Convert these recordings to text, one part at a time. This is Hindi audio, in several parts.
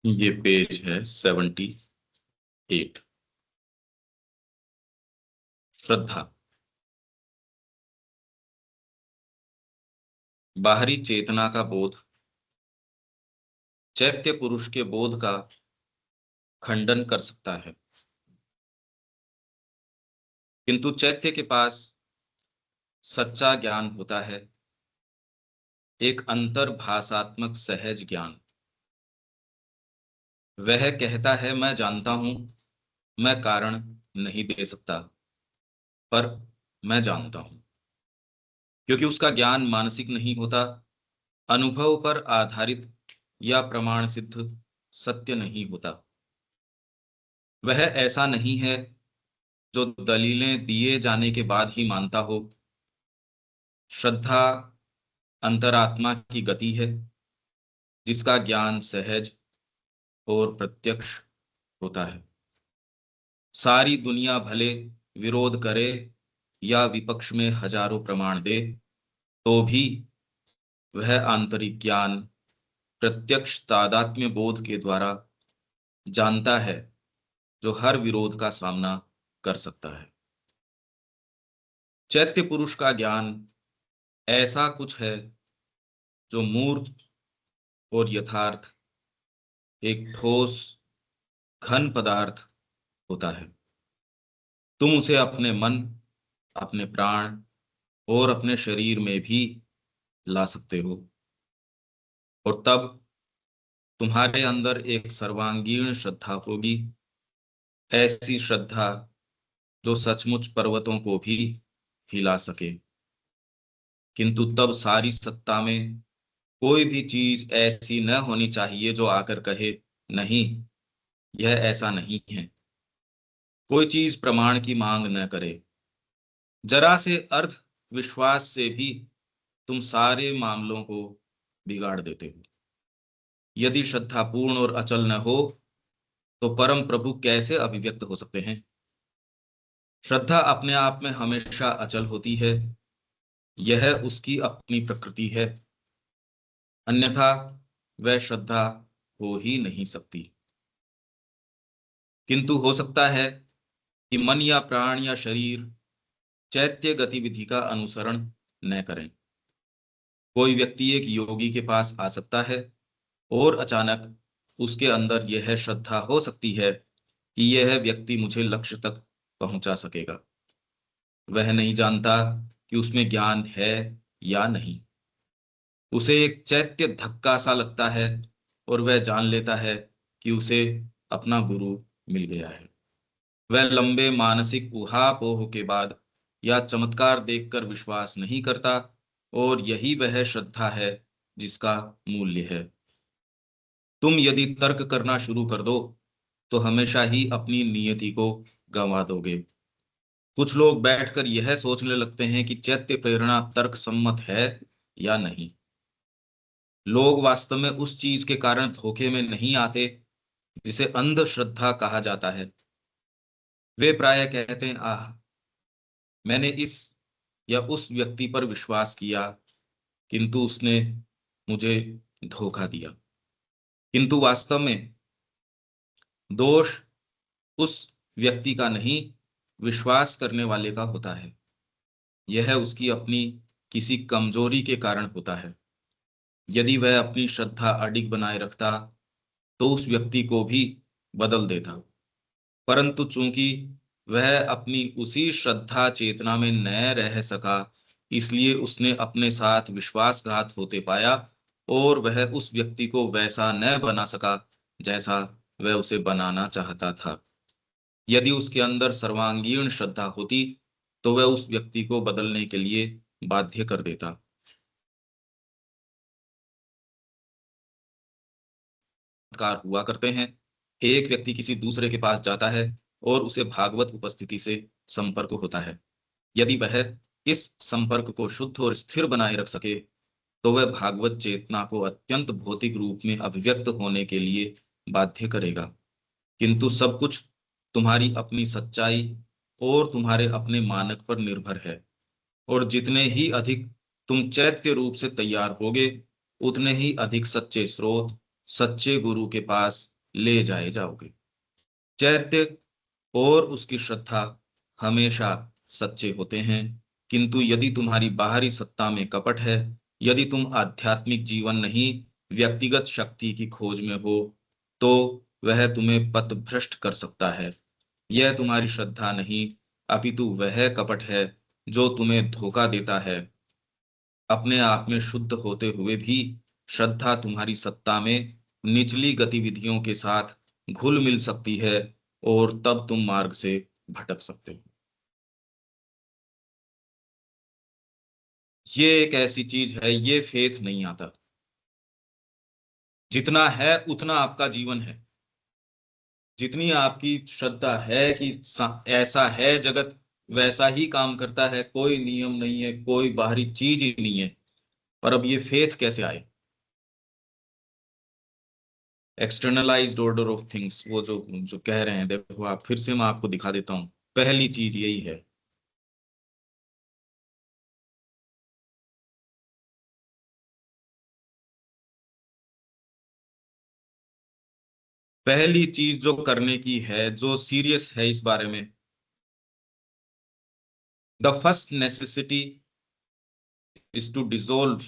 ये पेज है 78। श्रद्धा। बाहरी चेतना का बोध चैत्य पुरुष के बोध का खंडन कर सकता है, किंतु चैत्य के पास सच्चा ज्ञान होता है, एक अंतर्भाषात्मक सहज ज्ञान। वह कहता है, मैं जानता हूं, मैं कारण नहीं दे सकता, पर मैं जानता हूं। क्योंकि उसका ज्ञान मानसिक नहीं होता, अनुभव पर आधारित या प्रमाण सिद्ध सत्य नहीं होता। वह ऐसा नहीं है जो दलीलें दिए जाने के बाद ही मानता हो। श्रद्धा अंतरात्मा की गति है, जिसका ज्ञान सहज और प्रत्यक्ष होता है। सारी दुनिया भले विरोध करे या विपक्ष में हजारों प्रमाण दे, तो भी वह आंतरिक ज्ञान प्रत्यक्ष तादात्म्य बोध के द्वारा जानता है, जो हर विरोध का सामना कर सकता है। चैत्य पुरुष का ज्ञान ऐसा कुछ है जो मूर्त और यथार्थ, एक ठोस घन पदार्थ होता है। तुम उसे अपने मन, अपने प्राण और अपने शरीर में भी ला सकते हो, और तब तुम्हारे अंदर एक सर्वांगीण श्रद्धा होगी, ऐसी श्रद्धा जो सचमुच पर्वतों को भी हिला सके। किंतु तब सारी सत्ता में कोई भी चीज ऐसी न होनी चाहिए जो आकर कहे, नहीं, यह ऐसा नहीं है। कोई चीज प्रमाण की मांग न करे। जरा से अर्ध विश्वास से भी तुम सारे मामलों को बिगाड़ देते हो। यदि श्रद्धा पूर्ण और अचल न हो, तो परम प्रभु कैसे अभिव्यक्त हो सकते हैं? श्रद्धा अपने आप में हमेशा अचल होती है, यह उसकी अपनी प्रकृति है, अन्यथा वह श्रद्धा हो ही नहीं सकती। किंतु हो सकता है कि मन या प्राण या शरीर चैत्य गतिविधि का अनुसरण न करें। कोई व्यक्ति एक योगी के पास आ सकता है और अचानक उसके अंदर यह श्रद्धा हो सकती है कि यह व्यक्ति मुझे लक्ष्य तक पहुंचा सकेगा। वह नहीं जानता कि उसमें ज्ञान है या नहीं। उसे एक चैत्य धक्का सा लगता है और वह जान लेता है कि उसे अपना गुरु मिल गया है। वह लंबे मानसिक उहापोह के बाद या चमत्कार देखकर विश्वास नहीं करता, और यही वह श्रद्धा है जिसका मूल्य है। तुम यदि तर्क करना शुरू कर दो, तो हमेशा ही अपनी नियति को गंवा दोगे। कुछ लोग बैठकर यह सोचने लगते हैं कि चैत्य प्रेरणा तर्क सम्मत है या नहीं। लोग वास्तव में उस चीज के कारण धोखे में नहीं आते जिसे अंधश्रद्धा कहा जाता है। वे प्रायः कहते हैं, आह, मैंने इस या उस व्यक्ति पर विश्वास किया, किंतु उसने मुझे धोखा दिया। किंतु वास्तव में दोष उस व्यक्ति का नहीं, विश्वास करने वाले का होता है। यह उसकी अपनी किसी कमजोरी के कारण होता है। यदि वह अपनी श्रद्धा अडिग बनाए रखता, तो उस व्यक्ति को भी बदल देता। परंतु चूंकि वह अपनी उसी श्रद्धा चेतना में न रह सका, इसलिए उसने अपने साथ विश्वासघात होते पाया, और वह उस व्यक्ति को वैसा न बना सका जैसा वह उसे बनाना चाहता था। यदि उसके अंदर सर्वांगीण श्रद्धा होती, तो वह उस व्यक्ति को बदलने के लिए बाध्य कर देता। चमत्कार हुआ करते हैं। एक व्यक्ति किसी दूसरे के पास जाता है और उसे भागवत उपस्थिति से संपर्क होता है। यदि वह इस संपर्क को शुद्ध और स्थिर बनाए रख सके, तो वह भागवत चेतना को अत्यंत भौतिक रूप में अभिव्यक्त होने के लिए बाध्य करेगा। किंतु सब कुछ तुम्हारी अपनी सच्चाई और तुम्हारे अपने मानक पर निर्भर है, और जितने ही अधिक तुम चैत्य रूप से तैयार होगे, उतने ही अधिक सच्चे स्रोत, सच्चे गुरु के पास ले जाए जाओगे। चैत्य और उसकी श्रद्धा हमेशा सच्चे होते हैं, किंतु यदि तुम्हारी बाहरी सत्ता में कपट है, यदि तुम आध्यात्मिक जीवन नहीं व्यक्तिगत शक्ति की खोज में हो, तो वह तुम्हें पथभ्रष्ट कर सकता है। यह तुम्हारी श्रद्धा नहीं, अपितु वह कपट है जो तुम्हें धोखा देता है। अपने आप में शुद्ध होते हुए भी श्रद्धा तुम्हारी सत्ता में निचली गतिविधियों के साथ घुल मिल सकती है, और तब तुम मार्ग से भटक सकते हो। ये एक ऐसी चीज है, ये फेथ नहीं आता। जितना है उतना आपका जीवन है, जितनी आपकी श्रद्धा है कि ऐसा है जगत, वैसा ही काम करता है, कोई नियम नहीं है, कोई बाहरी चीज ही नहीं है। और अब ये फेथ कैसे आए? एक्सटर्नलाइज्ड ऑर्डर ऑफ थिंग्स, वो जो जो कह रहे हैं, देखो आप, फिर से मैं आपको दिखा देता हूं। पहली चीज यही है। पहली चीज जो करने की है, जो सीरियस है इस बारे में, the first necessity is to dissolve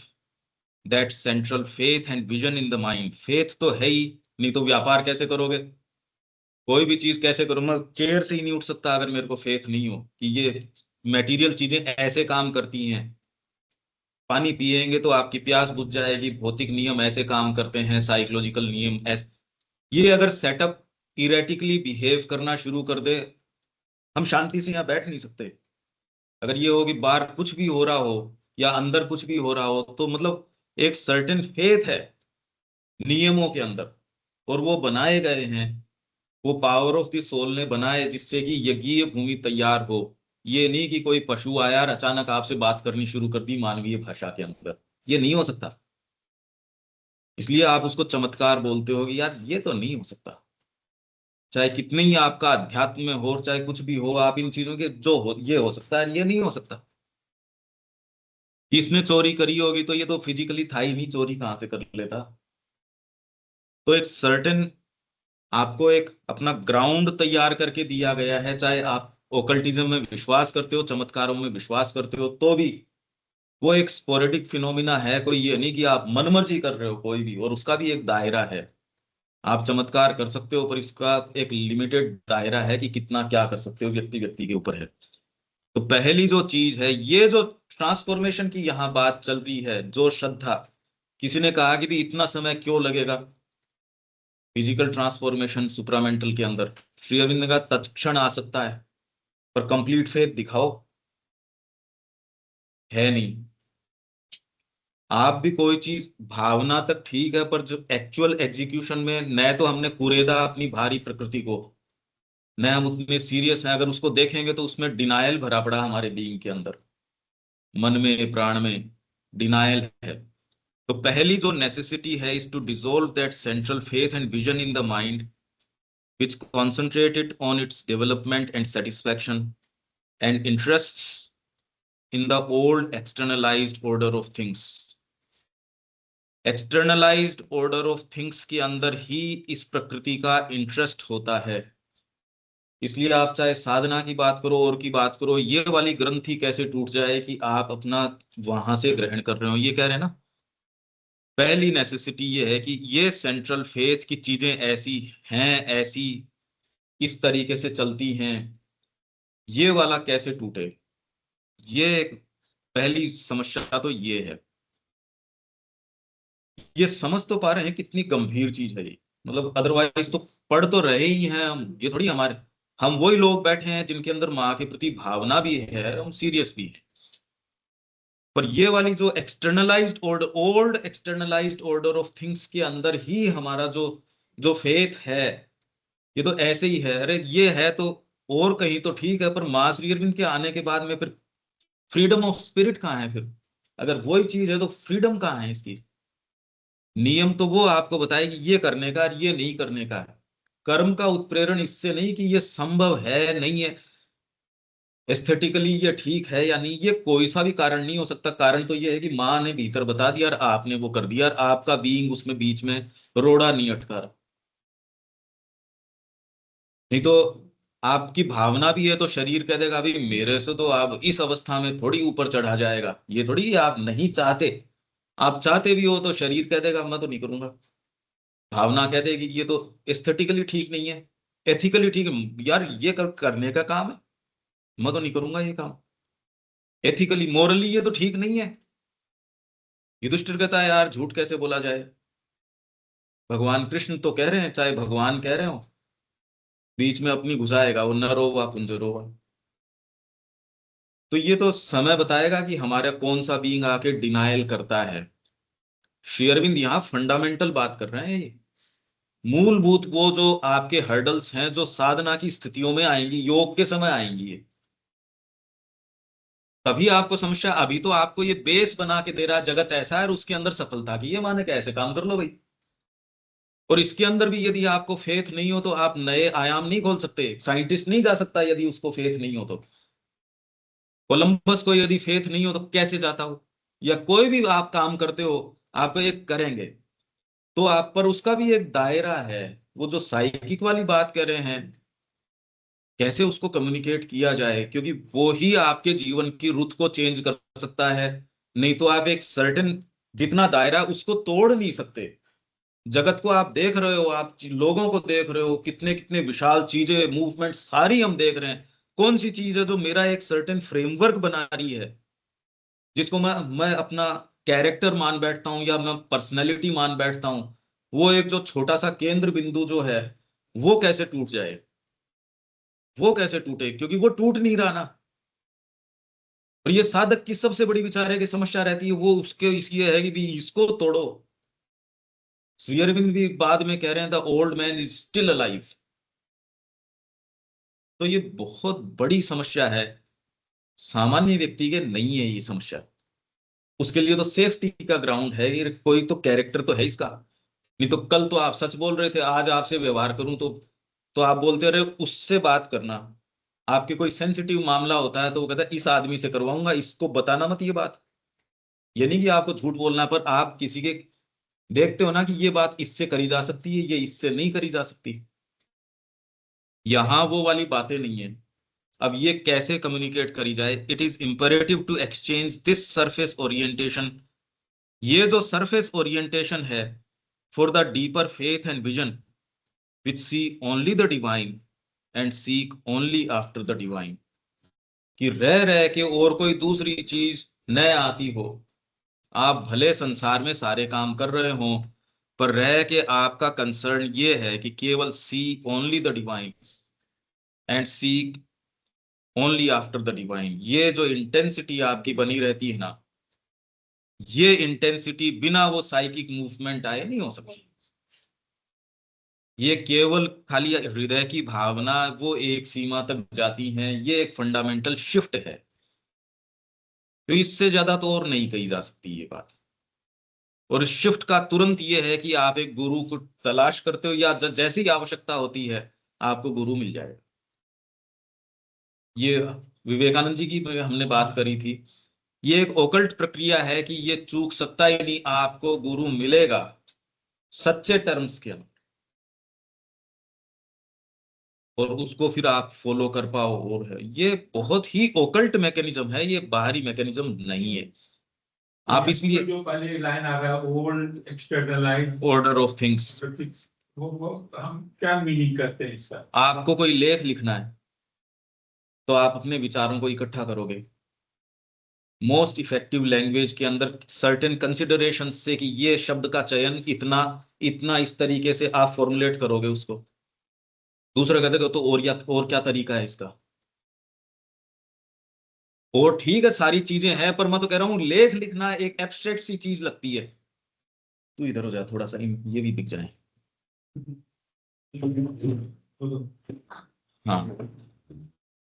that central faith and vision in the mind. Faith तो है ही, नहीं तो व्यापार कैसे करोगे? कोई भी चीज कैसे करो? मैं चेयर से ही नहीं उठ सकता अगर मेरे को फेथ नहीं हो कि ये मटेरियल चीजें ऐसे काम करती हैं। पानी पिएंगे तो आपकी प्यास बुझ जाएगी, भौतिक नियम ऐसे काम करते हैं, साइकोलॉजिकल नियम ऐसे। ये अगर सेटअप इरेटिकली बिहेव करना शुरू कर दे, हम शांति से यहाँ बैठ नहीं सकते। अगर ये हो कि बाहर कुछ भी हो रहा हो या अंदर कुछ भी हो रहा हो, तो मतलब एक सर्टेन फेथ है नियमों के अंदर, और वो बनाए गए हैं, वो पावर ऑफ द सोल ने बनाए, जिससे कि यज्ञीय भूमि तैयार हो। ये नहीं कि कोई पशु आया और अचानक आपसे बात करनी शुरू कर दी मानवीय भाषा के अंदर। ये नहीं हो सकता। इसलिए आप उसको चमत्कार बोलते हो कि यार ये तो नहीं हो सकता। चाहे कितने ही आपका अध्यात्म में हो, चाहे कुछ भी हो, आप इन चीजों के जो हो, ये हो सकता है, ये नहीं हो सकता। इसने चोरी करी होगी तो ये तो फिजिकली था ही नहीं, चोरी कहाँ से कर लेता? तो एक सर्टेन आपको एक अपना ग्राउंड तैयार करके दिया गया है। चाहे आप ओकल्टिज्म में विश्वास करते हो, चमत्कारों में विश्वास करते हो, तो भी वो एक स्पोरेडिक फिनोमिना है। कोई ये नहीं कि आप मनमर्जी कर रहे हो कोई भी, और उसका भी एक दायरा है। आप चमत्कार कर सकते हो, पर इसका एक लिमिटेड दायरा है कि कितना क्या कर सकते हो, व्यक्ति व्यक्ति के ऊपर है। तो पहली जो चीज है, ये जो ट्रांसफॉर्मेशन की यहाँ बात चल रही है, जो श्रद्धा, किसी ने कहा कि भी इतना समय क्यों लगेगा फिजिकल ट्रांसफॉर्मेशन सुप्रामेंटल के अंदर? श्री अरविंद ने कहा तत्क्षण आ सकता है, पर कंप्लीट फेथ दिखाओ। है नहीं। आप भी कोई चीज भावना तक ठीक है, पर जो एक्चुअल एग्जीक्यूशन में, न तो हमने कुरेदा अपनी भारी प्रकृति को, न हम उतने सीरियस हैं। अगर उसको देखेंगे तो उसमें डिनायल भरा पड़ा हमारे बीइंग के अंदर, मन में प्राण में डिनायल है। तो पहली जो नेसेसिटी है is to dissolve that central faith and vision in the mind which concentrated on its development and satisfaction and interests in the old externalized order of things। Externalized order of things के अंदर ही इस प्रकृति का इंटरेस्ट होता है। इसलिए आप चाहे साधना की बात करो और की बात करो, ये वाली ग्रंथि कैसे टूट जाए कि आप अपना वहां से ग्रहण कर रहे हो, ये कह रहे हैं ना। पहली नेसेसिटी ये है कि ये सेंट्रल फेथ की चीजें ऐसी हैं, ऐसी इस तरीके से चलती हैं, ये वाला कैसे टूटे? ये एक पहली समस्या तो ये है। ये समझ तो पा रहे हैं कितनी गंभीर चीज है ये? मतलब अदरवाइज तो पढ़ तो रहे ही हैं हम, ये थोड़ी हमारे, हम वही लोग बैठे हैं जिनके अंदर माँ के प्रति भावना भी है, हम सीरियस भी है। पर ये वाली जो externalized order, old externalized order of things के अंदर ही हमारा जो जो फेथ है, ये तो ऐसे ही है। अरे ये है तो, और कहीं तो ठीक है, पर मां श्री अरविंद के आने के बाद में फिर फ्रीडम ऑफ स्पिरिट कहाँ है फिर? अगर वही चीज है तो फ्रीडम कहाँ है इसकी? नियम तो वो आपको बताएगी ये करने का और ये नहीं करने का है। कर्म का उत्प्रेरण इससे नहीं कि ये संभव है नहीं है, एस्थेटिकली ये ठीक है या नहीं, ये कोई सा भी कारण नहीं हो सकता। कारण तो ये है कि माँ ने भीतर बता दिया और आपने वो कर दिया, और आपका बीइंग उसमें बीच में रोड़ा नहीं अटका रहा। नहीं तो आपकी भावना भी है तो शरीर कह देगा अभी मेरे से तो आप इस अवस्था में थोड़ी ऊपर चढ़ा जाएगा, ये थोड़ी आप नहीं चाहते। आप चाहते भी हो तो शरीर कह देगा मैं तो नहीं करूंगा। भावना कह देगी ये तो एस्थेटिकली ठीक नहीं है, एथिकली ठीक है यार, ये करने का काम है, मैं तो नहीं करूंगा ये काम। एथिकली मोरली ये तो ठीक नहीं है। युधिष्ठिर कहता है यार झूठ कैसे बोला जाए, भगवान कृष्ण तो कह रहे हैं, चाहे भगवान कह रहे हो, बीच में अपनी घुसाएगा वो, न रोवा कुंज रोवा। तो ये तो समय बताएगा कि हमारा कौन सा बीइंग आके डिनायल करता है। श्री अरविंद यहाँ फंडामेंटल बात कर रहे हैं, ये मूलभूत वो जो आपके हर्डल्स हैं जो साधना की स्थितियों में आएंगी, योग के समय आएंगी, ये तभी आपको समस्या। अभी तो आपको ये बेस बना के दे रहा है, जगत ऐसा है और उसके अंदर सफलता की ये माने कैसे काम कर लो भाई। और इसके अंदर भी यदि आपको फेथ नहीं हो तो आप नए आयाम नहीं खोल सकते, साइंटिस्ट नहीं जा सकता यदि उसको फेथ नहीं हो तो। कोलंबस को यदि फेथ नहीं हो तो कैसे जाता हो। या कोई भी आप काम करते हो, आप एक करेंगे तो आप पर उसका भी एक दायरा है। वो जो साइकिक वाली बात कर रहे हैं, कैसे उसको कम्युनिकेट किया जाए, क्योंकि वो ही आपके जीवन की रुत को चेंज कर सकता है। नहीं तो आप एक सर्टेन जितना दायरा उसको तोड़ नहीं सकते। जगत को आप देख रहे हो, आप लोगों को देख रहे हो, कितने कितने विशाल चीजें, मूवमेंट सारी हम देख रहे हैं। कौन सी चीज है जो मेरा एक सर्टेन फ्रेमवर्क बना रही है, जिसको मैं अपना कैरेक्टर मान बैठता हूं या मैं पर्सनैलिटी मान बैठता हूं। वो एक जो छोटा सा केंद्र बिंदु जो है, वो कैसे टूट जाए, वो कैसे टूटे, क्योंकि वो टूट नहीं रहा ना। और ये साधक की सबसे बड़ी विचार है कि समस्या रहती है वो उसके इसलिए है कि भी इसको तोड़ो। श्री अरविंद भी बाद में कह रहे हैं the old man is still alive. तो ये बहुत बड़ी समस्या है, सामान्य व्यक्ति के नहीं है ये समस्या। उसके लिए तो सेफ्टी का ग्राउंड है, ये कोई तो कैरेक्टर तो है इसका। नहीं तो कल तो आप सच बोल रहे थे, आज आपसे व्यवहार करूं तो आप बोलते रहे उससे बात करना। आपके कोई सेंसिटिव मामला होता है तो वो कहता है इस आदमी से करवाऊंगा, इसको बताना मत ये बात। ये नहीं कि आपको झूठ बोलना, पर आप किसी के देखते हो ना कि ये बात इससे करी जा सकती है, ये इससे नहीं करी जा सकती। यहां वो वाली बातें नहीं है। अब ये कैसे कम्युनिकेट करी जाए, it is imperative to exchange this surface orientation. ये जो सरफेस ओरिएंटेशन है for the deeper faith and vision which see only the divine and seek only after the divine. कि रह के और कोई दूसरी चीज न आती हो, आप भले संसार में सारे काम कर रहे हो, पर रह के आपका कंसर्न ये है कि केवल see only the divine and seek only after the divine. ये जो इंटेंसिटी आपकी बनी रहती है ना, ये इंटेंसिटी बिना वो साइकिक मूवमेंट आए नहीं हो सकती। ये केवल खाली हृदय की भावना वो एक सीमा तक जाती है, ये एक फंडामेंटल शिफ्ट है। तो इससे ज्यादा तो और नहीं कही जा सकती ये बात। और इस शिफ्ट का तुरंत ये है कि आप एक गुरु को तलाश करते हो, या जैसी आवश्यकता होती है आपको गुरु मिल जाएगा। ये विवेकानंद जी की हमने बात करी थी। ये एक ओकल्ट प्रक्रिया है कि ये चूक सकता ही नहीं, आपको गुरु मिलेगा सच्चे टर्म्स के अंदर, और उसको फिर आप फॉलो कर पाओ। और है ये बहुत ही ओकल्ट मैकेनिज्म है, ये बाहरी मैकेनिज्म नहीं है। आप इसलिए जो पहले लाइन आ रहा है old externalized order of things, वो हम क्या मीनिंग करते हैं इसका। आपको कोई लेख लिखना है तो आप अपने विचारों को इकट्ठा करोगे मोस्ट इफेक्टिव लैंग्वेज के अंदर सर्टेन कंसिडरेशन से कि ये शब्द का चयन इतना इतना इस तरीके से आप फॉर्मुलेट करोगे उसको। दूसरा कहते तो और या और क्या तरीका है इसका। और ठीक है सारी चीजें हैं, पर मैं तो कह रहा हूं लेख लिखना एक एब्स्ट्रैक्ट सी चीज लगती है। तू इधर हो जा थोड़ा सा, ये भी दिख जाए। हाँ,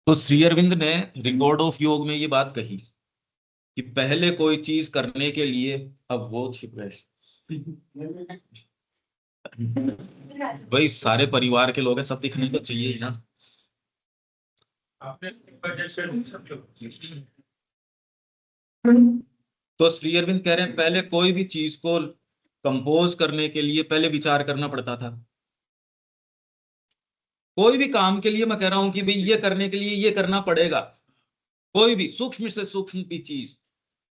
तो श्री अरविंद ने रिकॉर्ड ऑफ योग में ये बात कही कि पहले कोई चीज करने के लिए, अब वो छिप गए भाई, सारे परिवार के लोग हैं, सब दिखने तो चाहिए ही ना। आपने तो श्री अरविंद कह रहे हैं पहले कोई भी चीज को कंपोज करने के लिए पहले विचार करना पड़ता था। कोई भी काम के लिए मैं कह रहा हूं कि भाई ये करने के लिए ये करना पड़ेगा, कोई भी सूक्ष्म से सूक्ष्म भी चीज,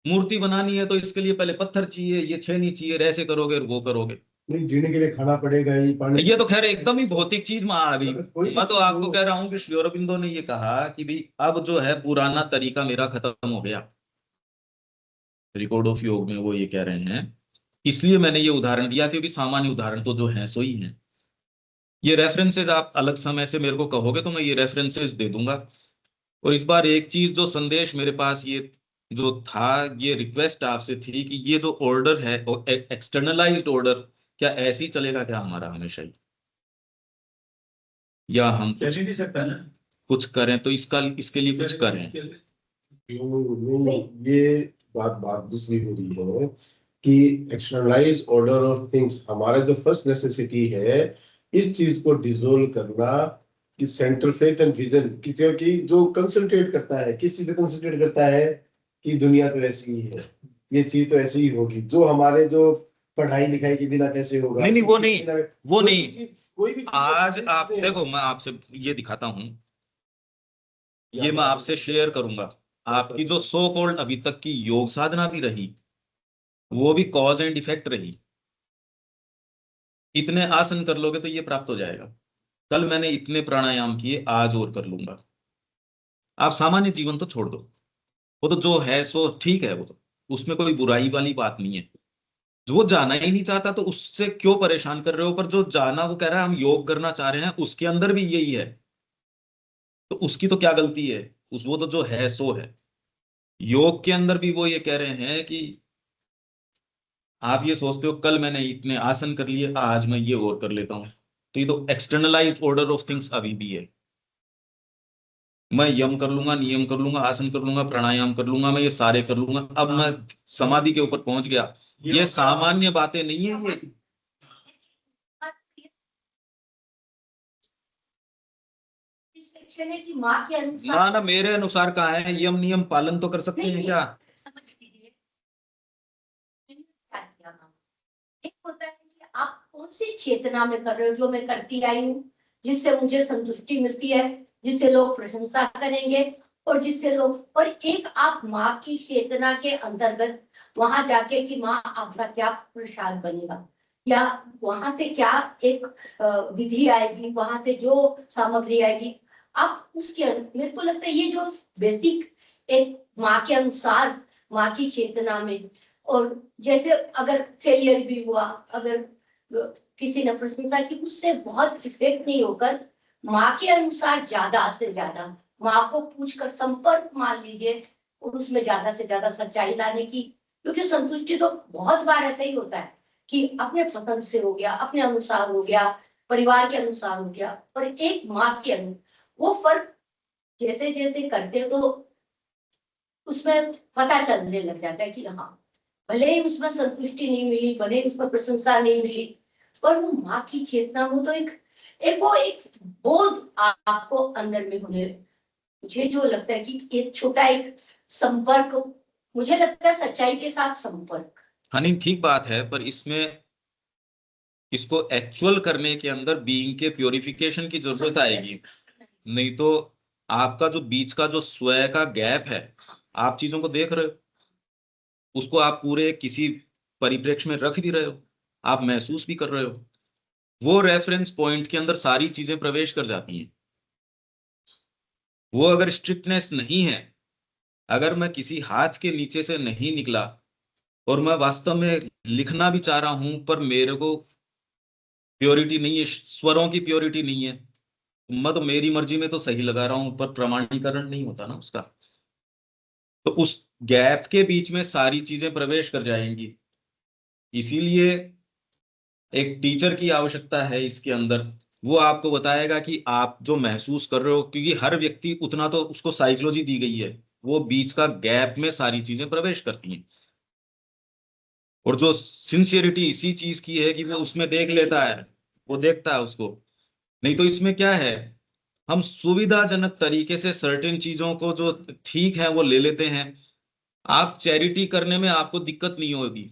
मूर्ति बनानी है तो इसके लिए पहले पत्थर चाहिए, ये छेनी चाहिए, ऐसे करोगे वो करोगे। नहीं, जीने के लिए खाना पड़ेगा ही, पानी। ये तो खैर एकदम ही भौतिक चीज में आ गई। कोई मैं तो आपको कह रहा हूँ कि श्री अरबिंदो ने ये कहा कि भाई अब जो है पुराना तरीका मेरा खत्म हो गया, रिकॉर्ड ऑफ योग में वो ये कह रहे हैं। इसलिए मैंने ये उदाहरण दिया क्योंकि सामान्य उदाहरण तो जो है सो ही है। ये रेफरेंसेज आप अलग समय से मेरे को कहोगे तो मैं ये रेफरेंसेज दे दूंगा। और इस बार एक चीज जो संदेश मेरे पास ये जो था, ये रिक्वेस्ट आपसे थी कि ये जो ऑर्डर है एक्सटर्नलाइज्ड ऑर्डर, क्या ऐसे ही चलेगा क्या हमारा हमेशा ही, या हम चल ही नहीं सकता ना। कुछ करें तो इसके लिए कुछ करें। ये बात बात दूसरी हो रही है कि एक्सटर्नलाइज ऑर्डर ऑफ थिंग्स, हमारा जो फर्स्ट नेसेसिटी है इस चीज को डिसोल्व करना, कि सेंट्रल फेथ एंड विजन की जो कंसंट्रेट करता है, किस चीज पे कंसंट्रेट करता है कि दुनिया तो ऐसी ही है, ये चीज तो ऐसी ही होगी, जो हमारे जो पढ़ाई लिखाई के बिना कैसे होगा। नहीं वो नहीं, वो नहीं। कोई भी आज आप देखो, मैं आपसे ये दिखाता हूं, ये मैं आपसे शेयर करूंगा। आपकी जो सो कॉल्ड अभी तक की योग साधना भी रही, वो भी कॉज एंड इफेक्ट रही। इतने आसन कर लोगे तो ये प्राप्त हो जाएगा। कल मैंने इतने प्राणायाम किए, आज और कर लूंगा। आप सामान्य जीवन तो छोड़ दो, वो तो जो है सो ठीक है, वो तो उसमें कोई बुराई वाली बात नहीं है। जो वो जाना ही नहीं चाहता तो उससे क्यों परेशान कर रहे हो? पर जो जाना, वो कह रहा है हम योग करना चाह रहे हैं, उसके अंदर भी यही है, तो उसकी तो क्या गलती है? उस वो तो जो है सो है। योग के अंदर भी वो ये कह रहे हैं कि आप ये सोचते हो कल मैंने इतने आसन कर लिए, आज मैं ये और कर लेता हूं, तो ये तो एक्सटर्नलाइज्ड ऑर्डर ऑफ थिंग्स अभी भी है। मैं यम कर लूंगा, नियम कर लूंगा, आसन कर लूंगा, प्राणायाम कर लूंगा, मैं ये सारे कर लूंगा, अब मैं समाधि के ऊपर पहुंच गया। ये सामान्य बातें नहीं है ये। है कि माँ के अनुसार ना ना, मेरे अनुसार कहाँ है? यम नियम पालन तो कर सकते हैं क्या? समझ लीजिए, क्या किया माँ? एक होता है कि आप कौन सी चेतना में कर रहे हो, जो मैं करती आई हूँ, जिससे मुझे संतुष्टि मिलती है, जिससे लोग प्रशंसा करेंगे, और जिससे लोग, और एक आप माँ की चेतना के अंतर्गत वहां जाके कि माँ आपका क्या प्रसाद बनेगा, या वहां से क्या एक विधि आएगी, वहां से जो सामग्री आएगी, आप उसके मेरे को लगता है ये जो बेसिक एक माँ के अनुसार, माँ की चेतना में, और जैसे अगर फेलियर भी हुआ, अगर किसी ने प्रशंसा की, उससे बहुत इफेक्ट नहीं होकर माँ के अनुसार ज्यादा से ज्यादा माँ को पूछकर संपर्क मान लीजिए, और उसमें ज्यादा से ज्यादा सच्चाई लाने की, क्योंकि संतुष्टि तो बहुत बार ऐसा ही होता है कि अपने पसंद से हो गया, अपने अनुसार हो गया, परिवार के अनुसार हो गया, और एक माँ के अनुसार वो फर्क जैसे जैसे करते तो उसमें पता चलने लग जाता है कि हाँ, भले ही उसमें संतुष्टि नहीं मिली, भले ही उसमें प्रशंसा नहीं मिली, पर वो माँ की चेतना, वो तो एक बोध आपको अंदर में होने, मुझे जो लगता है कि एक छोटा एक संपर्क, मुझे लगता है सच्चाई के साथ संपर्क। हाँ नहीं, ठीक बात है, पर इसमें इसको एक्चुअल करने के अंदर बीइंग के प्योरिफिकेशन की जरूरत आएगी। नहीं तो आपका जो बीच का जो स्वयं का गैप है, आप चीजों को देख रहे हो, उसको आप पूरे किसी परिप्रेक्ष्य में रख भी रहे हो, आप महसूस भी कर रहे हो, वो रेफरेंस पॉइंट के अंदर सारी चीजें प्रवेश कर जाती हैं। वो अगर स्ट्रिक्टनेस नहीं है, अगर मैं किसी हाथ के नीचे से नहीं निकला और मैं वास्तव में लिखना भी चाह रहा हूं, पर मेरे को प्योरिटी नहीं है, स्वरों की प्योरिटी नहीं है, मैं तो मेरी मर्जी में तो सही लगा रहा हूं, पर प्रमाणीकरण नहीं होता ना उसका, तो उस गैप के बीच में सारी चीजें प्रवेश कर जाएंगी। इसीलिए एक टीचर की आवश्यकता है इसके अंदर। वो आपको बताएगा कि आप जो महसूस कर रहे हो, क्योंकि हर व्यक्ति उतना तो उसको साइकोलॉजी दी गई है, वो बीच का गैप में सारी चीजें प्रवेश करती हैं। और जो सिंसियरिटी इसी चीज की है कि वो उसमें देख लेता है, वो देखता है उसको। नहीं तो इसमें क्या है, हम सुविधाजनक तरीके से सर्टेन चीजों को जो ठीक है वो ले लेते हैं। आप चैरिटी करने में आपको दिक्कत नहीं होगी,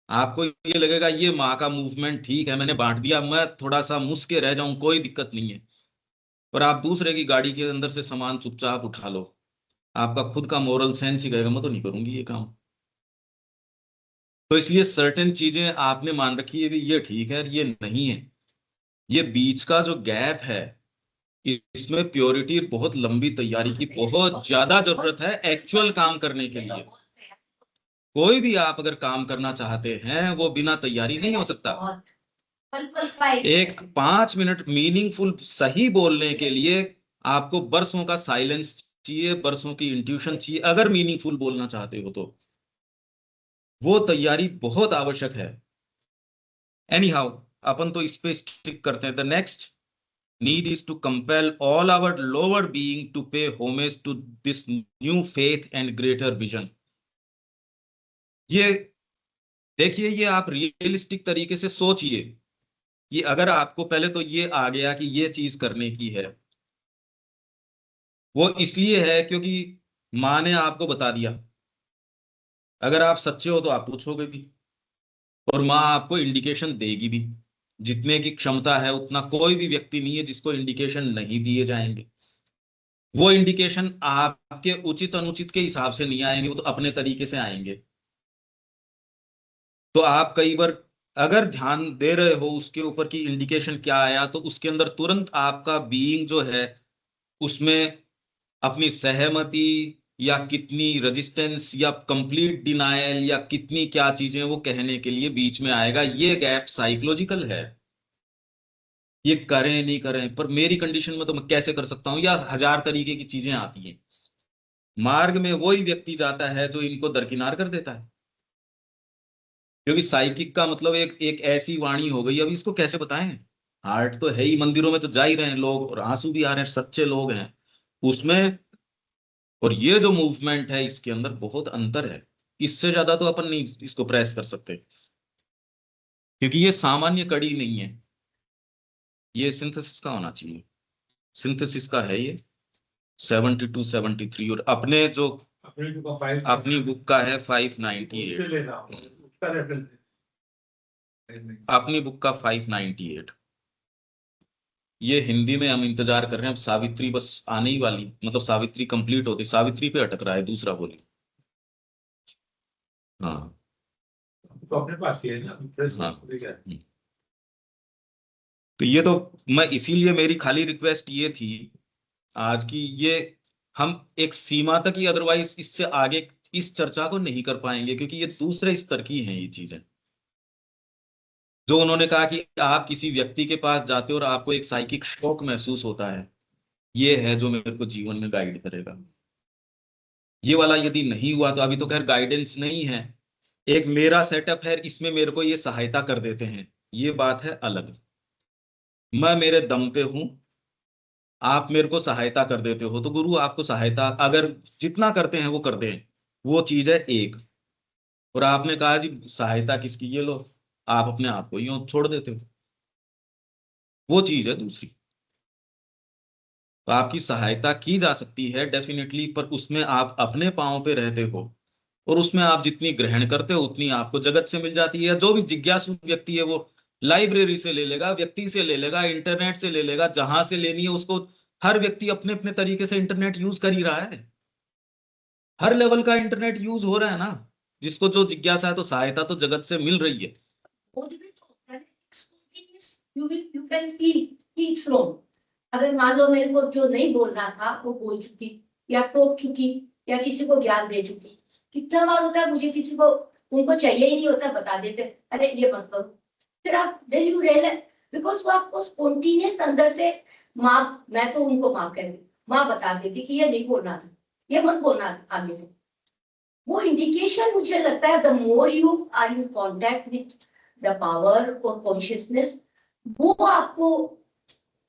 आपको ये लगेगा ये माँ का मूवमेंट ठीक है, मैंने बांट दिया, मैं थोड़ा सा मुस्के रह जाऊं कोई दिक्कत नहीं है, पर आप दूसरे की गाड़ी के अंदर से सामान चुपचाप उठा लो, आपका खुद का मोरल सेंस ही कहेगा मैं तो नहीं करूंगी ये काम। तो इसलिए सर्टेन चीजें आपने मान रखी है भी ये ठीक है ये नहीं है, ये बीच का जो गैप है इसमें प्योरिटी, बहुत लंबी तैयारी की बहुत ज्यादा जरूरत है एक्चुअल काम करने के लिए। कोई भी आप अगर काम करना चाहते हैं वो बिना तैयारी नहीं हो सकता। एक 5 मिनट मीनिंगफुल सही बोलने के लिए आपको बरसों का साइलेंस चाहिए, बरसों की इंट्यूशन चाहिए, अगर मीनिंगफुल बोलना चाहते हो तो वो तैयारी बहुत आवश्यक है। एनी हाउ अपन तो इस पे स्टिक करते हैं। The next need is to compel all our lower being to pay homage to this new faith and greater vision। ये देखिए, ये आप रियलिस्टिक तरीके से सोचिए कि अगर आपको पहले तो ये आ गया कि ये चीज करने की है, वो इसलिए है क्योंकि माँ ने आपको बता दिया, अगर आप सच्चे हो तो आप पूछोगे भी और माँ आपको इंडिकेशन देगी भी, जितने की क्षमता है उतना कोई भी व्यक्ति नहीं है जिसको इंडिकेशन नहीं दिए जाएंगे। वो इंडिकेशन आपके उचित अनुचित के हिसाब से नहीं आएंगे, वो तो अपने तरीके से आएंगे। तो आप कई बार अगर ध्यान दे रहे हो उसके ऊपर कि इंडिकेशन क्या आया, तो उसके अंदर तुरंत आपका बीइंग जो है उसमें अपनी सहमति या कितनी रेजिस्टेंस या कंप्लीट डिनायल या कितनी क्या चीजें वो कहने के लिए बीच में आएगा। ये गैप साइकोलॉजिकल है, ये करें नहीं करें पर मेरी कंडीशन में तो मैं कैसे कर सकता हूं, या 1000 तरीके की चीजें आती हैं। मार्ग में वही व्यक्ति जाता है जो इनको दरकिनार कर देता है, क्योंकि साइकिक का मतलब एक एक ऐसी वाणी हो गई, अब इसको कैसे बताएं। हार्ट तो है ही, मंदिरों में तो जा ही रहे हैं लोग और आंसू भी आ रहे हैं, सच्चे लोग हैं उसमें, और ये जो मूवमेंट है इसके अंदर बहुत अंतर है। इससे ज्यादा तो अपन नहीं इसको प्रेस कर सकते, क्योंकि ये सामान्य कड़ी नहीं है, ये सिंथेसिस का होना चाहिए। सिंथेसिस का है ये 72 73, और अपने जो अपनी बुक का है 598, अपनी बुक का 598। ये हिंदी में हम इंतजार कर रहे हैं, अब सावित्री बस आने ही वाली, मतलब सावित्री कंप्लीट होती, सावित्री पे अटक रहा है दूसरा बोली। हाँ तो अपने पास ही है ना। हाँ। तो ये तो मैं इसीलिए, मेरी खाली रिक्वेस्ट ये थी आज की, ये हम एक सीमा तक ही, अदरवाइज इससे आगे इस चर्चा को नहीं कर पाएंगे, क्योंकि ये दूसरे स्तर की हैं ये चीजें। जो उन्होंने कहा कि आप किसी व्यक्ति के पास जाते हो और आपको एक साइकिक शॉक महसूस होता है, ये है जो मेरे को जीवन में गाइड करेगा। ये वाला यदि नहीं हुआ तो अभी तो खैर गाइडेंस नहीं है, एक मेरा सेटअप है इसमें मेरे को ये सहायता कर देते हैं, ये बात है अलग। मैं मेरे दम पे हूं, आप मेरे को सहायता कर देते हो, तो गुरु आपको सहायता अगर जितना करते हैं वो करते हैं, वो चीज है एक। और आपने कहा जी सहायता किसकी, ये लो आप अपने आप को यूं छोड़ देते हो, वो चीज है दूसरी। तो आपकी सहायता की जा सकती है डेफिनेटली, पर उसमें आप अपने पांव पे रहते हो, और उसमें आप जितनी ग्रहण करते हो उतनी आपको जगत से मिल जाती है। जो भी जिज्ञासु व्यक्ति है वो लाइब्रेरी से ले लेगा, व्यक्ति से ले लेगा, इंटरनेट से ले लेगा, जहां से लेनी है उसको। हर व्यक्ति अपने अपने तरीके से इंटरनेट यूज कर ही रहा है, हर लेवल का इंटरनेट यूज हो रहा है ना। जिसको जो जिज्ञासा है, तो सहायता तो जगत से मिल रही है। अगर मान लो मेरे को जो नहीं बोलना था वो बोल चुकी या टोक चुकी या किसी को ज्ञान दे चुकी, कितना बार होता है मुझे किसी को, उनको चाहिए ही नहीं होता, बता देते अरे ये मत करो, फिर आप दिल यू रियलाइज, बिकॉज वो आपको स्पॉन्टेनियस अंदर से माँ, मैं तो उनको माँ कहती, माँ बता देती कि ये नहीं बोलना था, ये मत बोलना आगे से। वो इंडिकेशन मुझे लगता है the more you are in contact with the power और कॉन्शियसनेस, वो आपको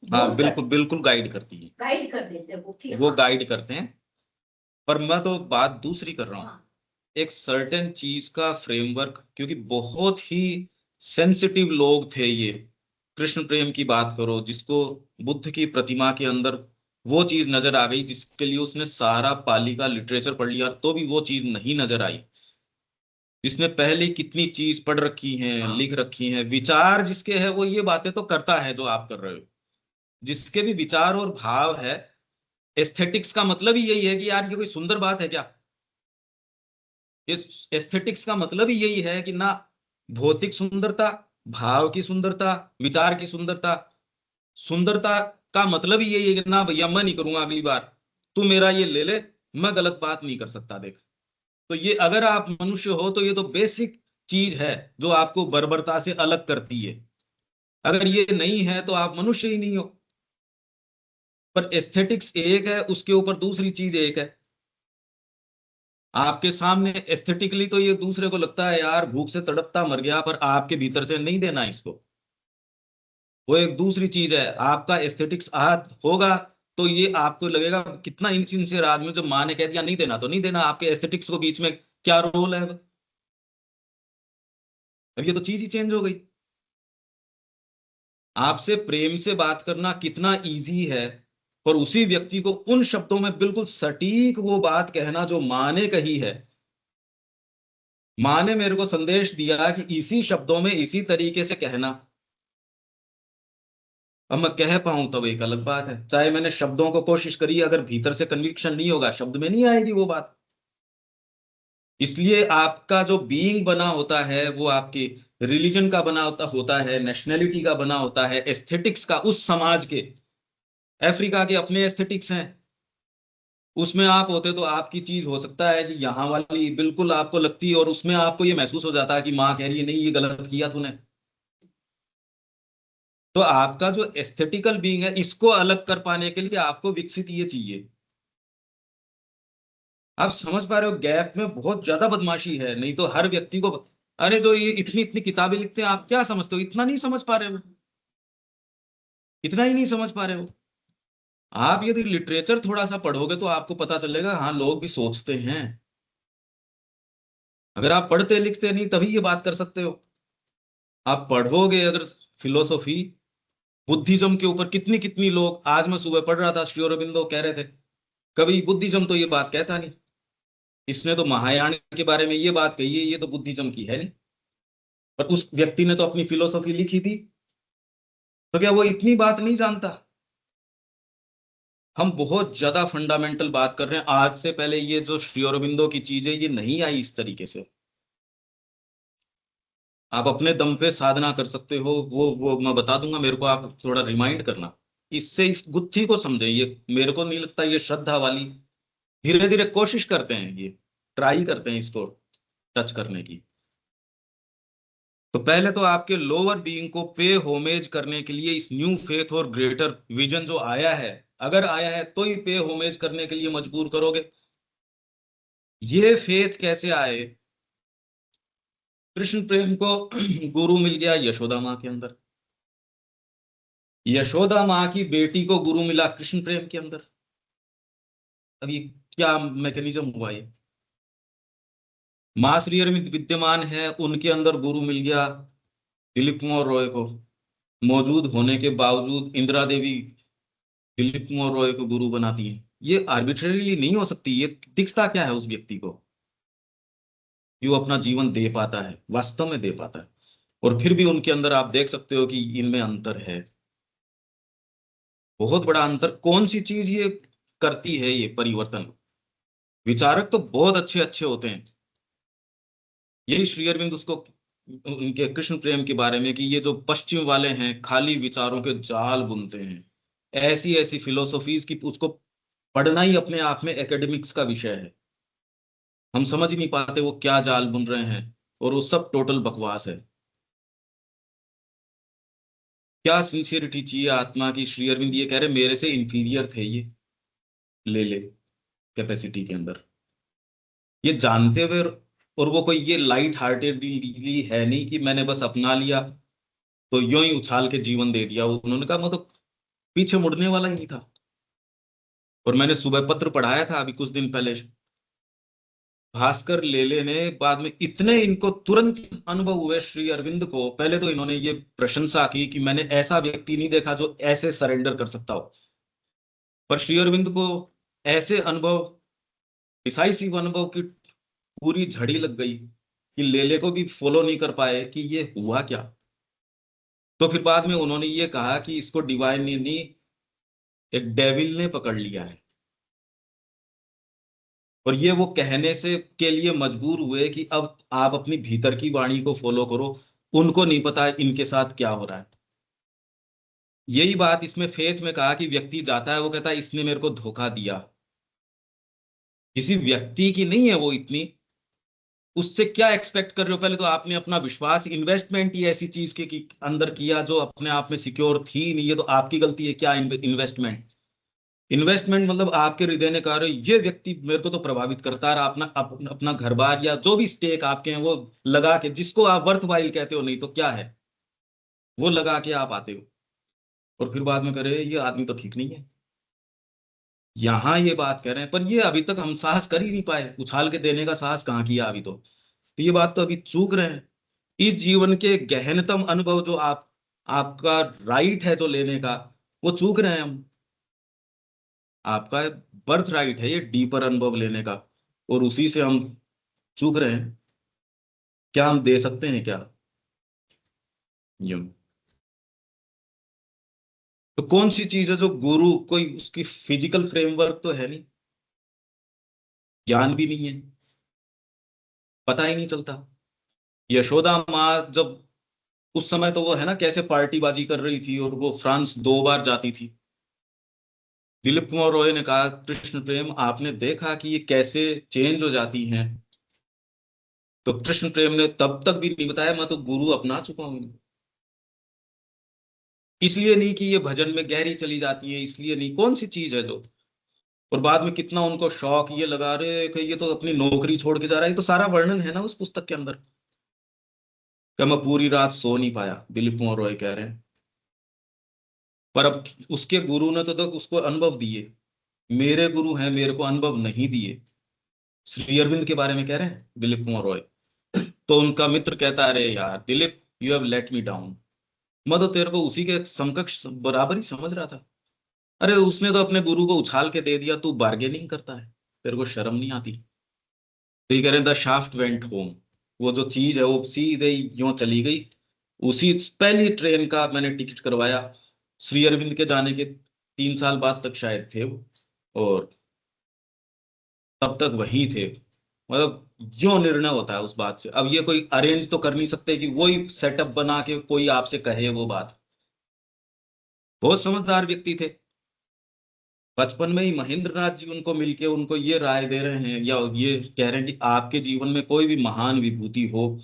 हाँ बिल्कुल बिल्कुल गाइड करती है, गाइड कर देते हैं वो गाइड करते हैं। पर मैं तो बात दूसरी कर रहा हूँ, हाँ। एक सर्टेन चीज का फ्रेमवर्क, क्योंकि बहुत ही सेंसिटिव लोग थे ये। कृष्ण प्रेम की बात करो, जिसको बुद्ध की प्रतिमा के अंदर वो चीज नजर आ गई, जिसके लिए उसने सारा पाली का लिटरेचर पढ़ लिया तो भी वो चीज नहीं नजर आई, जिसने पहले कितनी चीज पढ़ रखी हैं, लिख रखी हैं, विचार जिसके है वो ये बातें तो करता है जो आप कर रहे हो। जिसके भी विचार और भाव है, एस्थेटिक्स का मतलब ही यही है कि यार ये कोई सुंदर बात है क्या? इस एस्थेटिक्स का मतलब ही यही है कि ना भौतिक सुंदरता, भाव की सुंदरता, विचार की सुंदरता। सुंदरता का मतलब ही यही है कि ना भैया मैं नहीं करूंगा अगली बार, तू मेरा ये ले ले, मैं गलत बात नहीं कर सकता। देख, तो ये अगर आप मनुष्य हो तो ये तो बेसिक चीज है जो आपको बर्बरता से अलग करती है। अगर ये नहीं है तो आप मनुष्य ही नहीं हो। पर एस्थेटिक्स एक है, उसके ऊपर दूसरी चीज एक है। आपके सामने एस्थेटिकली तो ये दूसरे को लगता है यार भूख से तड़पता मर गया, पर आपके भीतर से नहीं देना इसको, वो एक दूसरी चीज है। आपका एस्थेटिक्स आज होगा तो ये आपको लगेगा कितना इनसिंसियर आदमी, जब माँ ने कह दिया नहीं देना तो नहीं देना, आपके एस्थेटिक्स को बीच में क्या रोल है? अब ये तो चीज ही चेंज हो गई। आपसे प्रेम से बात करना कितना इजी है, और उसी व्यक्ति को उन शब्दों में बिल्कुल सटीक वो बात कहना जो माँ ने कही है। माँ ने मेरे को संदेश दिया कि इसी शब्दों में इसी तरीके से कहना। अब मैं कह पाऊं तब एक अलग बात है, चाहे मैंने शब्दों को कोशिश करी, अगर भीतर से कन्विक्शन नहीं होगा शब्द में नहीं आएगी वो बात। इसलिए आपका जो बीइंग बना होता है वो आपकी रिलीजन का बना होता है, नेशनैलिटी का बना होता है, एस्थेटिक्स का उस समाज के। अफ्रीका के अपने एस्थेटिक्स हैं, उसमें आप होते तो आपकी चीज हो सकता है कि यहाँ वाली बिल्कुल आपको लगती है, और उसमें आपको ये महसूस हो जाता है कि माँ कह रही है नहीं ये गलत किया तूने। तो आपका जो एस्थेटिकल बीइंग है, इसको अलग कर पाने के लिए आपको विकसित ये चाहिए। आप समझ पा रहे हो, गैप में बहुत ज्यादा बदमाशी है। नहीं तो हर व्यक्ति को, अरे जो ये इतनी इतनी किताबें लिखते हैं, आप क्या समझते हो? इतना नहीं समझ पा रहे हो, इतना ही नहीं समझ पा रहे हो। आप यदि लिटरेचर थोड़ा सा पढ़ोगे तो आपको पता चलेगा हाँ लोग भी सोचते हैं। अगर आप पढ़ते लिखते नहीं तभी ये बात कर सकते हो। आप पढ़ोगे अगर फिलोसॉफी, बुद्धिज्म के ऊपर कितनी कितनी लोग, आज मैं सुबह पढ़ रहा था श्री अरबिंदो कह रहे थे कभी बुद्धिज्म तो ये बात कहता नहीं, इसने तो महायान के बारे में ये बात कही है, ये तो बुद्धिज्म की है नहीं। पर उस व्यक्ति ने तो अपनी फिलोसॉफी लिखी थी, तो क्या वो इतनी बात नहीं जानता? हम बहुत ज्यादा फंडामेंटल बात कर रहे हैं। आज से पहले ये जो श्री अरबिंदो की चीज है ये नहीं आई इस तरीके से। आप अपने दम पे साधना कर सकते हो, वो मैं बता दूंगा, मेरे को आप थोड़ा रिमाइंड करना। इससे इस गुत्थी को समझे, ये मेरे को नहीं लगता ये श्रद्धा वाली। धीरे धीरे कोशिश करते हैं, ये ट्राई करते हैं इसको टच करने की। तो पहले तो आपके लोअर बीइंग को पे होमेज करने के लिए इस न्यू फेथ और ग्रेटर विजन जो आया है, अगर आया है तो ही पे होमेज करने के लिए मजबूर करोगे। ये फेथ कैसे आए? कृष्ण प्रेम को गुरु मिल गया यशोदा माँ के अंदर, यशोदा माँ की बेटी को गुरु मिला कृष्ण प्रेम के अंदर। अब ये क्या मैकेनिज्म हुआ? ये माँ श्री अरविंद विद्यमान है, उनके अंदर गुरु मिल गया दिलीप कुमार रॉय को। मौजूद होने के बावजूद इंदिरा देवी दिलीप कुमार रॉय को गुरु बनाती है। ये आर्बिट्रेरीली नहीं हो सकती। ये दिखता क्या है उस व्यक्ति को, कि वो अपना जीवन दे पाता है, वास्तव में दे पाता है। और फिर भी उनके अंदर आप देख सकते हो कि इनमें अंतर है, बहुत बड़ा अंतर। कौन सी चीज ये करती है ये परिवर्तन? विचारक तो बहुत अच्छे अच्छे होते हैं। यही श्री अरविंद उसको उनके कृष्ण प्रेम के बारे में, कि ये जो पश्चिम वाले हैं खाली विचारों के जाल बुनते हैं, ऐसी ऐसी फिलोसॉफीज की उसको पढ़ना ही अपने आप में एकेडमिक्स का विषय है। हम समझ ही नहीं पाते वो क्या जाल बुन रहे हैं, और वो सब टोटल बकवास है। क्या सिंसियरिटी चाहिए आत्मा की? श्री अरविंद ये कह रहे मेरे से इंफीरियर थे ये, ले ले कैपेसिटी के अंदर, ये जानते हुए। और वो कोई ये लाइट हार्टेडली है नहीं कि मैंने बस अपना लिया तो यूं ही उछाल के जीवन दे दिया। उन्होंने कहा मैं तो पीछे मुड़ने वाला ही नहीं था। और मैंने सुबह पत्र पढ़ाया था अभी कुछ दिन पहले, भास्कर लेले ने बाद में इतने इनको तुरंत अनुभव हुए श्री अरविंद को। पहले तो इन्होंने ये प्रशंसा की कि मैंने ऐसा व्यक्ति नहीं देखा जो ऐसे सरेंडर कर सकता हो। पर श्री अरविंद को ऐसे अनुभव, डिसाइसिव अनुभव की पूरी झड़ी लग गई कि लेले को भी फॉलो नहीं कर पाए कि ये हुआ क्या। तो फिर बाद में उन्होंने ये कहा कि इसको डिवाइन ने नहीं, एक डेविल ने पकड़ लिया है। और ये वो कहने से के लिए मजबूर हुए कि अब आप अपनी भीतर की वाणी को फॉलो करो। उनको नहीं पता इनके साथ क्या हो रहा है। यही बात इसमें फेथ में कहा कि व्यक्ति जाता है, वो कहता है इसने मेरे को धोखा दिया। किसी व्यक्ति की नहीं है वो इतनी, उससे क्या एक्सपेक्ट कर रहे हो। पहले तो आपने अपना विश्वास, इन्वेस्टमेंट ही ऐसी चीज के अंदर किया जो अपने आप में सिक्योर थी नहीं। ये तो आपकी गलती है। क्या इन्वेस्टमेंट, इन्वेस्टमेंट मतलब आपके हृदय ने कहा ये व्यक्ति मेरे को तो प्रभावित करता है, अपना घर बार या जो भी स्टेक आपके हैं वो लगा के, जिसको आप वर्थ वाइल कहते हो, नहीं तो क्या है, वो लगा के आप आते हो। और फिर बाद में कह रहे ये आदमी तो ठीक नहीं है। यहां ये बात कह रहे हैं, पर ये अभी तक हम साहस कर ही नहीं पाए, उछाल के देने का साहस कहाँ किया अभी तो ये बात तो अभी चूक रहे हैं। इस जीवन के गहनतम अनुभव जो आपका राइट है जो लेने का, वो चूक रहे हैं हम। आपका बर्थ राइट है ये डीपर अनुभव लेने का, और उसी से हम चूक रहे हैं। क्या हम दे सकते हैं क्या यूं? तो कौन सी चीज है जो गुरु, कोई उसकी फिजिकल फ्रेमवर्क तो है नहीं, ज्ञान भी नहीं है, पता ही नहीं चलता। यशोदा माँ जब उस समय तो वो है ना कैसे पार्टीबाजी कर रही थी, और वो फ्रांस 2 बार जाती थी। दिलीप कुमार रॉय ने कहा कृष्ण प्रेम आपने देखा कि ये कैसे चेंज हो जाती हैं। तो कृष्ण प्रेम ने तब तक भी नहीं बताया, मैं तो गुरु अपना चुका हूं। इसलिए नहीं कि ये भजन में गहरी चली जाती है, इसलिए नहीं, कौन सी चीज है जो। और बाद में कितना उनको शौक ये लगा रहे कि ये तो अपनी नौकरी छोड़ के जा रहा है। ये तो सारा वर्णन है ना उस पुस्तक के अंदर। क्या मैं पूरी रात सो नहीं पाया, दिलीप कुमार रॉय कह रहे हैं। पर अब उसके गुरु ने तो उसको अनुभव दिए। मेरे गुरु हैं, मेरे को अनुभव नहीं दिए। श्री अरविंद के बारे में कह रहे हैं दिलीप कुमार रॉय। तो उनका मित्र कहता है अरे यार Dilip, you have let me down. मैं तो तेरे को उसी के समकक्ष बराबर ही समझ रहा था। अरे उसने तो अपने गुरु को उछाल के दे दिया, तू बार्गेनिंग करता है, तेरे को शर्म नहीं आती। तो ये कह रहे द शाफ्ट वेंट होम। वो जो चीज है वो सीधे यूं चली गई। उसी पहली ट्रेन का मैंने टिकट करवाया, श्री अरविंद के जाने के 3 साल बाद तक शायद थे वो, और तब तक वही थे। मतलब जो निर्णय होता है उस बात से, अब ये कोई अरेंज तो कर नहीं सकते कि वही सेटअप बना के कोई आपसे कहे वो बात। बहुत समझदार व्यक्ति थे। बचपन में ही महेंद्र नाथ जी उनको मिलके उनको ये राय दे रहे हैं, या ये कह रहे हैं कि आपके जीवन में कोई भी महान विभूति हो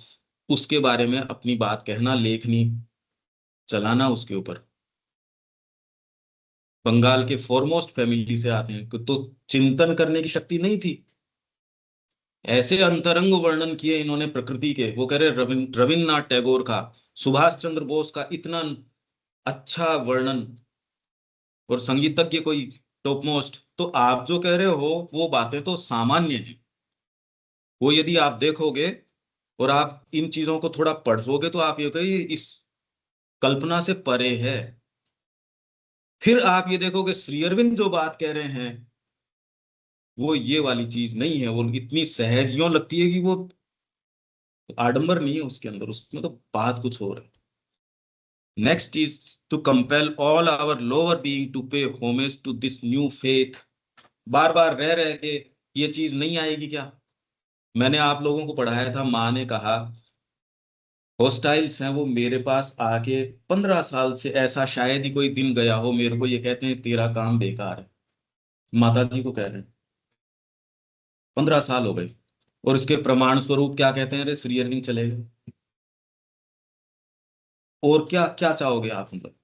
उसके बारे में अपनी बात कहना, लेखनी चलाना उसके ऊपर। बंगाल के फॉरमोस्ट फैमिली से आते हैं तो चिंतन करने की शक्ति नहीं थी। ऐसे अंतरंग वर्णन किए इन्होंने प्रकृति के। वो कह रहे रविन्द्रनाथ टैगोर का, सुभाष चंद्र बोस का इतना अच्छा वर्णन, और संगीतज्ञ कोई टॉप मोस्ट। तो आप जो कह रहे हो वो बातें तो सामान्य हैं। वो यदि आप देखोगे और आप इन चीजों को थोड़ा पढ़ोगे तो आप ये कहिए इस कल्पना से परे है। फिर आप ये देखोगे श्री अरविंद जो बात कह रहे हैं वो ये वाली चीज नहीं है। वो इतनी सहज यूं लगती है कि वो आडंबर नहीं है उसके अंदर, उसमें तो बात कुछ और है। Next is to compel all our lower being to pay homage to this new faith. बार बार रह रहे के ये चीज नहीं आएगी क्या। मैंने आप लोगों को पढ़ाया था, माँ ने कहा हॉस्टाइल्स हैं वो मेरे पास आके 15 साल से, ऐसा शायद ही कोई दिन गया हो मेरे को ये कहते हैं तेरा काम बेकार है। माता जी को कह रहे हैं 15 साल हो गए, और इसके प्रमाण स्वरूप क्या कहते हैं, अरे श्री अरविंद चले गए। और क्या क्या चाहोगे आप, मतलब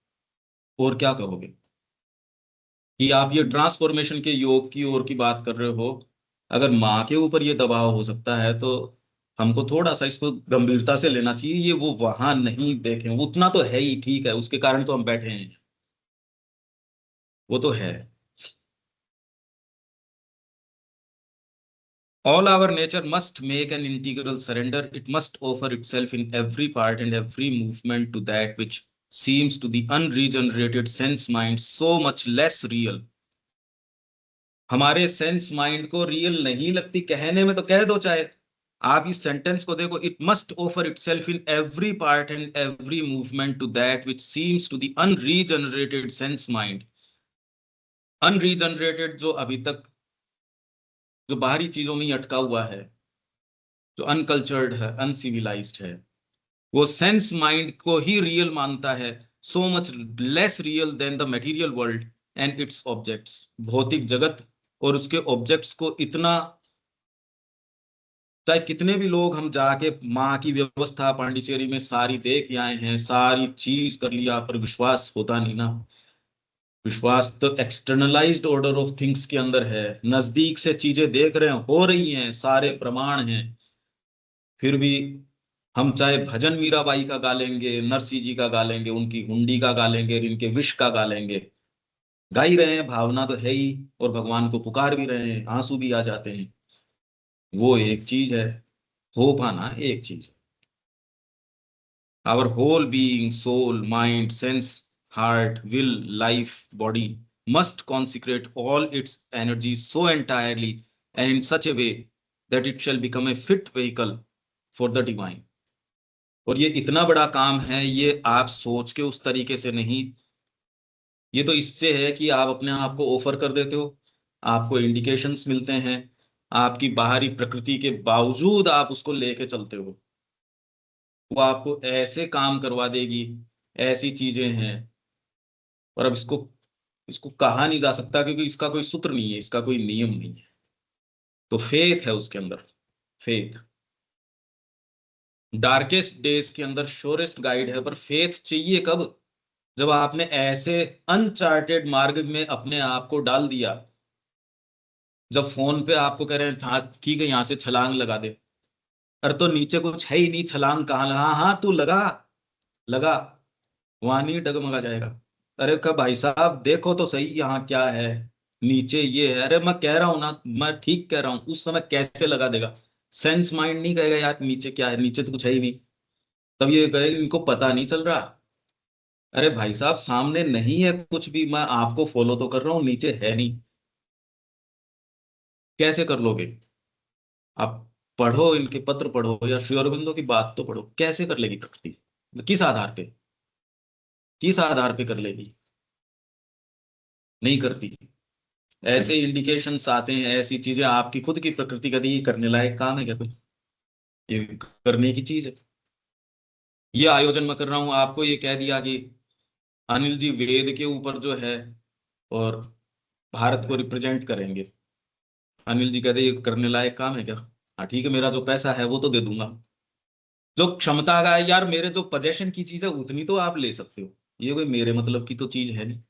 और क्या कहोगे कि आप ये ट्रांसफॉर्मेशन के योग की ओर की बात कर रहे हो। अगर माँ के ऊपर ये दबाव हो सकता है तो हमको थोड़ा सा इसको गंभीरता से लेना चाहिए। ये वो वहां नहीं देखें, उतना तो है ही, ठीक है, उसके कारण तो हम बैठे हैं, वो तो है। All our nature must make an integral surrender. It must offer itself in every part and every movement to that which seems to the unregenerated sense mind so much less real. हमारे सेंस माइंड को रियल नहीं लगती, कहने में तो कह दो चाहे, आप इस सेंटेंस को देखो, it must offer itself in every part and every movement to that which seems to the unregenerated sense mind. Unregenerated जो अभी तक जो बाहरी चीजों में ही अटका हुआ है, जो अनकल्चर्ड है, अनसिविलाइज्ड है, वो सेंस माइंड को ही रियल मानता है, so much less real than the material world and its objects. भौतिक जगत और उसके ऑब्जेक्ट्स को इतना, चाहे कितने भी लोग हम जाके माँ की व्यवस्था पांडिचेरी में सारी देख आए हैं, सारी चीज कर लिया, पर विश्वास होता नहीं ना। विश्वास तो एक्सटर्नलाइज्ड ऑर्डर ऑफ थिंग्स के अंदर है, नजदीक से चीजें देख रहे हैं, हो रही हैं, सारे प्रमाण हैं, फिर भी हम चाहे भजन मीराबाई का गा लेंगे, नरसिंह जी का गा लेंगे, उनकी हुंडी का गा लेंगे, इनके विष का गा लेंगे, गा ही रहे हैं, भावना तो है ही, और भगवान को पुकार भी रहे हैं, आंसू भी आ जाते हैं। वो एक चीज है, हो पाना एक चीज है। Our whole being, soul, mind, sense, heart, will, life, body must consecrate all its energy so entirely and in such a way that it shall become a fit vehicle for the divine। और ये इतना बड़ा काम है, ये आप सोच के उस तरीके से नहीं, ये तो इससे है कि आप अपने आप को ऑफर कर देते हो, आपको इंडिकेशंस मिलते हैं, आपकी बाहरी प्रकृति के बावजूद आप उसको लेके चलते हो, वो आपको ऐसे काम करवा देगी, ऐसी चीजें हैं। और अब इसको इसको कहा नहीं जा सकता क्योंकि इसका कोई सूत्र नहीं है, इसका कोई नियम नहीं है। तो फेथ है उसके अंदर, फेथ डार्केस्ट डेज के अंदर श्योरेस्ट गाइड है। पर फेथ चाहिए कब? जब आपने ऐसे अनचार्टेड मार्ग में अपने आप को डाल दिया, जब फोन पे आपको कह रहे हैं हाँ ठीक है यहाँ से छलांग लगा दे, अरे तो नीचे कुछ है ही नहीं, छलांग कहाँ लगा? हाँ हाँ तू लगा, लगा, वहां नहीं डगमगा जाएगा। अरे कब भाई साहब देखो तो सही यहाँ क्या है, नीचे ये है। अरे मैं कह रहा हूं ना, मैं ठीक कह रहा हूं, उस समय कैसे लगा देगा? सेंस माइंड नहीं कहेगा यार नीचे क्या है, नीचे तो कुछ है ही नहीं, तब ये कहेगा इनको पता नहीं चल रहा। अरे भाई साहब सामने नहीं है कुछ भी, मैं आपको फॉलो तो कर रहा हूँ, नीचे है नहीं, कैसे कर लोगे आप? पढ़ो, इनके पत्र पढ़ो या श्री अरविंदो की बात तो पढ़ो, कैसे कर लेगी प्रकृति? किस आधार पे, किस आधार पे कर लेगी? नहीं करती। ऐसे इंडिकेशंस आते हैं, ऐसी चीजें आपकी खुद की प्रकृति का दी, करने लायक काम है क्या कोई? ये करने की चीज है। ये आयोजन मैं कर रहा हूं, आपको ये कह दिया कि अनिल जी वेद के ऊपर जो है और भारत को रिप्रेजेंट करेंगे, अनिल जी कहते ये करने लायक काम है क्या? हाँ ठीक है, मेरा जो पैसा है वो तो दे दूंगा, जो क्षमता का है यार, मेरे जो पोजेशन की चीज है उतनी तो आप ले सकते हो, ये कोई मेरे मतलब की तो चीज है नहीं।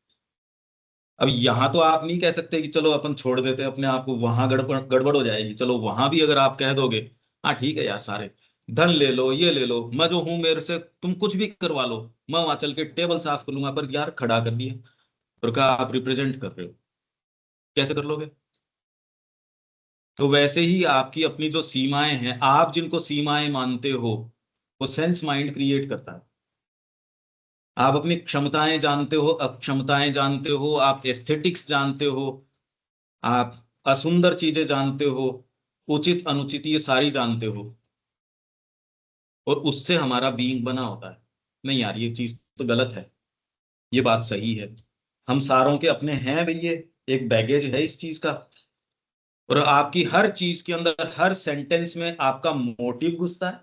अब यहां तो आप नहीं कह सकते कि चलो अपन छोड़ देते अपने आप को, वहां गड़बड़ गड़बड़ हो जाएगी। चलो वहां भी अगर आप कह दोगे हाँ ठीक है यार, सारे धन ले लो, ये ले लो, मैं जो हूं मेरे से तुम कुछ भी करवा लो, मैं वहां चल के टेबल साफ कर लूंगा, पर यार खड़ा कर दिया और कहा आप रिप्रेजेंट कर रहे हो, कैसे कर लोगे? तो वैसे ही आपकी अपनी जो सीमाएं हैं, आप जिनको सीमाएं मानते हो, वो सेंस माइंड क्रिएट करता है। आप अपनी क्षमताएं जानते हो, अक्षमताएं जानते हो, आप एस्थेटिक्स जानते हो, आप असुंदर चीजें जानते हो, उचित अनुचित ये सारी जानते हो, और उससे हमारा बीइंग बना होता है। नहीं यार ये चीज तो गलत है, ये बात सही है, हम सारों के अपने हैं भाई, ये एक बैगेज है इस चीज का। और आपकी हर चीज के अंदर, हर सेंटेंस में आपका मोटिव घुसता है,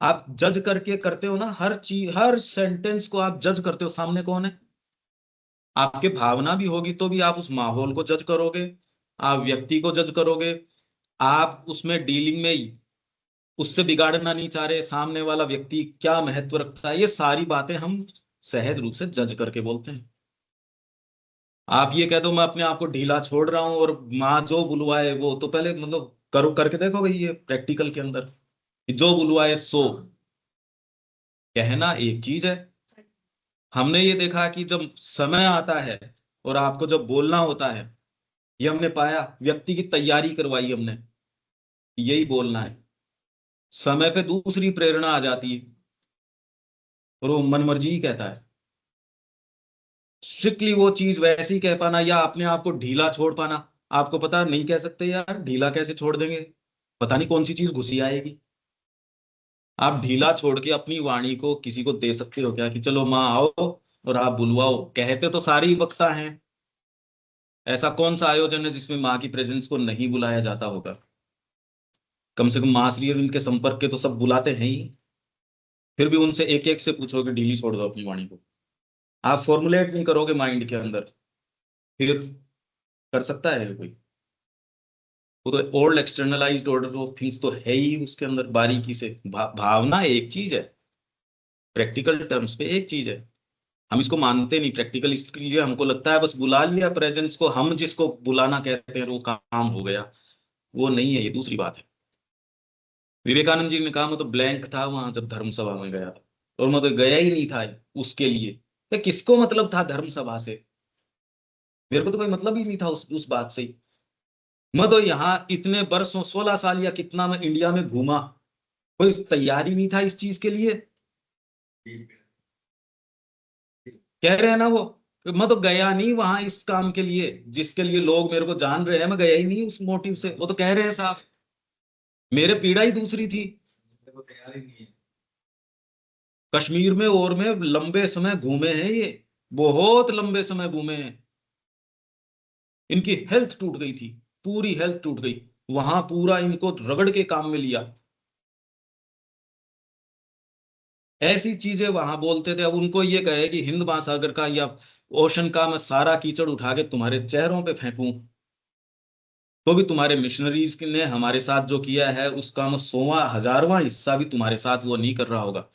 आप जज करके करते हो ना हर चीज, हर सेंटेंस को आप जज करते हो, सामने कौन है? आपके भावना भी होगी तो भी आप उस माहौल को जज करोगे, आप व्यक्ति को जज करोगे, आप उसमें डीलिंग में उससे बिगाड़ना नहीं चाह रहे, सामने वाला व्यक्ति क्या महत्व रखता है, ये सारी बातें हम सहज रूप से जज करके बोलते हैं। आप ये कह दो मैं अपने आप को ढीला छोड़ रहा हूं और माँ जो बुलवाए वो, तो पहले मतलब करो, करके देखो भाई ये प्रैक्टिकल के अंदर, कि जो बुलवाए सो, कहना एक चीज है। हमने ये देखा कि जब समय आता है और आपको जब बोलना होता है, ये हमने पाया, व्यक्ति की तैयारी करवाई हमने, यही बोलना है, समय पे दूसरी प्रेरणा आ जाती है और वो मन मर्जी ही कहता है। स्ट्रिक्टली वो चीज वैसे ही कह पाना या अपने आप को ढीला छोड़ पाना, आपको पता नहीं कह सकते यार ढीला कैसे छोड़ देंगे, पता नहीं कौन सी चीज घुसी आएगी। आप ढीला छोड़ के अपनी वाणी को किसी को दे सकते हो क्या कि चलो माँ आओ और आप बुलवाओ? कहते तो सारे ही वक्ता हैं। ऐसा कौन सा आयोजन है जिसमें माँ की प्रेजेंस को नहीं बुलाया जाता होगा? कम से कम माँ श्री अरविंद के संपर्क के तो सब बुलाते हैं ही। फिर भी उनसे एक एक से पूछो कि ढीली छोड़ दो अपनी वाणी को। आप फॉर्मुलेट नहीं करोगे माइंड के अंदर, फिर कर सकता है कोई? वो तो old externalized order of things तो है ही उसके अंदर बारीकी से। भावना एक चीज है, प्रैक्टिकल टर्म्स पे एक चीज है। हम इसको मानते नहीं प्रैक्टिकल, इसलिए हमको लगता है बस बुला लिया प्रेजेंस को, हम जिसको बुलाना कहते हैं वो काम हो गया। वो नहीं है, ये दूसरी बात है। विवेकानंद जी ने कहा मैं तो ब्लैंक था वहां जब धर्म सभा में गया था, और मैं तो गया ही नहीं था उसके लिए। तो किसको मतलब था धर्म सभा से? मेरे को तो कोई मतलब ही नहीं था उस बात से। मैं तो यहाँ इतने बरसों 16 साल या कितना मैं इंडिया में घूमा, कोई तैयारी नहीं था इस चीज के लिए। कह रहे हैं ना वो, मैं तो गया नहीं वहां इस काम के लिए जिसके लिए लोग मेरे को जान रहे हैं, मैं गया ही नहीं उस मोटिव से। वो तो कह रहे हैं साफ, मेरे पीड़ा ही दूसरी थी। कश्मीर में और में लंबे समय घूमे हैं ये, बहुत लंबे समय घूमे हैं। इनकी हेल्थ टूट गई थी, पूरी हेल्थ टूट गई। वहां पूरा इनको रगड़ के काम में लिया, ऐसी चीजें वहां बोलते थे। अब उनको ये कहे कि हिंद महासागर का या ओशन का मैं सारा कीचड़ उठा के तुम्हारे चेहरों पे फेंकूं, तो भी तुम्हारे मिशनरीज ने हमारे साथ जो किया है उसका मैं 100वां 1000वां हिस्सा भी तुम्हारे साथ वो नहीं कर रहा होगा।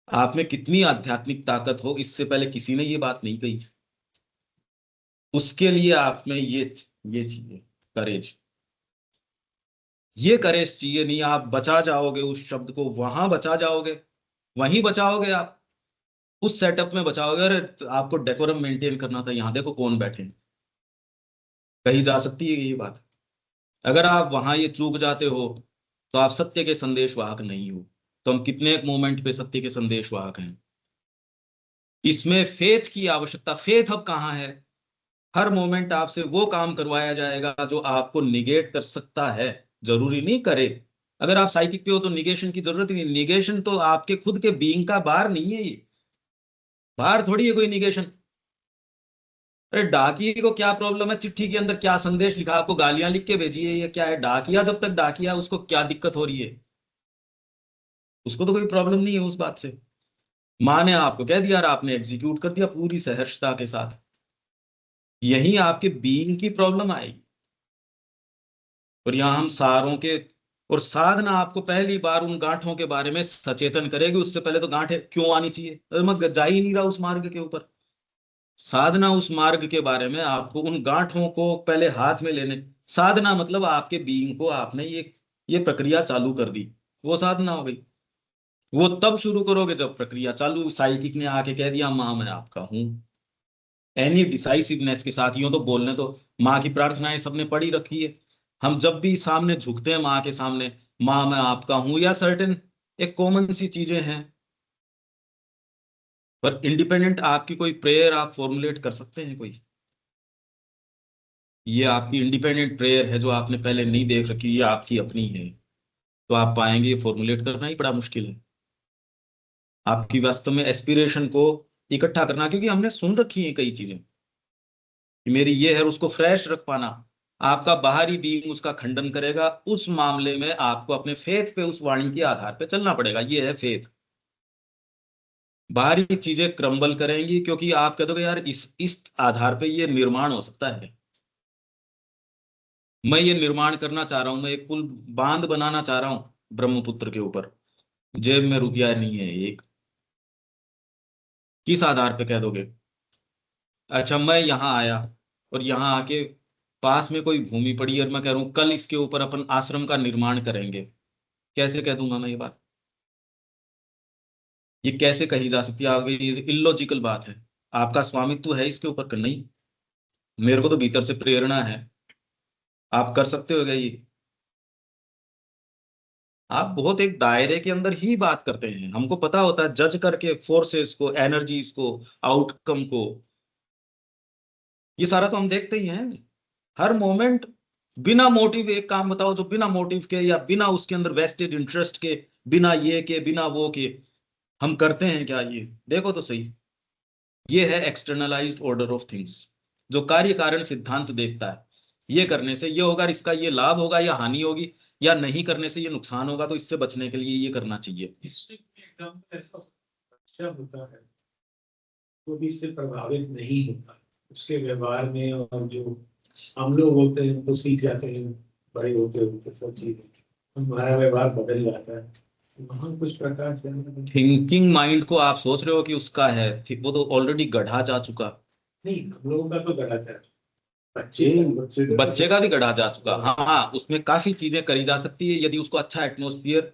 आप में कितनी आध्यात्मिक ताकत हो, इससे पहले किसी ने ये बात नहीं कही। उसके लिए आप में ये चाहिए करेज। ये करेज चाहिए, नहीं आप बचा जाओगे उस शब्द को, वहां बचा जाओगे, वहीं बचाओगे आप, उस सेटअप में बचाओगे। अरे आपको डेकोरम मेंटेन करना था, यहाँ देखो कौन बैठे हैं। कही जा सकती है ये बात? अगर आप वहां ये चूक जाते हो तो आप सत्य के संदेशवाहक नहीं हो। तो हम कितने एक मोमेंट पे सत्य के संदेशवाहक हैं। इसमें फेथ की आवश्यकता, फेथ अब कहाँ है? हर मोमेंट आपसे वो काम करवाया जाएगा जो आपको निगेट कर सकता है, जरूरी नहीं करे। अगर आप साइकिक पे हो तो निगेशन की जरूरत नहीं। निगेशन तो आपके खुद के बीइंग का बाहर नहीं है, ये बाहर थोड़ी है कोई निगेशन। अरे डाकिए को क्या प्रॉब्लम है? चिट्ठी के अंदर क्या संदेश लिखा, आपको गालियां लिख के भेजी है, ये क्या है? डाकिया जब तक डाकिया, उसको क्या दिक्कत हो रही है? उसको तो कोई प्रॉब्लम नहीं है उस बात से। माँ ने आपको कह दिया और आपने एग्जीक्यूट कर दिया पूरी सहर्षता के साथ। यही आपके बीइंग की प्रॉब्लम आएगी। और यहाँ हम सारों के, और साधना आपको पहली बार उन गांठों के बारे में सचेतन करेगी। उससे पहले तो गांठें क्यों आनी चाहिए? अरे मैं जा ही नहीं रहा उस मार्ग के ऊपर। साधना उस मार्ग के बारे में आपको उन गांठों को पहले हाथ में लेने। साधना मतलब आपके बीइंग को आपने ये प्रक्रिया चालू कर दी, वो साधना हो गई। वो तब शुरू करोगे जब प्रक्रिया चालू, साइकिक ने आके कह दिया माँ मैं आपका हूं। एनी डिसाइसिवनेस के साथ, यूं तो बोलने तो माँ की प्रार्थनाएं सबने पढ़ी रखी है। हम जब भी सामने झुकते हैं माँ के सामने, माँ मैं आपका हूं, या सर्टेन एक कॉमन सी चीजें हैं। पर इंडिपेंडेंट आपकी कोई प्रेयर आप फॉर्मुलेट कर सकते हैं कोई? ये आपकी इंडिपेंडेंट प्रेयर है जो आपने पहले नहीं देख रखी, ये आपकी अपनी है, तो आप पाएंगे ये फॉर्मुलेट करना ही बड़ा मुश्किल है। आपकी वास्तव में एस्पिरेशन को इकट्ठा करना, क्योंकि हमने सुन रखी है कई चीजें कि मेरी ये है, उसको फ्रेश रख पाना। आपका बाहरी बीइंग उसका खंडन करेगा। उस मामले में आपको अपने फेथ पे, उस वाणी के आधार पे चलना पड़ेगा। ये है फेथ। बाहरी चीजें क्रम्बल करेंगी क्योंकि आप कह दोगे यार इस आधार पे ये निर्माण हो सकता है। मैं ये निर्माण करना चाह रहा हूं, मैं एक पुल बांध बनाना चाह रहा हूं ब्रह्मपुत्र के ऊपर, जेब में रुपया नहीं है एक। किस आधार पे कह दोगे? अच्छा मैं यहाँ आया और यहाँ आके पास में कोई भूमि पड़ी और मैं कह रहा हूँ कल इसके ऊपर अपन आश्रम का निर्माण करेंगे, कैसे कह दूंगा मैं ये बात? ये कैसे कही जा सकती है? आगे ये इलॉजिकल बात है। आपका स्वामित्व है इसके ऊपर? नहीं, मेरे को तो भीतर से प्रेरणा है। आप कर सकते हो क्या ये? आप बहुत एक दायरे के अंदर ही बात करते हैं। हमको पता होता है जज करके फोर्सेस को, एनर्जीज को, आउटकम को, ये सारा तो हम देखते ही हैं हर मोमेंट। बिना मोटिव एक काम बताओ जो बिना मोटिव के या बिना उसके अंदर वेस्टेड इंटरेस्ट के, बिना ये के बिना वो के हम करते हैं क्या? ये देखो तो सही। ये है एक्सटर्नलाइज्ड ऑर्डर ऑफ थिंग्स, जो कार्य कारण सिद्धांत देखता है। ये करने से ये होगा, इसका ये लाभ होगा या हानि होगी, या नहीं करने से ये नुकसान होगा, तो इससे बचने के लिए ये करना चाहिए। इसमें एकदम ऐसा अच्छा होता है वो भी इससे प्रभावित नहीं होता, उसके व्यवहार में, और जो हम लोग होते हैं तो सीख जाते हैं बड़े होते होते सब चीजें, हमारा व्यवहार बदल जाता है। वहाँ कुछ प्रकार से थिंकिंग माइंड को आप सोच रहे हो कि उसका है, वो तो ऑलरेडी गढ़ा जा चुका। नहीं, हम लोगों का तो गलत है, बच्चे का भी गढ़ा जा चुका। हाँ, उसमें काफी चीजें करी जा सकती है यदि उसको अच्छा एटमोस्फियर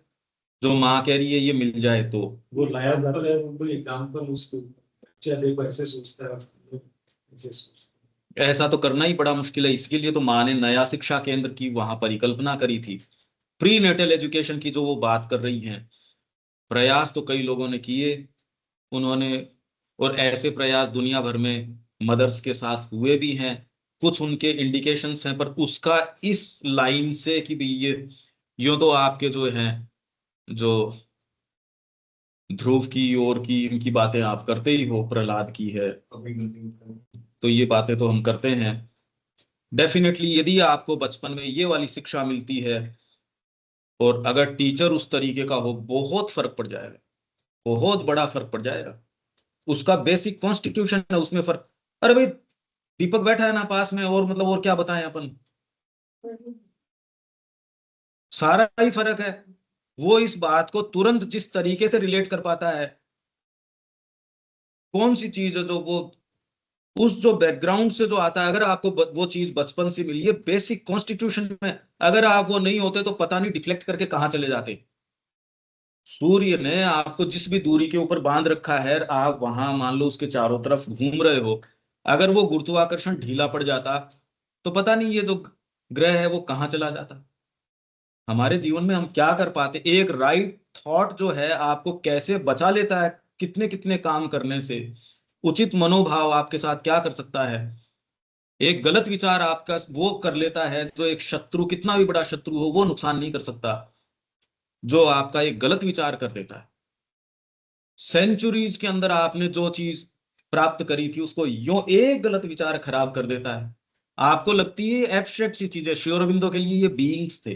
जो माँ कह रही है ये मिल जाए तो। वो लाया जाता है। कोई एग्जाम्पल उसको, बच्चा देखो ऐसे सोचता है, ऐसे सोचता ऐसा तो करना ही बड़ा मुश्किल है, इसके लिए तो माँ ने नया शिक्षा केंद्र की वहां परिकल्पना करी थी। प्री नेटल एजुकेशन की जो वो बात कर रही हैं, प्रयास तो कई लोगों ने किए उन्होंने, और ऐसे प्रयास दुनिया भर में मदर्स के साथ हुए भी हैं। कुछ उनके इंडिकेशंस हैं, पर उसका इस लाइन से कि भी ये यूं तो आपके जो हैं, जो ध्रुव की और की इनकी बातें आप करते ही हो, प्रहलाद की है, तो ये बातें तो हम करते हैं। डेफिनेटली यदि आपको बचपन में ये वाली शिक्षा मिलती है और अगर टीचर उस तरीके का हो, बहुत फर्क पड़ जाएगा, बहुत बड़ा फर्क पड़ जाएगा। उसका बेसिक कॉन्स्टिट्यूशन है उसमें फर्क। अरे भाई, दीपक बैठा है ना पास में, और मतलब और क्या बताएं अपन, सारा ही फर्क है। वो इस बात को तुरंत जिस तरीके से रिलेट कर पाता है, कौन सी चीज है जो वो उस जो बैकग्राउंड से जो आता है, अगर आपको वो चीज बचपन से मिली है बेसिक कॉन्स्टिट्यूशन में, अगर आप वो नहीं होते तो पता नहीं डिफ्लेक्ट करके कहां चले जाते। सूर्य ने आपको जिस भी दूरी के ऊपर बांध रखा है, आप वहां मान लो उसके चारों तरफ घूम रहे हो, अगर वो गुरुत्वाकर्षण ढीला पड़ जाता तो पता नहीं ये जो ग्रह है वो कहाँ चला जाता। हमारे जीवन में हम क्या कर पाते, एक राइट थॉट जो है आपको कैसे बचा लेता है कितने कितने काम करने से। उचित मनोभाव आपके साथ क्या कर सकता है, एक गलत विचार आपका वो कर लेता है जो एक शत्रु, कितना भी बड़ा शत्रु हो, वो नुकसान नहीं कर सकता जो आपका एक गलत विचार कर देता है। सेंचुरीज के अंदर आपने जो चीज प्राप्त करी थी उसको यो एक गलत विचार खराब कर देता है। आपको लगती है एब्स्ट्रैक्ट सी चीजें, श्री अरविंदो के लिए ये बीइंग्स थे,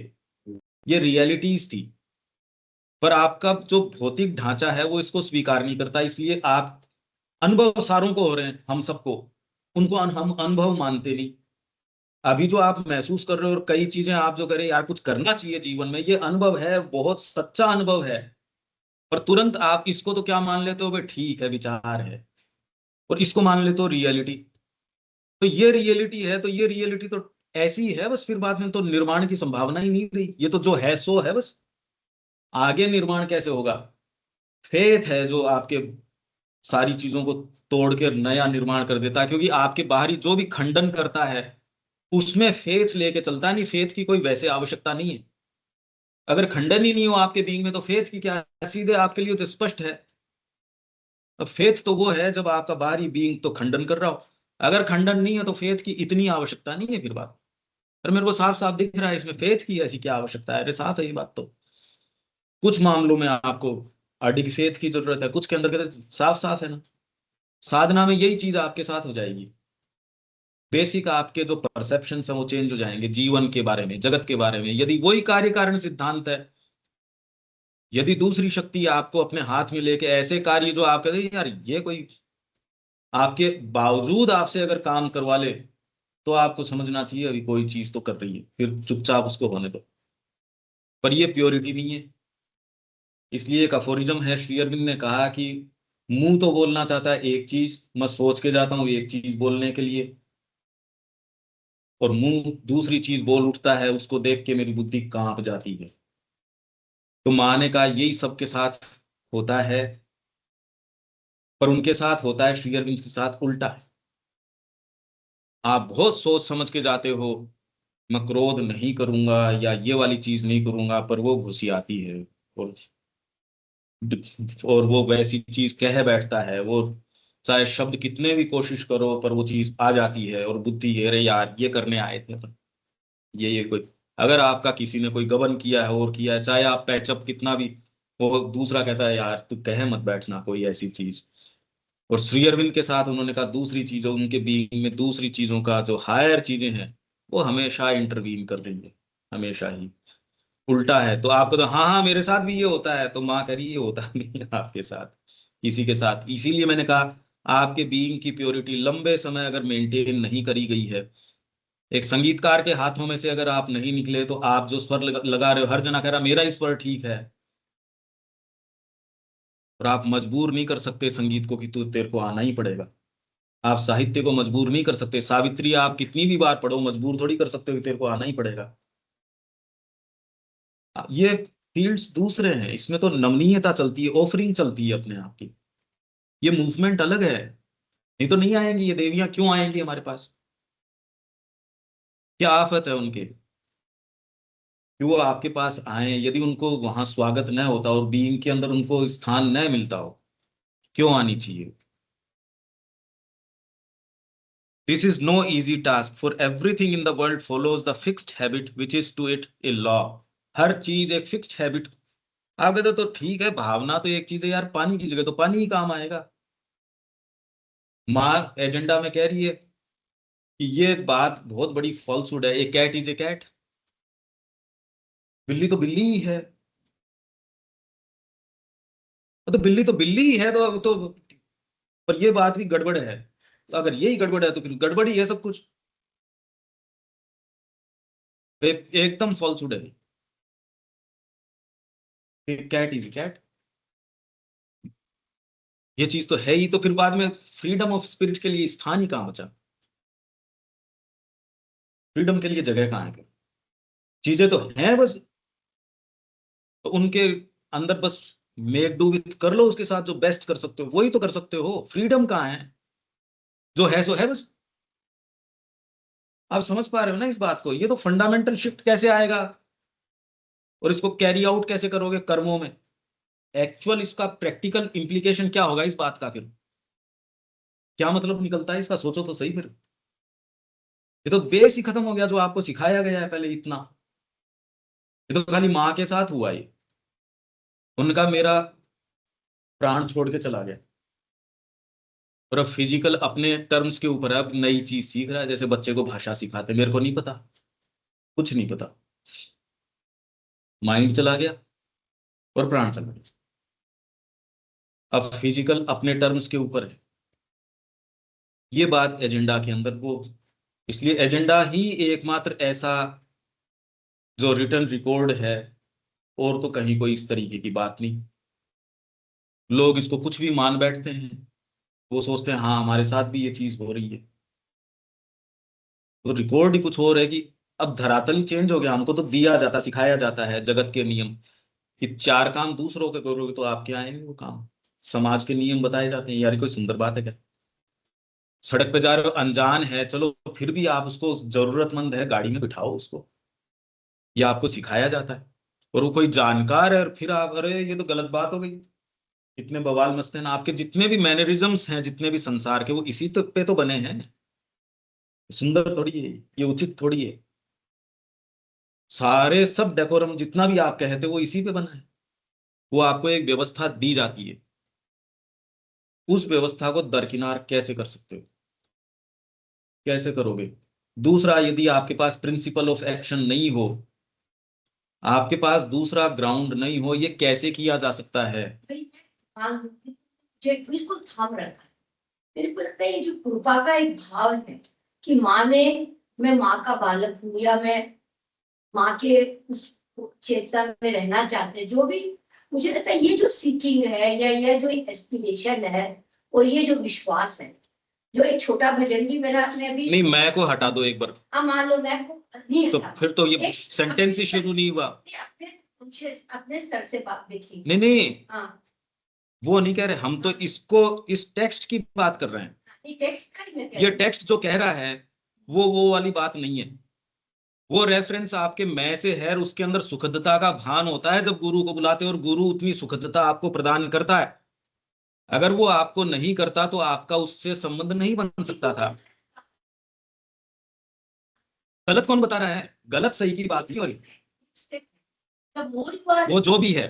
ये रियलिटीज थी, पर आपका जो भौतिक ढांचा है वो इसको स्वीकार नहीं करता, इसलिए आप अनुभव सारों को हो रहे हैं, हम सबको, उनको हम अनुभव मानते नहीं। अभी जो आप महसूस कर रहे हो और कई चीजें आप जो करें यार कुछ करना चाहिए जीवन में, ये अनुभव है, बहुत सच्चा अनुभव है, पर तुरंत आप इसको तो क्या मान लेते हो, भाई ठीक है विचार है, और इसको मान लेते हो रियलिटी। तो ये रियलिटी है, तो ये रियलिटी तो ऐसी ही है बस, फिर बाद में तो निर्माण की संभावना ही नहीं रही, ये तो जो है सो है बस। आगे निर्माण कैसे होगा? फेथ है जो आपके सारी चीजों को तोड़ के नया निर्माण कर देता है, क्योंकि आपके बाहरी जो भी खंडन करता है उसमें फेथ लेके चलता है। नहीं, फेथ की कोई वैसे आवश्यकता नहीं है। अगर खंडन ही नहीं हो आपके बीइंग में तो फेथ की क्या है? सीधे आपके लिए तो स्पष्ट है। अब फेथ तो वो है जब आपका बाहरी बीइंग तो खंडन कर रहा हो, अगर खंडन नहीं है तो फेथ की इतनी आवश्यकता नहीं है फिर बात। पर मेरे को साफ साफ दिख रहा है इसमें फेथ की ऐसी क्या आवश्यकता है, अरे साफ है ये बात तो। कुछ मामलों में आपको अडिग फेथ की जरूरत है, कुछ के अंदर कहते साफ साफ है ना। साधना में यही चीज आपके साथ हो जाएगी, बेसिक आपके जो परसेप्शन है वो चेंज हो जाएंगे जीवन के बारे में, जगत के बारे में, यदि वही कार्य कारण सिद्धांत है। यदि दूसरी शक्ति आपको अपने हाथ में लेके ऐसे कार्य जो आप कहते हैं यार ये कोई आपके बावजूद आपसे अगर काम करवा ले, तो आपको समझना चाहिए अभी कोई चीज तो कर रही है, फिर चुपचाप उसको होने दो। पर ये प्योरिटी नहीं है। इसलिए एक अफोरिज्म है, श्री अरविंद ने कहा कि मुंह तो बोलना चाहता है एक चीज, मैं सोच के जाता हूं एक चीज बोलने के लिए, और मुंह दूसरी चीज बोल उठता है, उसको देख के मेरी बुद्धि कांप जाती है। तो माँ ने कहा यही सबके साथ होता है, पर उनके साथ होता है श्री अरविंद के साथ उल्टा है। आप बहुत सोच समझ के जाते हो, मैं क्रोध नहीं करूंगा या ये वाली चीज नहीं करूंगा, पर वो घुसी आती है, और वो वैसी चीज कह बैठता है वो, चाहे शब्द कितने भी कोशिश करो पर वो चीज आ जाती है, और बुद्धि अरे यार ये करने आए थे अपन। ये कोई, अगर आपका किसी ने कोई गबन किया है और किया है, चाहे आप पैचअप कितना भी, वो दूसरा कहता है यार तू कहे मत बैठना कोई ऐसी चीज। और श्री अरविंद के साथ उन्होंने कहा दूसरी चीजों, उनके बीइंग में दूसरी चीजों का जो हायर चीजें हैं वो हमेशा इंटरवीन कर रही है, हमेशा ही। उल्टा है तो आपको तो हाँ हाँ मेरे साथ भी ये होता है, तो माँ कह रही ये होता नहीं है आपके साथ, किसी के साथ। इसीलिए मैंने कहा आपके बीइंग की प्योरिटी लंबे समय अगर मेंटेन नहीं करी गई है, एक संगीतकार के हाथों में से अगर आप नहीं निकले, तो आप जो स्वर लगा रहे हो, हर जना कह रहा मेरा ही स्वर ठीक है, और आप मजबूर नहीं कर सकते संगीत को कि तू तेरे को आना ही पड़ेगा। आप साहित्य को मजबूर नहीं कर सकते, सावित्री आप कितनी भी बार पढ़ो, मजबूर थोड़ी कर सकते हो कि तेरे को आना ही पड़ेगा। ये फील्ड्स दूसरे हैं, इसमें तो नमनीयता चलती है, ऑफरिंग चलती है अपने आप की, ये मूवमेंट अलग है। नहीं तो नहीं आएंगी ये देवियां, क्यों आएंगी हमारे पास, क्या आफत है उनके कि वो आपके पास आए? यदि उनको वहां स्वागत न होता और बीइंग के अंदर उनको स्थान न मिलता हो, क्यों आनी चाहिए? This is no easy task, for everything in the world follows the fixed habit which is to it a law. हर चीज एक फिक्स्ड हैबिट। आप कहते तो ठीक है, भावना तो एक चीज है यार, पानी की जगह तो पानी ही काम आएगा। माँ एजेंडा में कह रही है कि ये बात बहुत बड़ी फॉल्सहुड है, ए कैट इज ए कैट, बिल्ली तो बिल्ली ही है, तो बिल्ली ही है, तो पर ये बात भी गड़बड़ है। तो अगर यही गड़बड़ है तो फिर गड़बड़ ही है सब कुछ, एकदम फॉल्सहुड है। कैट इज कैट, ये चीज तो है ही, तो फिर बाद में फ्रीडम ऑफ स्पिरिट के लिए स्थान ही कहां बचा? फ्रीडम के लिए जगह कहां है फिर? चीजें तो हैं बस, तो उनके अंदर बस मेक डू विथ कर लो, उसके साथ जो बेस्ट कर सकते हो वही तो कर सकते हो। फ्रीडम कहां है? जो है सो है बस। आप समझ पा रहे हो ना इस बात को? ये तो फंडामेंटल शिफ्ट कैसे आएगा, और इसको कैरी आउट कैसे करोगे कर्मों में? एक्चुअल इसका प्रैक्टिकल इंप्लीकेशन क्या होगा इस बात का? फिर क्या मतलब निकलता है इसका, सोचो तो सही। फिर ये तो बेस ही खत्म हो गया जो आपको सिखाया गया है पहले इतना। ये तो खाली माँ के साथ हुआ ये, उनका मेरा प्राण छोड़ के चला गया, और अब फिजिकल अपने टर्म्स के ऊपर है, अब नई चीज सीख रहा है, जैसे बच्चे को भाषा सिखाते, मेरे को नहीं पता, कुछ नहीं पता, माइंड चला गया और प्राण चला गया। अब फिजिकल अपने टर्म्स के ऊपर है, ये बात एजेंडा के अंदर वो, इसलिए एजेंडा ही एकमात्र ऐसा जो रिटर्न रिकॉर्ड है, और तो कहीं कोई इस तरीके की बात नहीं। लोग इसको कुछ भी मान बैठते हैं, वो सोचते हैं हाँ हमारे साथ भी ये चीज हो रही है, तो रिकॉर्ड ही कुछ और है कि अब धरातल ही चेंज हो गया। हमको तो दिया जाता, सिखाया जाता है जगत के नियम कि चार काम दूसरों के करोगे तो आपके आएंगे वो काम। समाज के नियम बताए जाते हैं, यार कोई सुंदर बात है क्या? सड़क पे जा रहे हो, अनजान है, चलो फिर भी आप उसको, जरूरतमंद है गाड़ी में बिठाओ उसको, या आपको सिखाया जाता है। और वो कोई जानकार है और फिर आप, अरे ये तो गलत बात हो गई। इतने बवाल मचते हैं ना, आपके जितने भी मैनरिज्म्स हैं, जितने भी संसार के, वो इसी तो पे तो बने हैं। सुंदर थोड़ी है, ये उचित थोड़ी है, सारे सब डेकोरम जितना भी आप कहते हो वो इसी पे बना है। वो आपको एक व्यवस्था दी जाती है, उस व्यवस्था को दरकिनार कैसे कर सकते हो? कैसे करोगे? दूसरा, यदि आपके पास प्रिंसिपल ऑफ एक्शन नहीं हो, आपके पास दूसरा ग्राउंड नहीं हो, ये कैसे किया जा सकता है? मुझे बिल्कुल थाम रखा है। मेरे को लगता है ये जो कृपा का एक भाव है कि माँ ने, मैं माँ का बालक हूँ, या मैं माँ के उस चेतना में रहना चाहते, जो भी, मुझे लगता है ये जो सीकिंग है, या ये जो एस्पिरेशन है, और ये जो विश्वास है, जो एक छोटा भजन भी मेरा, मैं भी नहीं, मैं को हटा दो एक बार, मान लो मैं को नहीं तो हटा, फिर तो ये सेंटेंस ही शुरू नहीं हुआ। अपने स्तर से बात देखिए। नहीं नहीं, हाँ, वो नहीं कह रहे हम, तो इसको, इस टेक्स्ट की बात कर रहे हैं। टेक्स्ट का ही मैं कह रही ये हूँ। टेक्स्ट जो कह रहा है वो वाली बात नहीं है। वो रेफरेंस आपके मैं से है, और उसके अंदर सुखदता का भान होता है जब गुरु को बुलाते हैं, और गुरु उतनी सुखदता आपको प्रदान करता है। अगर वो आपको नहीं करता तो आपका उससे संबंध नहीं बन सकता था। गलत कौन बता रहा है? गलत सही की बात नहीं हो रही, वो वो जो भी है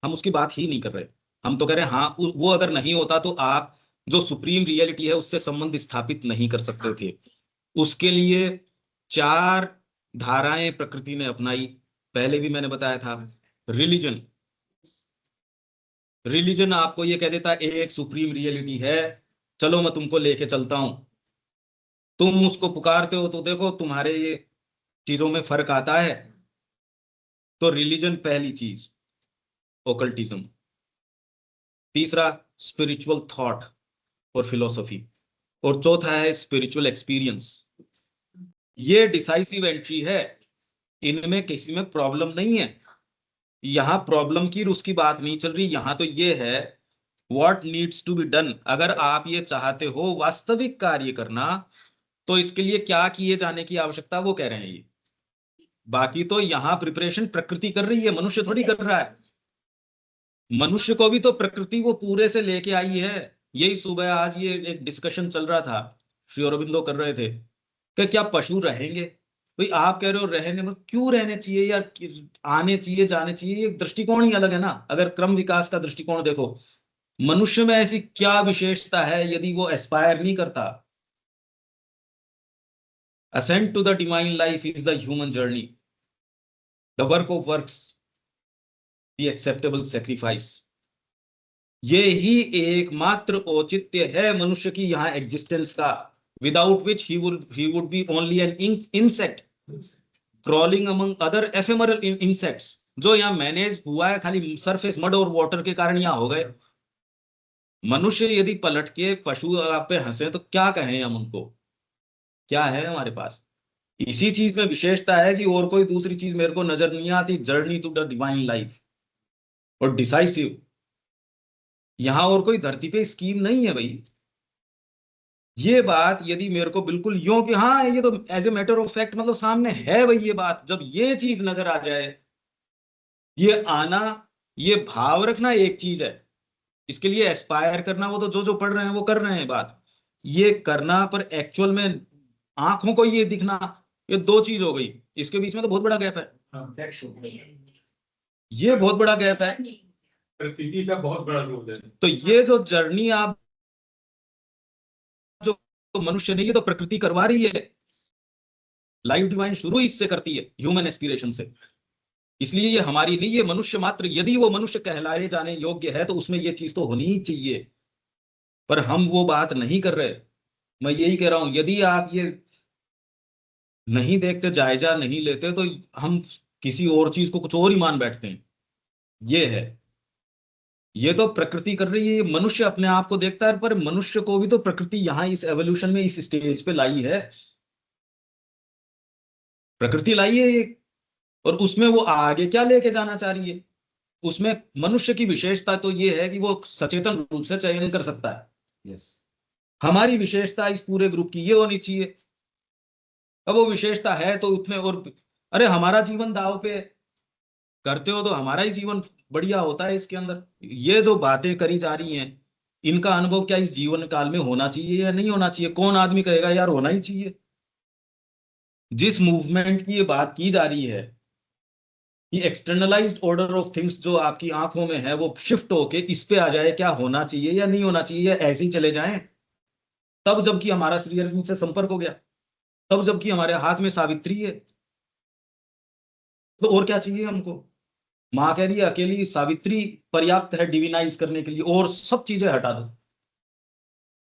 हम उसकी बात ही नहीं कर रहे। हम तो कह रहे हैं हाँ वो अगर नहीं होता तो आप जो सुप्रीम रियलिटी है उससे संबंध स्थापित नहीं कर सकते थे। उसके लिए 4 धाराएं प्रकृति ने अपनाई। पहले भी मैंने बताया था, रिलीजन। रिलीजन आपको ये कह देता है एक सुप्रीम रियलिटी है, चलो मैं तुमको लेके चलता हूं। तुम उसको पुकारते हो तो देखो तुम्हारे ये चीजों में फर्क आता है। तो रिलीजन पहली चीज, ओकल्टिज्म। तीसरा स्पिरिचुअल थॉट और फिलोसफी। और चौथा है स्पिरिचुअल एक्सपीरियंस। ये डिसाइसिव एंट्री है, इनमें किसी में प्रॉब्लम नहीं है। यहां प्रॉब्लम की उसकी बात नहीं चल रही, यहां तो ये है what needs to be done. अगर आप ये चाहते हो वास्तविक कार्य करना तो इसके लिए क्या किए जाने की आवश्यकता, वो कह रहे हैं ये। बाकी तो यहां प्रिपरेशन प्रकृति कर रही है, मनुष्य थोड़ी कर रहा है। मनुष्य को भी तो प्रकृति वो पूरे से लेके आई है। यही सुबह आज ये एक डिस्कशन चल रहा था, श्री अरविंदो कर रहे थे कि क्या पशु रहेंगे? भाई आप कह रहे हो रहने में, क्यों रहने चाहिए या आने चाहिए जाने चाहिए, ये दृष्टिकोण ही अलग है ना। अगर क्रम विकास का दृष्टिकोण देखो, मनुष्य में ऐसी क्या विशेषता है यदि वो एस्पायर नहीं करता? Ascend to the divine life is the human journey, the work of works, the acceptable sacrifice. ये ही एकमात्र औचित्य है मनुष्य की यहाँ एग्जिस्टेंस का, without which he would be only an insect crawling among other ephemeral insects, जो यहाँ मैनेज हुआ है खाली सरफेस मड और वाटर के कारण यहाँ हो गए। मनुष्य यदि पलट के पशु आप पे हंसे तो क्या कहें हम उनको? क्या है हमारे पास? इसी चीज में विशेषता है कि और कोई दूसरी चीज मेरे को नजर नहीं आती। Journey to the divine life और डिसाइसिव, यहां और कोई धरती पे स्कीम नहीं है भाई। ये बात यदि मेरे को बिल्कुल यूं कि हाँ ये तो as a matter of fact मतलब सामने है भाई, ये बात जब ये चीज नजर आ जाए, ये आना, ये भाव रखना एक चीज है, इसके लिए एस्पायर करना वो तो जो जो पढ़ रहे हैं वो कर रहे हैं बात, ये करना पर एक्चुअल में आंखों को ये दिखना, ये दो चीज हो गई। इसके बीच में तो बहुत बड़ा गैप है, ये बहुत बड़ा गैप है। प्रकृति का बहुत बड़ा रोल है। तो ये जो जर्नी आप जो मनुष्य ने, ये तो प्रकृति करवा रही है। लाइफ डिवाइन शुरू इससे करती है, ह्यूमन एस्पिरेशन से। इसलिए ये हमारी नहीं, ये मनुष्य मात्र, यदि वो मनुष्य कहलाए जाने योग्य है तो उसमें ये चीज तो होनी ही चाहिए, पर हम वो बात नहीं कर रहे। मैं यही कह रहा हूं, यदि आप ये नहीं देखते, जायजा नहीं लेते, तो हम किसी और चीज को कुछ और ही मान बैठते हैं। ये है, ये तो प्रकृति कर रही है, ये मनुष्य अपने आप को देखता है, पर मनुष्य को भी तो प्रकृति यहां इस एवोल्यूशन में इस स्टेज पे लाई है, प्रकृति लाई है ये। और उसमें वो आगे क्या लेके जाना चाह रही है, उसमें मनुष्य की विशेषता तो ये है कि वो सचेतन रूप से चयन कर सकता है। यस, हमारी विशेषता इस पूरे ग्रुप की ये होनी चाहिए। अब वो विशेषता है तो उतने और, अरे हमारा जीवन दाव पे करते हो तो हमारा ही जीवन बढ़िया होता है। इसके अंदर ये जो बातें करी जा रही हैं, इनका अनुभव क्या इस जीवन काल में होना चाहिए या नहीं होना चाहिए? कौन आदमी कहेगा यार होना ही चाहिए? जिस मूवमेंट की ये बात की जा रही है कि एक्सटर्नलाइज्ड ऑर्डर ऑफ थिंग्स जो आपकी आंखों में है वो शिफ्ट होके इस पे आ जाए, क्या होना चाहिए या नहीं होना चाहिए, या ऐसे ही चले जाएं। तब जबकि हमारा श्री अरविंद से संपर्क हो गया, तब जबकि हमारे हाथ में सावित्री है, तो और क्या चाहिए हमको? माँ कह रही है अकेली सावित्री पर्याप्त है डिविनाइज करने के लिए, और सब चीजें हटा दो।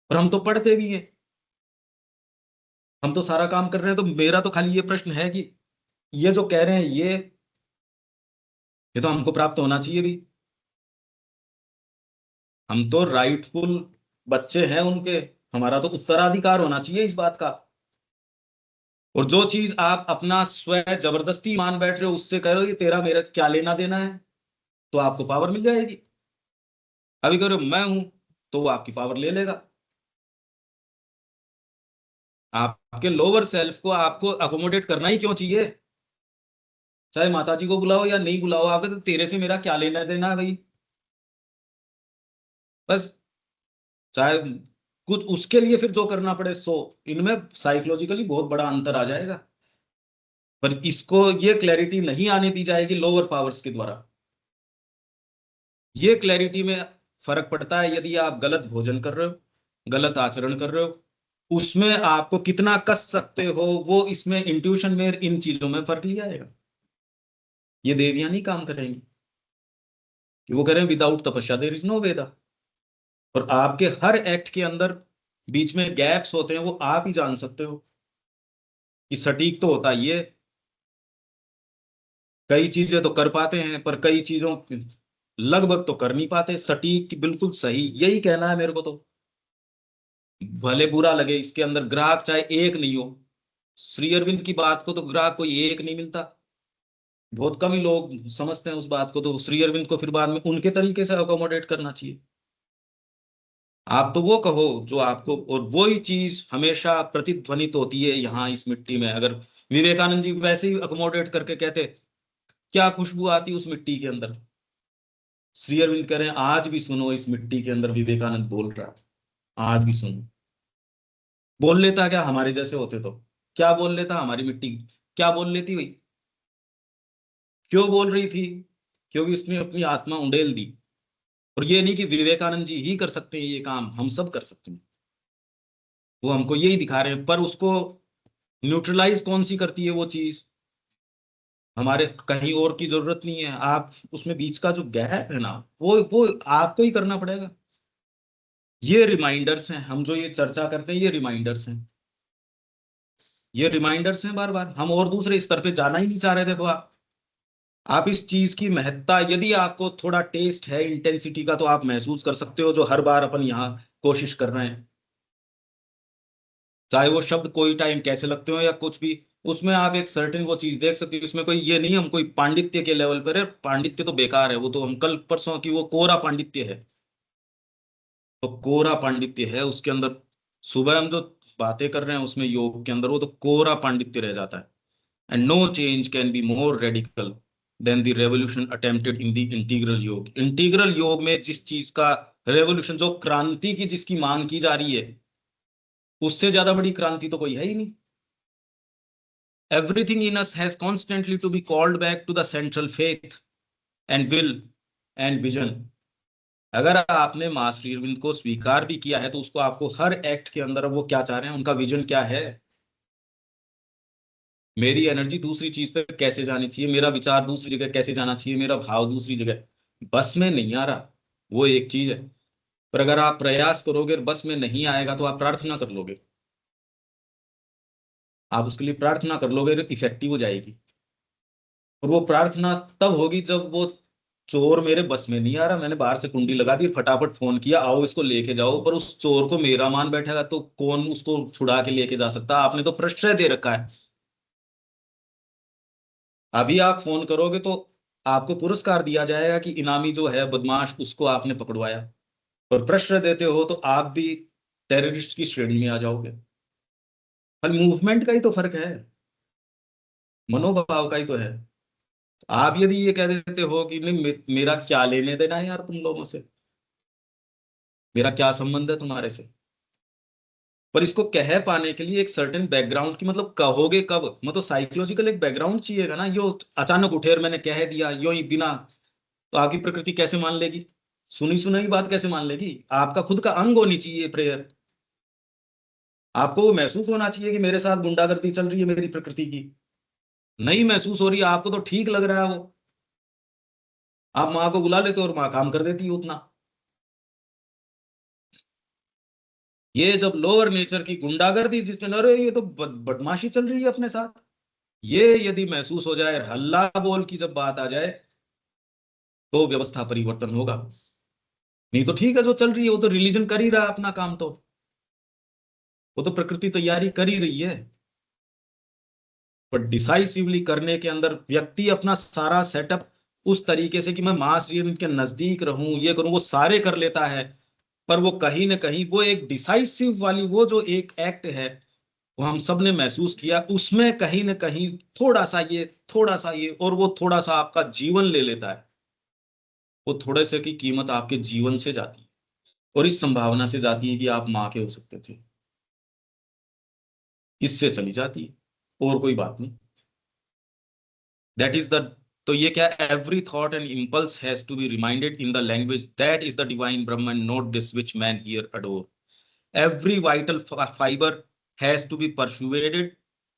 और हम तो पढ़ते भी हैं, हम तो सारा काम कर रहे हैं। तो मेरा तो खाली ये प्रश्न है कि ये जो कह रहे हैं ये तो हमको प्राप्त होना चाहिए भी। हम तो राइटफुल बच्चे हैं उनके, हमारा तो उत्तराधिकार होना चाहिए इस बात का। और जो चीज आप अपना स्वयं जबरदस्ती मान बैठ रहे हो, उससे कह रहे हो कि तेरा मेरा क्या लेना देना है, तो आपको पावर मिल जाएगी। अभी कह रहे हो मैं हूं, तो वो आपकी पावर ले लेगा। आपके लोअर सेल्फ को आपको अकोमोडेट करना ही क्यों चाहिए? चाहे माताजी को बुलाओ या नहीं बुलाओ, आगे तो तेरे से मेरा क्या लेना देना है भाई। बस, चाहे कुछ उसके लिए फिर जो करना पड़े सो। इनमें साइकोलॉजिकली बहुत बड़ा अंतर आ जाएगा। पर इसको ये क्लैरिटी नहीं आने दी जाएगी लोअर पावर्स के द्वारा। ये क्लैरिटी में फर्क पड़ता है यदि आप गलत भोजन कर रहे हो, गलत आचरण कर रहे हो, उसमें आपको कितना कस सकते हो, वो इसमें इंट्यूशन में इन चीजों में फर्क लिया जाएगा। ये देवियां नहीं काम करेंगी कि वो करें विदाउट तपस्या देयर इज नो वेदा। और आपके हर एक्ट के अंदर बीच में गैप्स होते हैं, वो आप ही जान सकते हो कि सटीक तो होता ये, कई चीजें तो कर पाते हैं पर कई चीजों लगभग तो कर नहीं पाते। सटीक बिल्कुल सही यही कहना है मेरे को। तो भले बुरा लगे, इसके अंदर ग्राहक चाहे एक नहीं हो, श्री अरविंद की बात को तो ग्राहक कोई एक नहीं मिलता, बहुत कम ही लोग समझते हैं उस बात को। तो श्री अरविंद को फिर बाद में उनके तरीके से अकोमोडेट करना चाहिए। आप तो वो कहो जो आपको, और वही चीज हमेशा प्रतिध्वनित होती है यहाँ इस मिट्टी में। अगर विवेकानंद जी वैसे ही अकोमोडेट करके कहते, क्या खुशबू आती उस मिट्टी के अंदर। श्री अरविंद कह रहे हैं आज भी सुनो इस मिट्टी के अंदर विवेकानंद बोल रहा है, आज भी सुनो। बोल लेता क्या हमारे जैसे होते तो, क्या बोल लेता हमारी मिट्टी, क्या बोल लेती भाई। क्यों बोल रही थी? क्योंकि उसने अपनी आत्मा उंडेल दी। और ये नहीं कि विवेकानंद जी ही कर सकते हैं ये काम, हम सब कर सकते हैं। वो हमको यही दिखा रहे हैं, पर उसको न्यूट्रलाइज कौन सी करती है वो चीज, हमारे कहीं और की जरूरत नहीं है। आप उसमें बीच का जो गैप है ना, वो आपको ही करना पड़ेगा। ये रिमाइंडर्स हैं, हम जो ये चर्चा करते हैं ये रिमाइंडर्स हैं, ये रिमाइंडर्स हैं बार बार। हम और दूसरे स्तर पे जाना ही नहीं चाह रहे। देखो आप इस चीज की महत्ता, यदि आपको थोड़ा टेस्ट है इंटेंसिटी का, तो आप महसूस कर सकते हो जो हर बार अपन यहाँ कोशिश कर रहे हैं। चाहे वो शब्द कोई टाइम कैसे लगते हो या कुछ भी, उसमें आप एक सर्टेन वो चीज देख सकते हो। इसमें कोई ये नहीं हम कोई पांडित्य के लेवल पर है, पांडित्य तो बेकार है, वो तो हम कल परसों की वो कोरा पांडित्य है। तो कोरा पांडित्य है उसके अंदर, सुबह हम जो बातें कर रहे हैं उसमें योग के अंदर, वो तो कोरा पांडित्य रह जाता है। And no change can be more radical than the revolution attempted in the integral yoga. Integral yoga में जिस चीज का रेवोल्यूशन, जो क्रांति की जिसकी मांग की जा रही है, उससे ज्यादा बड़ी क्रांति तो कोई है ही नहीं। Everything in us has constantly to be called back to the central faith and will and vision. अगर आपने मास्टर अरविंद को स्वीकार भी किया है तो उसको आपको हर एक्ट के अंदर वो क्या चाह रहे हैं, उनका विजन क्या है। मेरी एनर्जी दूसरी चीज पे कैसे जानी चाहिए, मेरा विचार दूसरी जगह कैसे जाना चाहिए, मेरा भाव दूसरी जगह, बस में नहीं आ रहा, वो एक चीज है। पर अगर आप प्रयास करोगे, बस में नहीं आएगा, तो आप प्रार्थना कर लोगे, आप उसके लिए प्रार्थना कर लोगे, इफेक्टिव हो जाएगी। और वो प्रार्थना तब होगी जब वो चोर मेरे बस में नहीं आ रहा, मैंने बाहर से कुंडी लगा दी, फटाफट फोन किया आओ इसको लेके जाओ, पर उस चोर को मेरा मान बैठेगा तो कौन उसको छुड़ा के लेके जा सकता। आपने तो प्रश्रय दे रखा है। अभी आप फोन करोगे तो आपको पुरस्कार दिया जाएगा कि इनामी जो है बदमाश उसको आपने पकड़वाया, और प्रश्रय देते हो तो आप भी टेररिस्ट की श्रेणी में आ जाओगे। पर मूवमेंट का ही तो फर्क है, मनोभाव का ही तो है। आप यदि ये कह देते हो कि नहीं मेरा क्या लेने देना है यार तुम लोगों से, मेरा क्या संबंध है तुम्हारे से, पर इसको कह पाने के लिए एक सर्टेन बैकग्राउंड की, मतलब कहोगे कब, मतलब साइकोलॉजिकल एक बैकग्राउंड चाहिएगा ना। यो अचानक उठे और मैंने कह दिया यो ही बिना, तो आपकी प्रकृति कैसे मान लेगी, सुनी सुनाई बात कैसे मान लेगी। आपका खुद का अंग होनी चाहिए प्रेयर, आपको वो महसूस होना चाहिए कि मेरे साथ गुंडागर्दी चल रही है मेरी प्रकृति की। नहीं महसूस हो रही है आपको तो ठीक लग रहा है वो, आप माँ को बुला लेते हो और माँ काम कर देती है उतना। ये जब लोअर नेचर की गुंडागर्दी जिसमें, अरे ये तो बदमाशी चल रही है अपने साथ, ये यदि महसूस हो जाए, हल्ला बोल की जब बात आ जाए, तो व्यवस्था परिवर्तन होगा। नहीं तो ठीक है जो चल रही है वो तो रिलीजन कर ही रहा है अपना काम, तो वो तो प्रकृति तैयारी कर ही रही है। पर डिसाइसिवली करने के अंदर व्यक्ति अपना सारा सेटअप उस तरीके से कि मैं मां श्री के नजदीक रहूं, ये करूं, वो सारे कर लेता है। पर वो कहीं ना कहीं वो एक डिसाइसिव वाली वो जो एक एक्ट है, वो हम सब ने महसूस किया, उसमें कहीं ना कहीं थोड़ा सा ये और वो थोड़ा सा आपका जीवन ले लेता है। वो थोड़े से की कीमत आपके जीवन से जाती है, और इस संभावना से जाती है कि आप मां के हो सकते थे, इससे चली जाती है, और कोई बात नहीं। दैट इज द, तो ये क्या, every thought and impulse has to be reminded in the language that is the divine Brahman, note this which man here adore. Every vital fiber has to be persuaded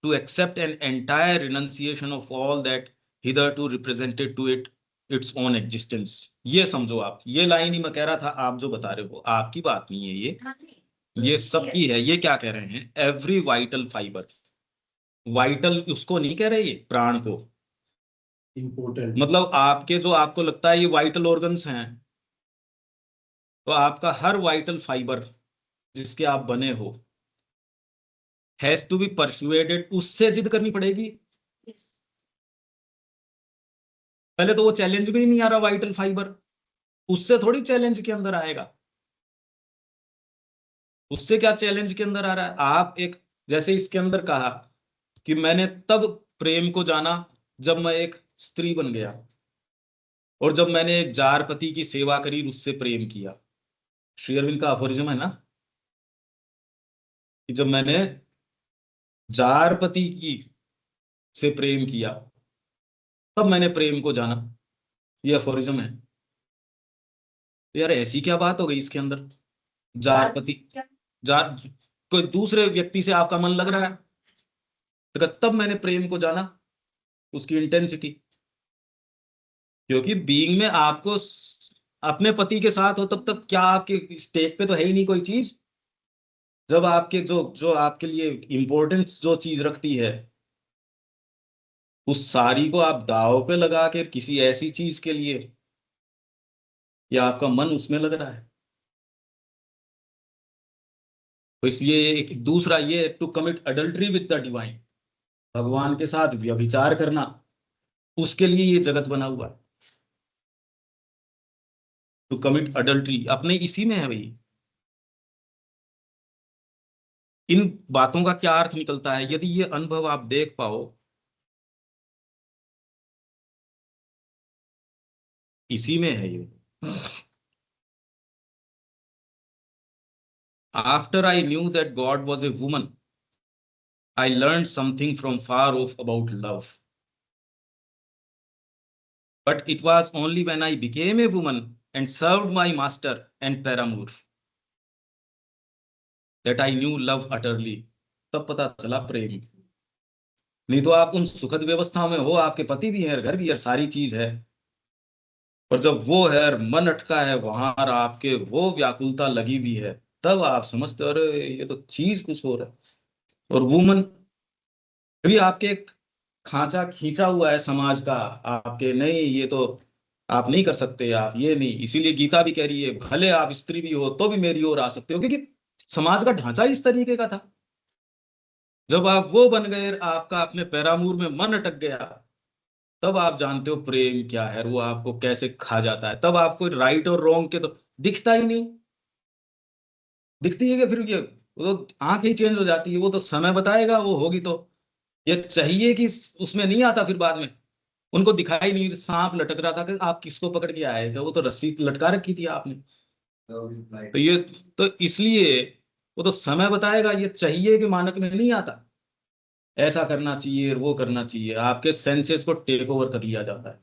to accept an entire renunciation of all that hitherto represented to it its own existence. ये समझो आप, ये लाइन ही मैं कह रहा था, आप जो बता रहे हो आपकी बात नहीं है, ये सबकी है. ये क्या कह रहे हैं, एवरी वाइटल फाइबर. वाइटल उसको नहीं कह रहे, ये प्राण को. इम्पोर्टेंट मतलब आपके जो आपको लगता है ये वाइटल ऑर्गन्स हैं, तो आपका हर वाइटल फाइबर जिसके आप बने हो हैज टू बी परसुएडेड, उससे जिद करनी पड़ेगी. पहले तो वो चैलेंज भी नहीं आ रहा वाइटल फाइबर, उससे थोड़ी चैलेंज के अंदर आएगा. उससे क्या चैलेंज के अंदर आ रहा है, आप एक, जैसे इसके अंदर कहा कि मैंने तब प्रेम को जाना जब मैं एक स्त्री बन गया, और जब मैंने एक जारपति की सेवा करी उससे प्रेम किया. श्री अरविंद का अफोरिज्म है ना कि जब मैंने जारपति की से प्रेम किया तब मैंने प्रेम को जाना. ये अफोरिज्म है. यार ऐसी क्या बात हो गई इसके अंदर, जारपति, जार कोई दूसरे व्यक्ति से आपका मन लग रहा है तो तब मैंने प्रेम को जाना, उसकी इंटेंसिटी. क्योंकि बीइंग में आपको अपने पति के साथ हो तब तक क्या आपके स्टेक पे तो है ही नहीं कोई चीज. जब आपके जो जो आपके लिए इंपॉर्टेंस जो चीज रखती है उस सारी को आप दांव पे लगा के किसी ऐसी चीज के लिए, या आपका मन उसमें लग रहा है. तो इसलिए एक दूसरा ये to commit adultery with the divine, भगवान के साथ व्यभिचार करना, उसके लिए ये जगत बना हुआ है. टू कमिट अडल्ट्री अपने इसी में है भाई. इन बातों का क्या अर्थ निकलता है, यदि ये अनुभव आप देख पाओ, इसी में है ये. After I knew that God was a woman, I learned something from far off about love. But it was only when I became a woman and served my master and paramour that I knew love utterly. तब पता चला प्रेम. नहीं तो आप उन सुखद व्यवस्था में हो, आपके पति भी हैं, घर भी है, सारी चीज है, और जब वो है मन अटका है वहां, आपके वो व्याकुलता लगी हुई है, तब आप समझते हो अरे ये तो चीज कुछ हो रहा है. और वुमन भी आपके एक खांचा खींचा हुआ है समाज का, आपके नहीं ये तो आप नहीं कर सकते, आप ये नहीं. इसीलिए गीता भी कह रही है भले आप स्त्री भी हो तो भी मेरी ओर आ सकते हो, क्योंकि समाज का ढांचा इस तरीके का था. जब आप वो बन गए, आपका अपने पैरामूर में मन अटक गया, तब आप जानते हो प्रेम क्या है, वो आपको कैसे खा जाता है. तब आपको राइट और रॉन्ग के तो दिखता ही नहीं. दिखती है कि फिर ये वो तो आंख ही चेंज हो जाती है, वो तो समय बताएगा, वो होगी तो. ये चाहिए कि उसमें नहीं आता फिर बाद में. उनको दिखाई नहीं, सांप लटक रहा था कि आप किसको पकड़ के आए थे, वो तो रस्सी लटका रखी थी आपने. तो ये, तो इसलिए वो तो समय बताएगा, ये चाहिए कि मानक में नहीं आता. ऐसा करना चाहिए, वो करना चाहिए, आपके सेंसेस को टेक ओवर कर लिया जाता है.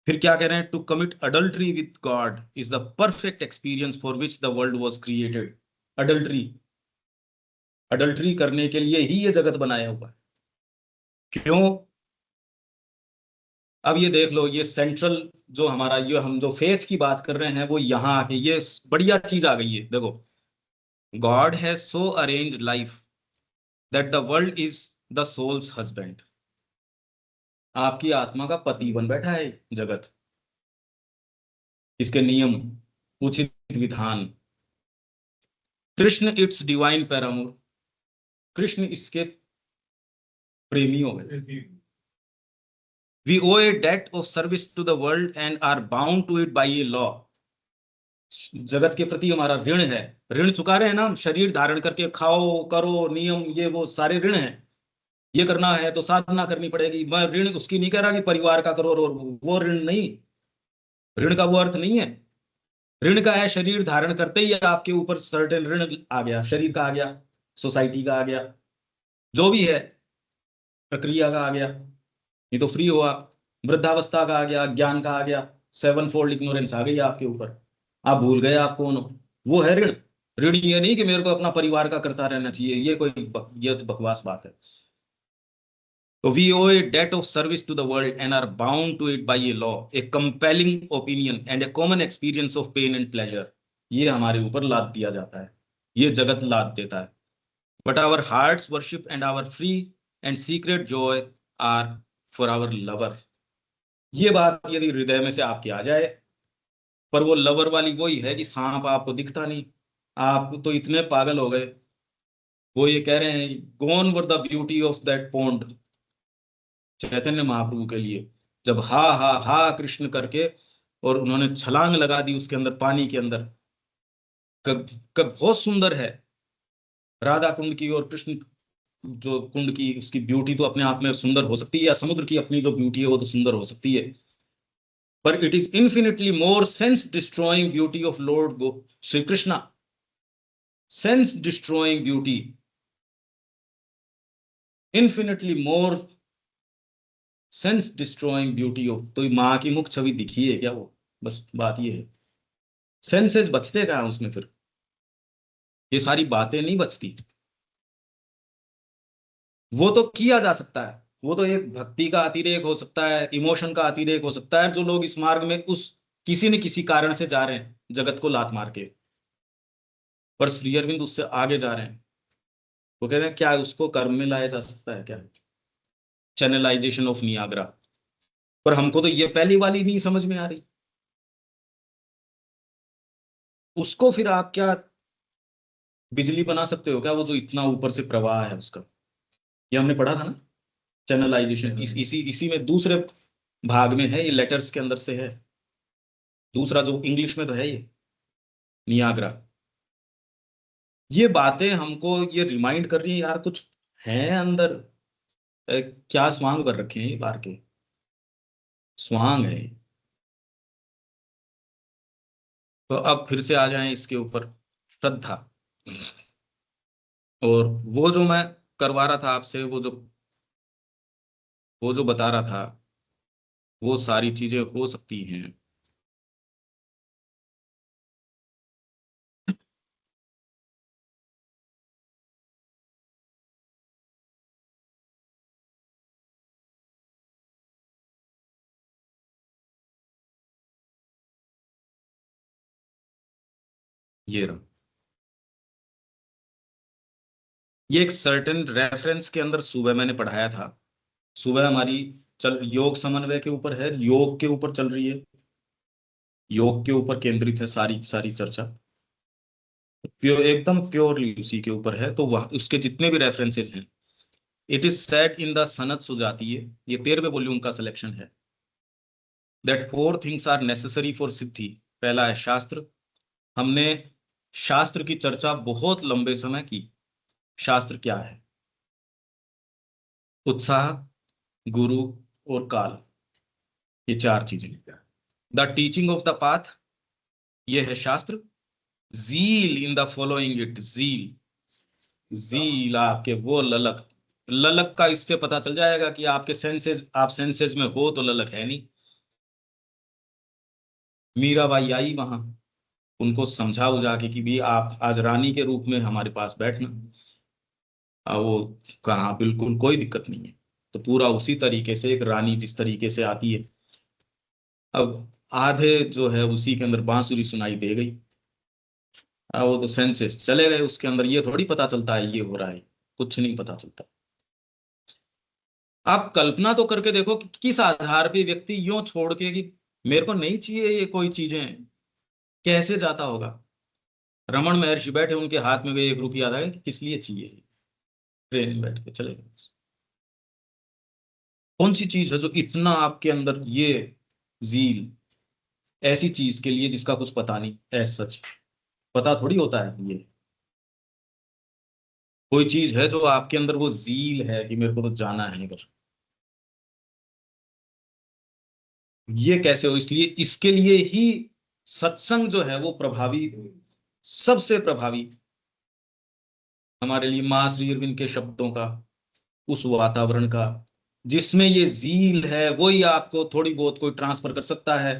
फिर क्या कह रहे हैं, to commit adultery with God is the perfect experience for which the world was created. Adultery, adultery करने के लिए ही ये जगत बनाया हुआ है. क्यों, अब ये देख लो, ये सेंट्रल जो हमारा, ये हम जो फेथ की बात कर रहे हैं वो यहाँ आके ये बढ़िया चीज आ गई है. देखो, God has so arrange life that the world is the soul's husband. आपकी आत्मा का पति बन बैठा है जगत. इसके नियम, उचित विधान, कृष्ण इट्स डिवाइन पैरामूर, कृष्ण इसके प्रेमी हो गए. We owe a debt of service to the world and are bound to it by a law. जगत के प्रति हमारा ऋण है, ऋण चुका रहे हैं ना हम, शरीर धारण करके खाओ करो, नियम ये वो सारे ऋण हैं. ये करना है तो साधना करनी पड़ेगी. मैं ऋण उसकी नहीं कह रहा कि परिवार का करो, और वो ऋण नहीं, ऋण का वो अर्थ नहीं है. ऋण का है शरीर धारण करते ही आपके ऊपर सर्टेन ऋण आ गया, शरीर का आ गया, सोसाइटी का आ गया, जो भी है. प्रक्रिया का आ गया, ये तो फ्री हुआ। वृद्धावस्था का आ गया, ज्ञान का आ गया, 7 फोल्ड इग्नोरेंस आ गई आपके ऊपर, आप भूल गए आप कौन हो। वो है ऋण। ऋण ये नहीं कि मेरे को अपना परिवार का करता रहना चाहिए, ये ये तो बकवास बात है। तो we owe a debt of service to the world and are bound to it by a law, a compelling opinion and a common experience of pain and pleasure. ये हमारे ऊपर लाद दिया जाता है, ये जगत लाद देता है। But our hearts worship and our free and secret joy are for our lover. ये बात यदि हृदय में से आपकी आ जाए, पर वो लवर वाली वही है कि सांप आपको दिखता नहीं, आप तो इतने पागल हो गए। वो ये कह रहे हैं, gone were the beauty of that pond, Chaitanya Mahaprabhu के लिए, जब हा हा हा कृष्ण करके और उन्होंने छलांग लगा दी उसके अंदर, पानी के अंदर, कब कब बहुत सुंदर है राधा कुंड की और कृष्ण जो कुंड की, उसकी ब्यूटी तो अपने आप में सुंदर हो सकती है, या समुद्र की अपनी जो ब्यूटी है वो तो सुंदर हो सकती है, पर it is infinitely more sense destroying beauty of Lord go Shri Krishna. Sense destroying beauty, infinitely more sense destroying beauty of, तो माँ की मुख छवि दिखी है क्या वो, बस बात ये है। सेंसेस बचते कहाँ हैं उसमें, फिर ये सारी बातें नहीं बचती। वो तो किया जा सकता है, वो तो एक भक्ति का अतिरेक हो सकता है, इमोशन का अतिरेक हो सकता है, जो लोग इस मार्ग में उस किसी न किसी कारण से जा रहे हैं जगत को लात मार के, पर श्री अरविंद उससे आगे जा रहे हैं। वो कह रहे हैं क्या उसको कर्म में लाया जा सकता है क्या, चैनलाइजेशन ऑफ नियाग्रा। पर हमको तो ये पहली वाली नहीं समझ में आ रही। उसको फिर आप क्या बिजली बना सकते हो क्या, वो जो इतना ऊपर से प्रवाह है उसका, ये हमने पढ़ा था ना, चैनलाइजेशन। इसी में दूसरे भाग में है, ये लेटर्स के अंदर से है, दूसरा जो इंग्लिश में तो है ये नियाग्रा। ये बातें हमको ये रिमाइंड कर रही है यार, कुछ है अंदर। क्या स्वांग कर रखे हैं ये बार के, स्वांग है। तो अब फिर से आ जाएं इसके ऊपर, श्रद्धा। और वो जो मैं करवा रहा था आपसे, वो जो बता रहा था, वो सारी चीजें हो सकती हैं। ये रहा, ये एक सर्टेन रेफरेंस के अंदर सुबह मैंने पढ़ाया था। सुबह हमारी चल योग समन्वय के ऊपर है, योग के ऊपर चल रही है, योग के ऊपर केंद्रित है सारी सारी चर्चा, प्योर एकदम प्योरली उसी के ऊपर है। तो वह उसके जितने भी रेफरेंसेस हैं, it is said in the Sanat Sujatiya, ये 13वें वॉल्यूम का सिलेक्शन है, that 4 things are necessary for siddhi. पहला है शास्त्र। हमने शास्त्र की चर्चा बहुत लंबे समय की। शास्त्र क्या है? उत्साह, गुरु और काल, ये 4 चीजें। The teaching of the path, ये है शास्त्र। जील इन द फॉलोइंग इट, जील, जील आपके वो ललक, ललक का इससे पता चल जाएगा कि आपके सेंसेस, आप सेंसेस में हो तो ललक है नहीं। मीराबाई आई वहां, उनको समझा बुझा के कि भी आप आज रानी के रूप में हमारे पास बैठना, वो कहा बिल्कुल कोई दिक्कत नहीं है। तो पूरा उसी तरीके से एक रानी जिस तरीके से आती है, अब आधे जो है उसी के अंदर बांसुरी सुनाई दे गई, वो तो सेंसेस चले गए उसके अंदर, ये थोड़ी पता चलता है ये हो रहा है, कुछ नहीं पता चलता। आप कल्पना तो करके देखो कि किस आधार पे व्यक्ति यूं छोड़ के कि मेरे को नहीं चाहिए ये कोई चीजें, कैसे जाता होगा। रमन महर्षि बैठे, उनके हाथ में भी 1 रुपया था कि किस लिए चाहिए, ट्रेन में बैठ के चले गए। कौन सी चीज है जो इतना आपके अंदर ये जील, ऐसी चीज के लिए जिसका कुछ पता नहीं, ऐसा सच पता थोड़ी होता है। ये कोई चीज है जो आपके अंदर वो जील है कि मेरे को तो जाना है इधर, ये कैसे हो? इसलिए इसके लिए ही सत्संग जो है वो प्रभावी, सबसे प्रभावी हमारे लिए मां श्री अरविंद के शब्दों का उस वातावरण का जिसमें ये जील है, वही आपको थोड़ी बहुत कोई ट्रांसफर कर सकता है।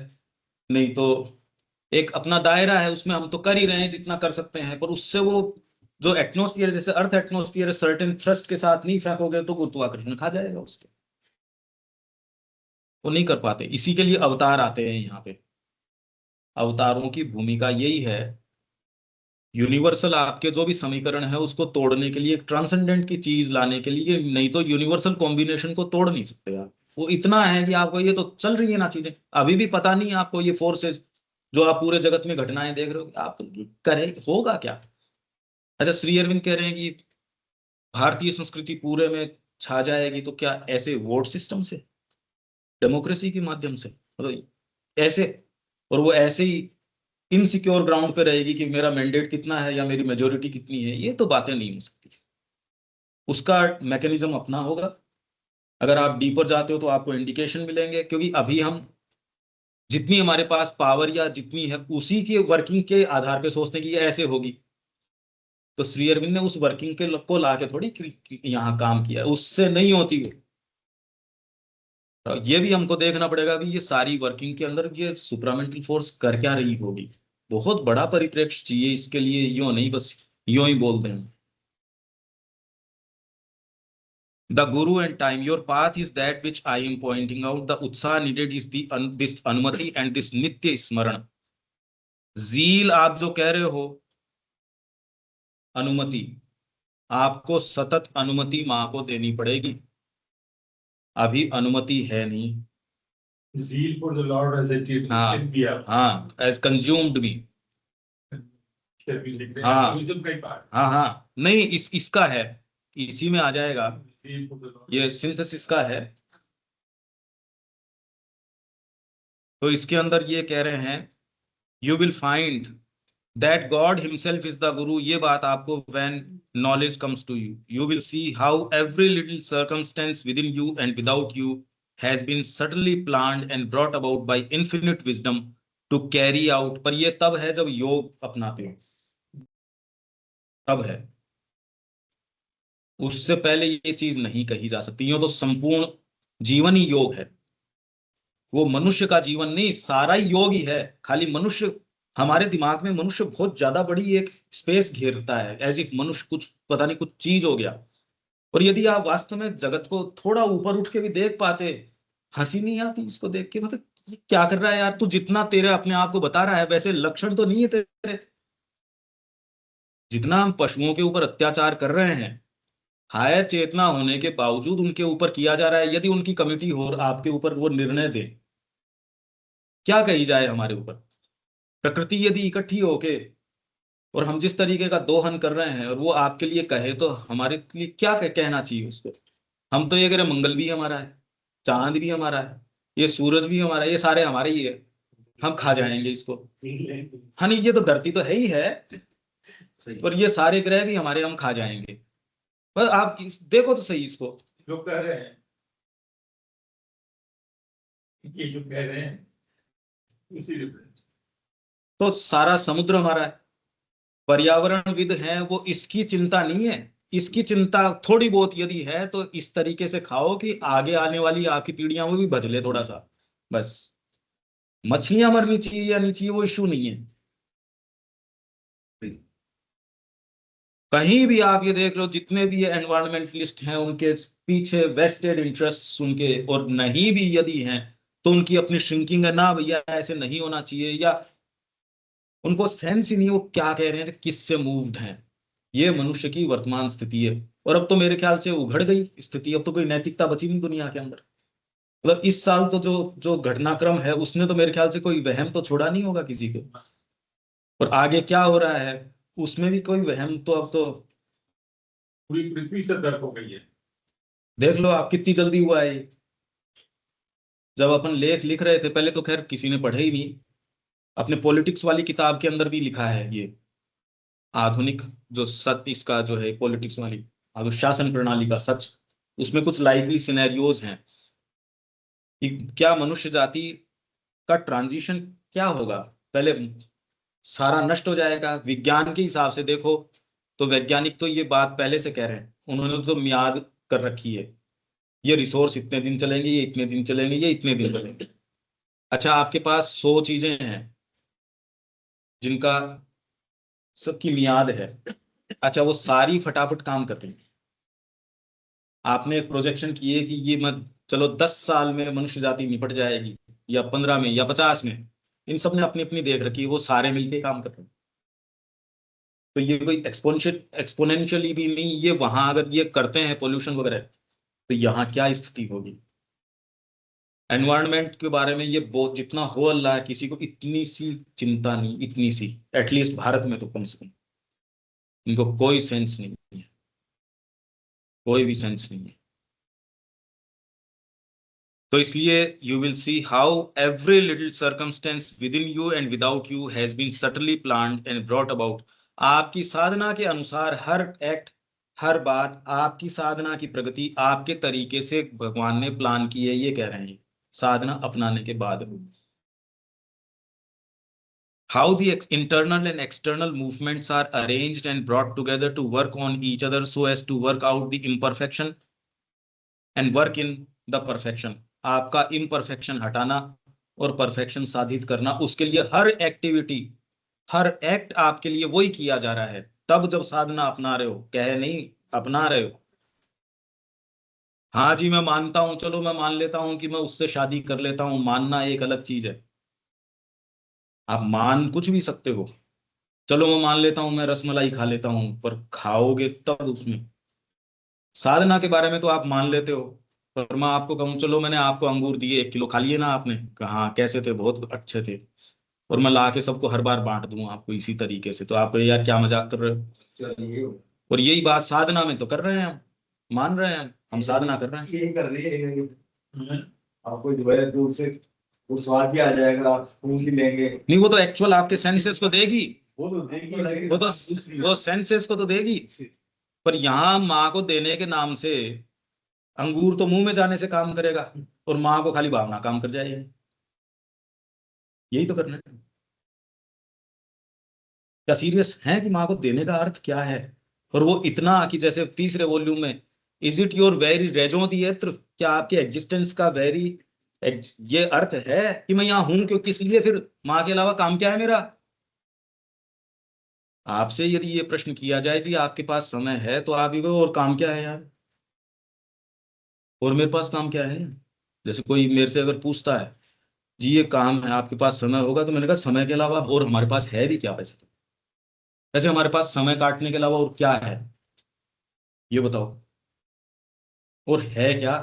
नहीं तो एक अपना दायरा है, उसमें हम तो कर ही रहे हैं जितना कर सकते हैं, पर उससे वो जो एटमॉस्फेयर, जैसे अर्थ एटमॉस्फेयर सर्टेन थ्रस्ट के साथ नहीं फेंकोगे तो गुरुत्वाकर्षण खा जाएगा उसके, वो नहीं कर पाते। इसी के लिए अवतार आते हैं यहाँ पे। अवतारों की भूमिका यही है, यूनिवर्सल आपके जो भी समीकरण है उसको तोड़ने के लिए, एक ट्रांसेंडेंट की चीज लाने के लिए। नहीं तो यूनिवर्सल कॉम्बिनेशन को तोड़ नहीं सकते आप। वो इतना है कि आपको ये तो चल रही है ना चीजें, अभी भी पता नहीं आपको ये फोर्सेस जो आप पूरे जगत में घटनाएं देख रहे हो, आप करे होगा क्या। अच्छा, श्री अरविंद कह रहे हैं कि भारतीय संस्कृति पूरे में छा जाएगी, तो क्या ऐसे वोट सिस्टम से, डेमोक्रेसी के माध्यम से, मतलब ऐसे, और वो ऐसे ही इनसिक्योर ग्राउंड पे रहेगी कि मेरा मैंडेट कितना है या मेरी मेजोरिटी कितनी है, ये तो बातें नहीं हो सकती। उसका मैकेनिज्म अपना होगा। अगर आप डीपर जाते हो तो आपको इंडिकेशन मिलेंगे, क्योंकि अभी हम जितनी हमारे पास पावर या जितनी है उसी के वर्किंग के आधार पे सोचते हैं कि ये ऐसे होगी। तो श्री अरविंद ने उस वर्किंग के को ला के थोड़ी यहाँ काम किया, उससे नहीं होती वो। तो ये भी हमको देखना पड़ेगा कि ये सारी वर्किंग के अंदर ये सुपरामेंटल फोर्स कर क्या रही होगी। बहुत बड़ा परिप्रेक्ष्य चाहिए इसके लिए, यूं नहीं बस यूं ही बोलते हैं। The guru and time, your path is that which I am pointing out. The utsaha needed is this anumati and this nitya स्मरण। जील आप जो कह रहे हो, अनुमति, आपको सतत अनुमति माँ को देनी पड़ेगी। अभी अनुमति है नहीं। Zeal for the Lord as it is can be up. हाँ, as consumed me। Shall we declare हाँ। wisdom का ही part? हाँ हाँ, नहीं इसका है, इसी में आ जाएगा, Zeal for the Lord. ये सिंथेसिस का है। तो इसके अंदर ये कह रहे हैं, you will find that God himself is the guru. ये बात आपको when knowledge comes to you, you will see how every little circumstance within you and without you has been subtly planned and brought about by infinite wisdom to carry out. पर ये तब है जब योग अपनाते हो, तब है, उससे पहले ये चीज नहीं कही जा सकती। यूं तो संपूर्ण जीवन ही योग है, वो मनुष्य का जीवन नहीं, सारा ही योग ही है। खाली मनुष्य, हमारे दिमाग में मनुष्य बहुत ज्यादा बड़ी एक स्पेस घेरता है, एज इफ मनुष्य कुछ पता नहीं कुछ चीज हो गया। और यदि आप वास्तव में जगत को थोड़ा ऊपर उठ के भी देख पाते, हंसी नहीं आती इसको देख के, मतलब ये क्या कर रहा है यार तू, जितना तेरे अपने आप को बता रहा है वैसे लक्षण तो नहीं है तेरे। जितना हम पशुओं के ऊपर अत्याचार कर रहे हैं, हायर चेतना होने के बावजूद उनके ऊपर किया जा रहा है। यदि उनकी कमिटी हो आपके ऊपर वो निर्णय दे, क्या कही जाए हमारे ऊपर। प्रकृति यदि इकट्ठी होके और हम जिस तरीके का दोहन कर रहे हैं और वो आपके लिए कहे, तो हमारे लिए क्या कहना चाहिए उसको। हम तो ये कह रहे मंगल भी हमारा है, चांद भी हमारा है, ये सूरज भी हमारा है, ये सारे हमारे ही है, हम खा जाएंगे इसको। हाँ नहीं, ये तो धरती तो है ही है, और ये सारे ग्रह भी हमारे, हम खा जाएंगे। बस आप देखो तो सही इसको। जो कह रहे हैं, ये जो कह रहे हैं इसी रेफरेंस। तो सारा समुद्र हमारा है, पर्यावरणविद हैं वो, इसकी चिंता नहीं है। इसकी चिंता थोड़ी बहुत यदि है तो इस तरीके से खाओ कि आगे आने वाली आपकी पीढ़ियां वो भी बचले थोड़ा सा, बस। मछलियां मरनी चाहिए या नहीं चाहिए वो इश्यू नहीं है। कहीं भी आप ये देख लो, जितने भी एनवायरमेंटलिस्ट हैं उनके पीछे वेस्टेड इंटरेस्ट उनके, और नहीं भी यदि हैं तो उनकी अपनी श्रिंकिंग है ना, भैया ऐसे नहीं होना चाहिए, या उनको सेंस ही नहीं वो क्या कह रहे हैं, किससे मूव्ड हैं। ये मनुष्य की वर्तमान स्थिति है, और अब तो मेरे ख्याल से उघड़ गई स्थिति, अब तो कोई नैतिकता बची नहीं दुनिया के अंदर। मतलब इस साल तो जो जो घटनाक्रम है उसने तो मेरे ख्याल से कोई वहम तो छोड़ा नहीं होगा किसी को, और आगे क्या हो रहा है उसमें भी कोई वहम तो अब तो पूरी पृथ्वी सतर्क हो गई है। देख लो आप कितनी जल्दी हुआ है। जब अपन लेख लिख रहे थे, पहले तो खैर किसी ने पढ़े ही नहीं, अपने पॉलिटिक्स वाली किताब के अंदर भी लिखा है ये आधुनिक जो सत्य, इसका जो है पॉलिटिक्स वाली शासन प्रणाली का सच, उसमें कुछ लाइवली सिनेरियोज हैं कि क्या मनुष्य जाति का ट्रांजिशन क्या होगा। पहले सारा नष्ट हो जाएगा। विज्ञान के हिसाब से देखो तो वैज्ञानिक तो ये बात पहले से कह रहे हैं, उन्होंने तो मियाद कर रखी है, ये रिसोर्स इतने दिन चलेंगे, ये इतने दिन चलेंगे, ये इतने दिन चलेंगे। अच्छा, आपके पास 100 चीजें हैं जिनका सबकी मियाद है, अच्छा वो सारी फटाफट काम कर रही है। आपने एक प्रोजेक्शन की है कि ये मत चलो 10 साल में मनुष्य जाति निपट जाएगी, या 15 में, या 50 में, इन सब ने अपनी अपनी देख रखी है, वो सारे मिलके काम कर रहे हैं। तो ये कोई एक्सपोनेंशियली भी नहीं, ये वहां अगर ये करते हैं पोल्यूशन वगैरह, तो यहाँ क्या स्थिति होगी। एनवायरनमेंट के बारे में ये बहुत जितना हो अल्लाह है, किसी को इतनी सी चिंता नहीं, इतनी सी, एटलीस्ट भारत में तो कम से कम इनको कोई सेंस नहीं है, कोई भी सेंस नहीं है। तो इसलिए you will see how every little circumstance within you and without you has been subtly planned and brought about. आपकी साधना के अनुसार हर एक्ट, हर बात, आपकी साधना की प्रगति आपके तरीके से भगवान ने प्लान की है, ये कह रहे हैं साधना अपनाने के बाद। How the internal and external movements are arranged and brought together to work on each other so as to work out the imperfection and work in the perfection। आपका imperfection हटाना और perfection साधित करना, उसके लिए हर एक्टिविटी, हर एक्ट आपके लिए वही किया जा रहा है। तब जब साधना अपना रहे हो, कहे नहीं, अपना रहे हो। हाँ जी मैं मानता हूं, चलो मैं मान लेता हूं कि मैं उससे शादी कर लेता हूं, मानना एक अलग चीज है। आप मान कुछ भी सकते हो, चलो मैं मान लेता हूं मैं रसमलाई खा लेता हूं, पर खाओगे तब उसमें। साधना के बारे में तो आप मान लेते हो, पर मैं आपको कहूं चलो मैंने आपको अंगूर दिए, 1 किलो खा लिए ना आपने, कहा कैसे थे, बहुत अच्छे थे, और मैं ला के सबको हर बार बांट दूं आपको इसी तरीके से, तो आप यार क्या मजाक कर रहे हो। और यही बात साधना में तो कर रहे हैं हम, मान रहे हैं हम साधना कर रहे हैं, यही कर रही है। आपको जो है दूर से वो स्वाद भी आ जाएगा, आप खून भी लेंगे। नहीं वो तो एक्चुअल आपके सेंसेस को देगी, वो तो देगी, वो सेंसेस को तो देगी, पर यहाँ माँ को देने के नाम से अंगूर तो मुंह में जाने से काम करेगा, और माँ को खाली भावना काम कर जाएगी। यही तो करना है। क्या सीरियस है कि माँ को देने का अर्थ क्या है। और वो इतना कि जैसे तीसरे वॉल्यूम में, इज इट योर वेरी रेजो दी यत्र, क्या आपके एग्जिस्टेंस का वेरी ये अर्थ है कि मैं यहाँ हूं क्यों, किस लिए, फिर माँ के अलावा काम क्या है मेरा। आपसे यदि ये प्रश्न किया जाए जी आपके पास समय है, तो आप ही वो और काम क्या है यार, और मेरे पास काम क्या है। जैसे कोई मेरे से अगर पूछता है जी ये काम है आपके पास समय होगा, तो मैंने कहा समय के अलावा और हमारे पास है भी क्या। वैसे हमारे पास समय काटने के अलावा और क्या है, ये बताओ, और है क्या।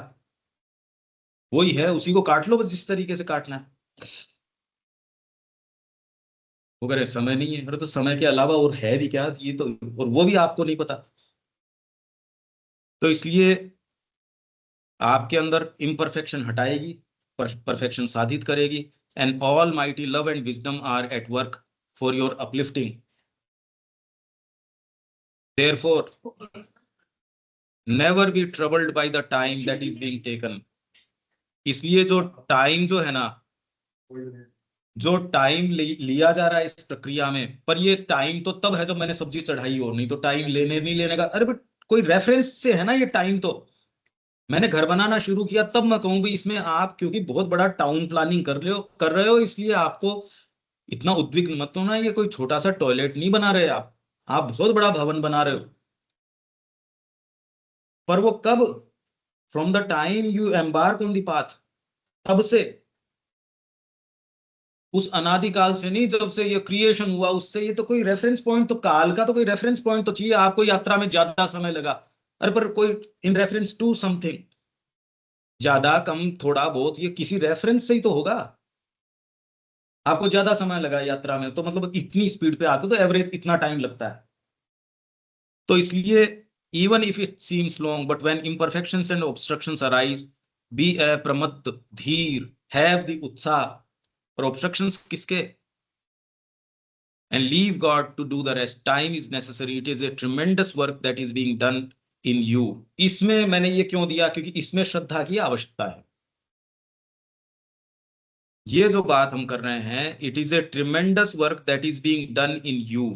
वही है, उसी को काट लो बस जिस तरीके से काटना है। वो कह रहे समय नहीं है, अरे तो समय के अलावा और है भी क्या, ये तो, और वो भी आपको नहीं पता। तो इसलिए आपके अंदर इम्परफेक्शन हटाएगी, परफेक्शन साधित करेगी। And almighty love and wisdom are at work for your uplifting. Therefore never be troubled by the time that is being taken. इसलिए जो टाइम जो है ना, जो टाइम लिया जा रहा है इस प्रक्रिया में, पर ये टाइम तो तब है जब मैंने सब्जी चढ़ाई हो, नहीं तो टाइम लेने नहीं लेने का। अरे बट कोई रेफरेंस से है ना ये टाइम, तो मैंने घर बनाना शुरू किया तब मैं कहूँ भी इसमें आप, क्योंकि बहुत बड़ा टाउन प्लानिंग कर रहे हो, इसलिए आपको इतना उद्विग्न मत होना। ये कोई छोटा सा टॉयलेट नहीं बना रहे आप बहुत बड़ा भवन बना रहे हो। पर वो कब, from the time you embark on the path, तब से, उस अनादिकाल से नहीं, जब से ये क्रिएशन हुआ उससे। ये तो कोई रेफरेंस पॉइंट, तो काल का तो कोई रेफरेंस पॉइंट तो चाहिए आपको। यात्रा में ज्यादा समय लगा, अरे पर कोई इन रेफरेंस टू समथिंग, ज्यादा कम थोड़ा बहुत, ये किसी रेफरेंस से ही तो होगा। आपको ज्यादा समय लगा यात्रा में, तो मतलब इतनी स्पीड पे आते तो एवरेज इतना टाइम लगता है। तो इसलिए even if it seems long, but when imperfections and obstructions arise, be a प्रमत्त धीर, हैव द उत्साह। और ऑब्स्ट्रक्शंस किसके, and leave God to do the rest. Time is necessary. It is a tremendous work that is being done in you. इसमें मैंने ये क्यों दिया, क्योंकि इसमें श्रद्धा की आवश्यकता है। ये जो बात हम कर रहे हैं, it is a tremendous work that is being done in you.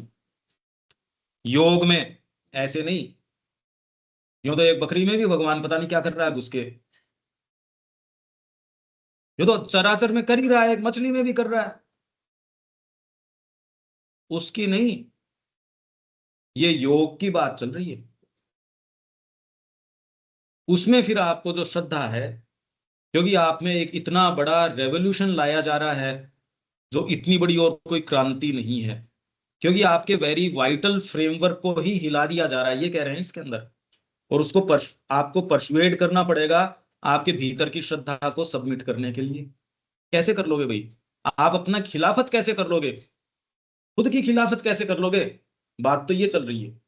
योग में ऐसे नहीं, यूं तो एक बकरी में भी भगवान पता नहीं क्या कर रहा है घुस के, ये तो चराचर में कर ही रहा है, एक मछली में भी कर रहा है, उसकी नहीं, ये योग की बात चल रही है। उसमें फिर आपको जो श्रद्धा है, क्योंकि आप में एक इतना बड़ा रेवोल्यूशन लाया जा रहा है जो इतनी बड़ी और कोई क्रांति नहीं है, क्योंकि आपके वेरी वाइटल फ्रेमवर्क को ही हिला दिया जा रहा है, ये कह रहे हैं इसके अंदर। और उसको आपको परसुएड करना पड़ेगा आपके भीतर की श्रद्धा को सबमिट करने के लिए। कैसे कर लोगे भाई? आप अपना खिलाफत कैसे कर लोगे? खुद की खिलाफत कैसे कर लोगे? बात तो ये चल रही है।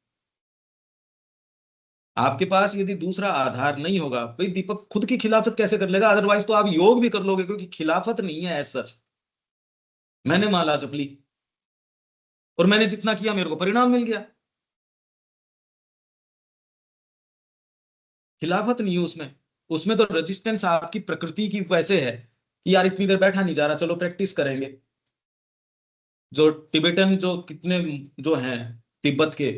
आपके पास यदि दूसरा आधार नहीं होगा, भाई दीपक खुद की खिलाफत कैसे कर लेगा? अदरवाइज तो आप योग भी कर लोगे, क्योंकि खिलाफत नहीं है ऐसा सच। मैंने माला जप ली और मैंने जितना किया मेरे को परिणाम मिल गया, खिलाफत नहीं है उसमें। उसमें तो रेजिस्टेंस आपकी प्रकृति की वैसे है कि यार इतनी देर बैठा नहीं जा रहा, चलो प्रैक्टिस करेंगे। जो टिबेटन जो कितने जो हैं तिब्बत के,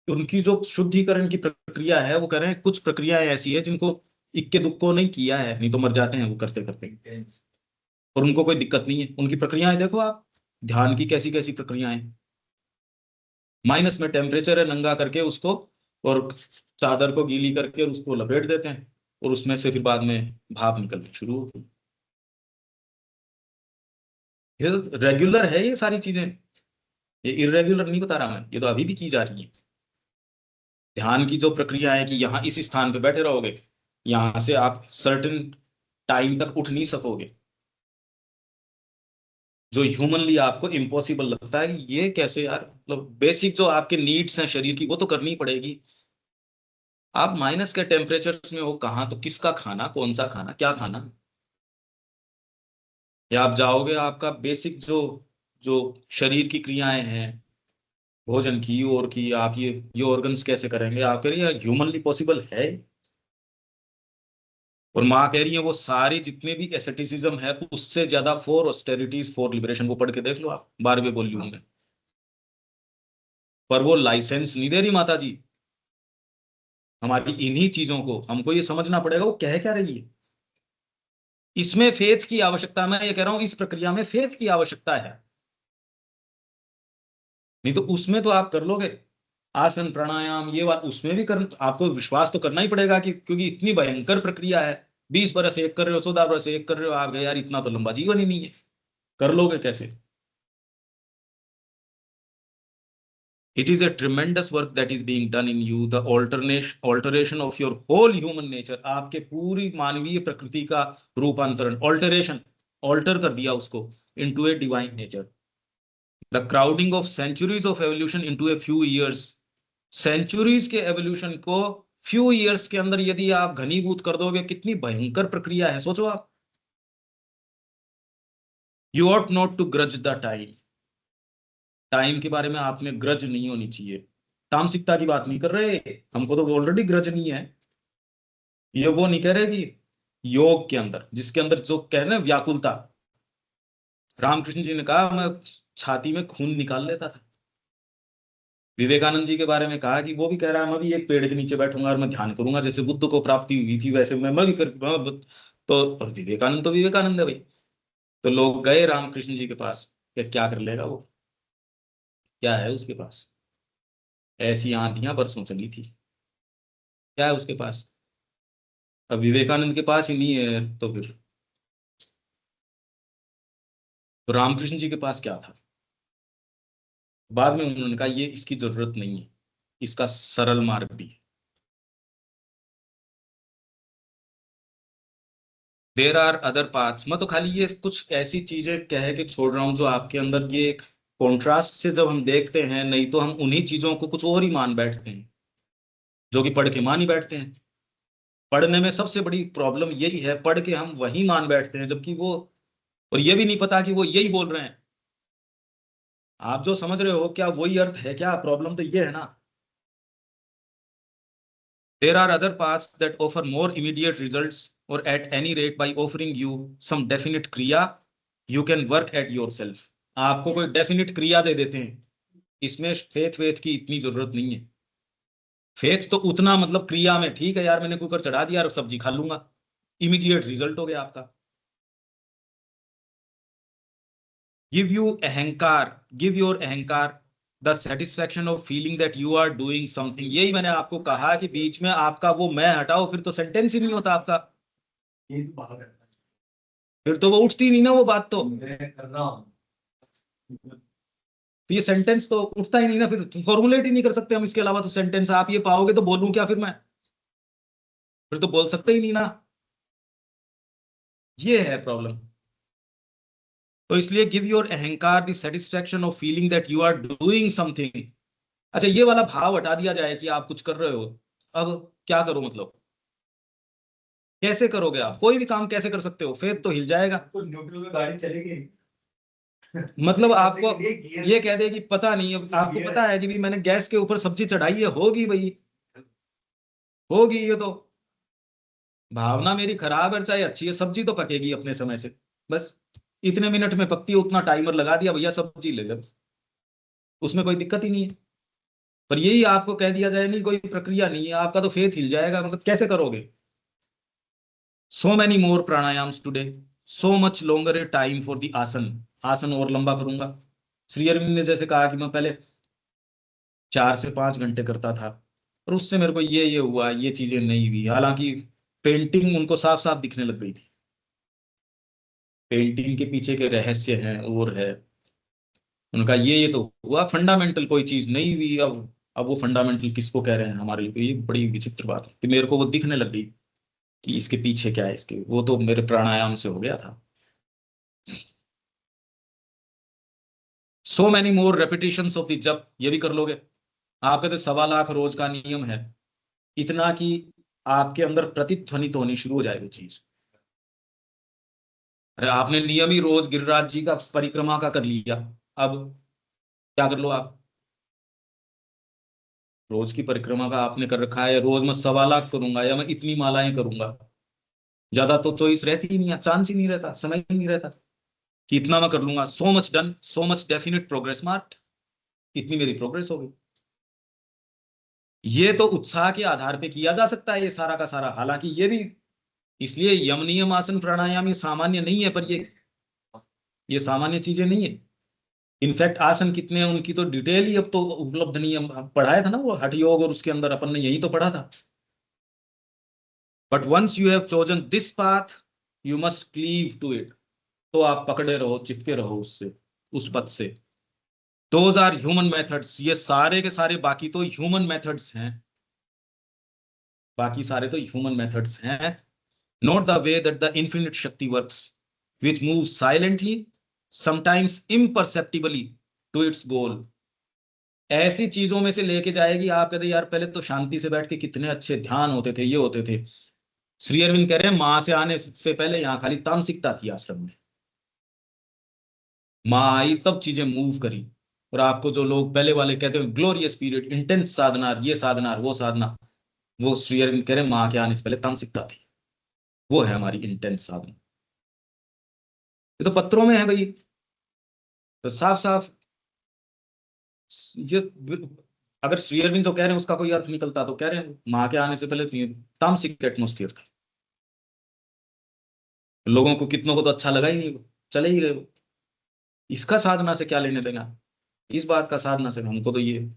उनकी जो शुद्धिकरण की प्रक्रिया है, वो कह रहे हैं कुछ प्रक्रियाएं ऐसी है जिनको इक्के दुक्को नहीं किया है, नहीं तो मर जाते हैं वो करते करते, और उनको कोई दिक्कत नहीं है। उनकी प्रक्रियाएं देखो आप, ध्यान की कैसी कैसी प्रक्रियाएं, माइनस में टेम्परेचर है, नंगा करके उसको और चादर को गीली करके और उसको लपेट देते हैं, और उसमें से फिर बाद में भाप निकलनी शुरू होती है। ये रेगुलर है ये सारी चीजें, ये इरेगुलर नहीं बता रहा मैं, ये तो अभी भी की जा रही है। ध्यान की जो प्रक्रिया है कि यहाँ इस स्थान पे बैठे रहोगे, यहां से आप सर्टेन टाइम तक उठ नहीं सकोगे, जो ह्यूमनली आपको इम्पॉसिबल लगता है कि ये कैसे यार, मतलब बेसिक जो आपके नीड्स हैं शरीर की वो तो करनी पड़ेगी। आप माइनस के टेम्परेचर्स में हो कहाँ, तो किसका खाना, कौन सा खाना, क्या खाना, या आप जाओगे आपका बेसिक जो जो शरीर की क्रियाएं हैं, भोजन की और की, आप ये ऑर्गन्स कैसे करेंगे? आप कह रही है ह्यूमनली पॉसिबल है? और माँ कह रही है वो सारी जितने भी एसेटिसिज्म है उससे ज्यादा फॉर ऑस्टेरिटीज फॉर लिबरेशन, वो पढ़ के देख लो आप 12वें वॉल्यूम में। पर वो लाइसेंस नहीं दे रही माता जी हमारी इन्हीं चीजों को, हमको ये समझना पड़ेगा वो कह क्या रही है। इसमें फेथ की आवश्यकता, मैं ये कह रहा हूं इस प्रक्रिया में फेथ की आवश्यकता है, नहीं तो उसमें तो आप कर लोगे आसन प्राणायाम ये बात, उसमें भी कर आपको विश्वास तो करना ही पड़ेगा कि क्योंकि इतनी भयंकर प्रक्रिया है। 20 बरस एक कर रहे हो, 14 बरस एक कर रहे हो, आप गए यार इतना तो लंबा जीवन ही नहीं है, कर लोगे कैसे? It is a tremendous work that is being done in you, the alteration of your whole human nature, आपके पूरी मानवीय प्रकृति का रूपांतरण, ऑल्टरेशन, ऑल्टर कर दिया उसको into a divine nature, the crowding of centuries of evolution into a few years, centuries के एवोल्यूशन को फ्यू इयर्स के अंदर यदि आप घनीभूत कर दोगे, कितनी भयंकर प्रक्रिया है सोचो आप। You ought not to grudge the time, time के बारे में आप में ग्रज नहीं होनी चाहिए। तामसिकता की बात नहीं कर रहे, हमको तो ऑलरेडी ग्रज नहीं है, ये वो नहीं कह रहे कि योग के अंदर जिसके अंदर जो कह रहे हैं व्याकुलता, रामकृष्ण जी ने कहा मैं छाती में खून निकाल लेता था। विवेकानंद जी के बारे में कहा कि वो भी कह रहा है मैं भी एक पेड़ के नीचे बैठूंगा और मैं ध्यान करूंगा, जैसे बुद्ध को प्राप्ति हुई थी वैसे मैं भी कर। तो और विवेकानंद तो विवेकानंद है भाई। तो लोग गए रामकृष्ण जी के पास कि क्या कर लेगा वो, क्या है उसके पास, ऐसी आंधियां बरसों चली थी, क्या है उसके पास? अब विवेकानंद के पास ही नहीं है तो फिर तो रामकृष्ण जी के पास क्या था? बाद में उन्होंने कहा ये इसकी जरूरत नहीं है, इसका सरल मार्ग भी है। There are other paths. मैं तो खाली ये कुछ ऐसी चीजें कह के छोड़ रहा हूं जो आपके अंदर ये एक कॉन्ट्रास्ट से जब हम देखते हैं, नहीं तो हम उन्हीं चीजों को कुछ और ही मान बैठते हैं जो कि पढ़ के मान ही बैठते हैं। पढ़ने में सबसे बड़ी प्रॉब्लम यही है, पढ़ के हम वही मान बैठते हैं जबकि वो, और ये भी नहीं पता कि वो यही बोल रहे हैं। आप जो समझ रहे हो क्या वही अर्थ है क्या? प्रॉब्लम तो ये है ना। There are other paths that offer more immediate results, or at any rate by offering you some definite kriya you can work at yourself. आपको कोई डेफिनेट क्रिया दे देते हैं, इसमें फेथ वेथ की इतनी जरूरत नहीं है। फेथ तो उतना मतलब क्रिया में, ठीक है यार मैंने कुकर चढ़ा दिया और सब्जी खा लूंगा, इमीडिएट रिजल्ट हो गया आपका। गिव यू अहंकार, गिव योर अहंकार the satisfaction of feeling that you are doing something. यही मैंने आपको कहा कि बीच में आपका वो मैं हटाओ, फिर तो सेंटेंस ही नहीं होता आपका, ये तो बाहर है, फिर तो वो उठती नहीं ना वो बात, तो मैं कर रहा हूँ। ये सेंटेंस तो उठता ही नहीं ना, फिर फॉर्मुलेट ही नहीं कर सकते हम इसके अलावा। तो सेंटेंस आप ये पाओगे तो बोलूं क्या फिर मैं, फिर तो बोल सकते ही नहीं ना, ये है प्रॉब्लम। तो इसलिए गिव योर अहंकार the satisfaction of feeling that you are doing something. अच्छा, ये वाला भाव हटा दिया जाए कि आप कुछ कर रहे हो, अब क्या करो मतलब, कैसे करोगे आप कोई भी काम कैसे कर सकते हो, फिर तो हिल जाएगा। तो न्यूट्रल में गाड़ी चलेगी, मतलब आपको चलने के लिए गियर- ये कह दे कि पता नहीं, अब आपको पता है कि भी मैंने गैस के ऊपर सब्जी चढ़ाई है, होगी भाई, होगी, ये तो भावना मेरी खराब है चाहे अच्छी है, सब्जी तो पकेगी अपने समय से, बस इतने मिनट में पकती है, उतना टाइमर लगा दिया भैया सब्जी ले लो, उसमें कोई दिक्कत ही नहीं है। पर यही आपको कह दिया जाए नहीं कोई प्रक्रिया नहीं है, आपका तो फेथ हिल जाएगा, मतलब कैसे करोगे। So many more प्राणायाम्स today, so much longer A time for the आसन, आसन और लंबा करूंगा। श्री अरविंद ने जैसे कहा कि मैं पहले 4 से 5 घंटे करता था, और उससे मेरे को ये हुआ, ये चीजें नहीं हुई, हालांकि पेंटिंग उनको साफ साफ दिखने लग गई थी, पेंटिंग के पीछे के रहस्य हैं और है, उनका ये तो हुआ, फंडामेंटल कोई चीज नहीं हुई। अब वो फंडामेंटल किसको कह रहे हैं हमारे लिए, तो ये बड़ी विचित्र बात है कि मेरे को वो दिखने लग गई कि इसके पीछे क्या है, इसके वो तो मेरे प्राणायाम से हो गया था। So many more repetitions of the जप, ये भी कर लोगे। आपका तो 1.25 लाख रोज का नियम है, इतना कि आपके अंदर प्रतिध्वनित होनी शुरू हो जाए वो चीज। अरे आपने नियम ही रोज गिरिराज जी का परिक्रमा का कर लिया, अब क्या कर लो आप, रोज की परिक्रमा का आपने कर रखा है, रोज मैं 1.25 लाख करूंगा या मैं इतनी मालाएं करूंगा, ज्यादा तो चॉइस रहती ही नहीं, चांस ही नहीं रहता, समय ही नहीं रहता कि इतना मैं कर लूंगा। So much done, so much definite progress marked, इतनी मेरी प्रोग्रेस होगी। ये तो उत्साह के आधार पे किया जा सकता है ये सारा का सारा, हालांकि ये भी इसलिए यम नियम आसन प्राणायाम ये सामान्य नहीं है, पर ये सामान्य चीजें नहीं है। इनफैक्ट आसन कितने हैं उनकी तो डिटेल ही अब तो उपलब्ध नहीं है, हम पढ़ाया था ना वो हठ योग, और उसके अंदर अपन ने यही तो पढ़ा था। But once you have chosen this path you must cleave to it, तो आप पकड़े रहो, चिपके रहो उससे, उस पथ से। दोज आर ह्यूमन मेथड्स, ये सारे के सारे बाकी तो ह्यूमन मेथड्स हैं, बाकी सारे तो ह्यूमन मेथड्स हैं। Note the way that the infinite शक्ति works which moves silently, sometimes imperceptibly to its goal। ऐसी चीजों में से लेके जाएगी, आप कहते यार पहले तो शांति से बैठ के कितने अच्छे ध्यान होते थे, ये होते थे। श्री अरविंद कह रहे हैं मां से आने से पहले यहाँ खाली तामसिकता थी आश्रम में, माँ आई तब चीजें मूव करी। और आपको जो लोग पहले वाले कहते हैं ग्लोरियस पीरियड, इंटेंस साधना, ये साधना वो साधना, वो श्री अरविंद कह रहे हैं माँ के आने से पहले तामसिकता थी, वो है हमारी इंटेंस साधना। ये तो पत्रों में है भाई, तो साफ साफ ये, अगर श्री अरविंद जो कह रहे हैं उसका कोई अर्थ निकलता तो कह रहे हैं माँ के आने से पहले तो तामसिक एटमोस्फियर था, लोगों को कितनों को तो अच्छा लगा ही नहीं, चले ही गए वो। इसका साधना से क्या लेने देना, इस बात का साधना से हमको तो ये,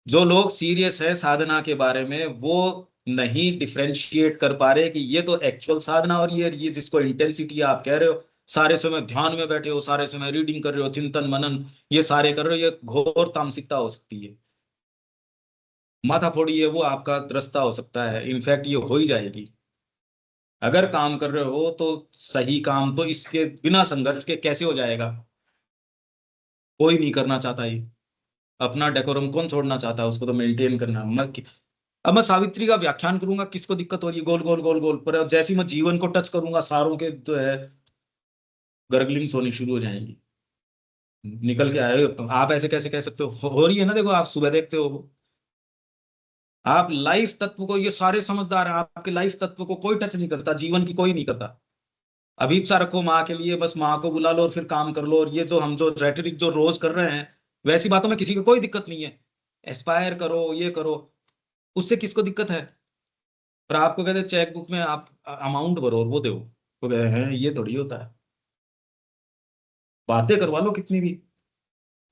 जो लोग सीरियस है साधना के बारे में वो नहीं डिफरेंशिएट कर पा रहे कि ये तो एक्चुअल साधना और ये जिसको इंटेंसिटी आप कह रहे हो, सारे समय ध्यान में बैठे हो, सारे समय रीडिंग कर रहे हो, चिंतन मनन ये सारे कर रहे हो, ये घोर तामसिकता हो सकती है, माथा फोड़ी है वो आपका रास्ता हो सकता है, इनफैक्ट ये हो ही जाएगी। अगर काम कर रहे हो तो सही काम तो इसके बिना संघर्ष के कैसे हो जाएगा, कोई नहीं करना चाहता ये, अपना डेकोरम कौन छोड़ना चाहता है, उसको तो मेंटेन करना। अब मैं सावित्री का व्याख्यान करूंगा, किसको दिक्कत हो रही है, गोल गोल गोल गोल, पर जैसे मैं जीवन को टच करूंगा सारों के जो है गर्गलिंग्स होनी शुरू हो जाएंगी, निकल के आए हो तो आप ऐसे कैसे कह सकते हो रही है ना, देखो आप सुबह देखते हो, आप लाइफ तत्व को, ये सारे समझदार हैं, आपके लाइफ तत्व को कोई टच नहीं करता, जीवन की कोई नहीं करता। अभीपसा रखो माँ के लिए, बस माँ को बुला लो और फिर काम कर लो, और ये जो हम जो रेटरिक जो रोज कर रहे हैं वैसी बातों में किसी को कोई दिक्कत नहीं है, एस्पायर करो, ये करो, उससे किसको दिक्कत है? पर आपको कहते चेक बुक में आप अमाउंट भरो और वो दो, तो कहते हैं ये थोड़ी होता है। बातें करवा लो कितनी भी।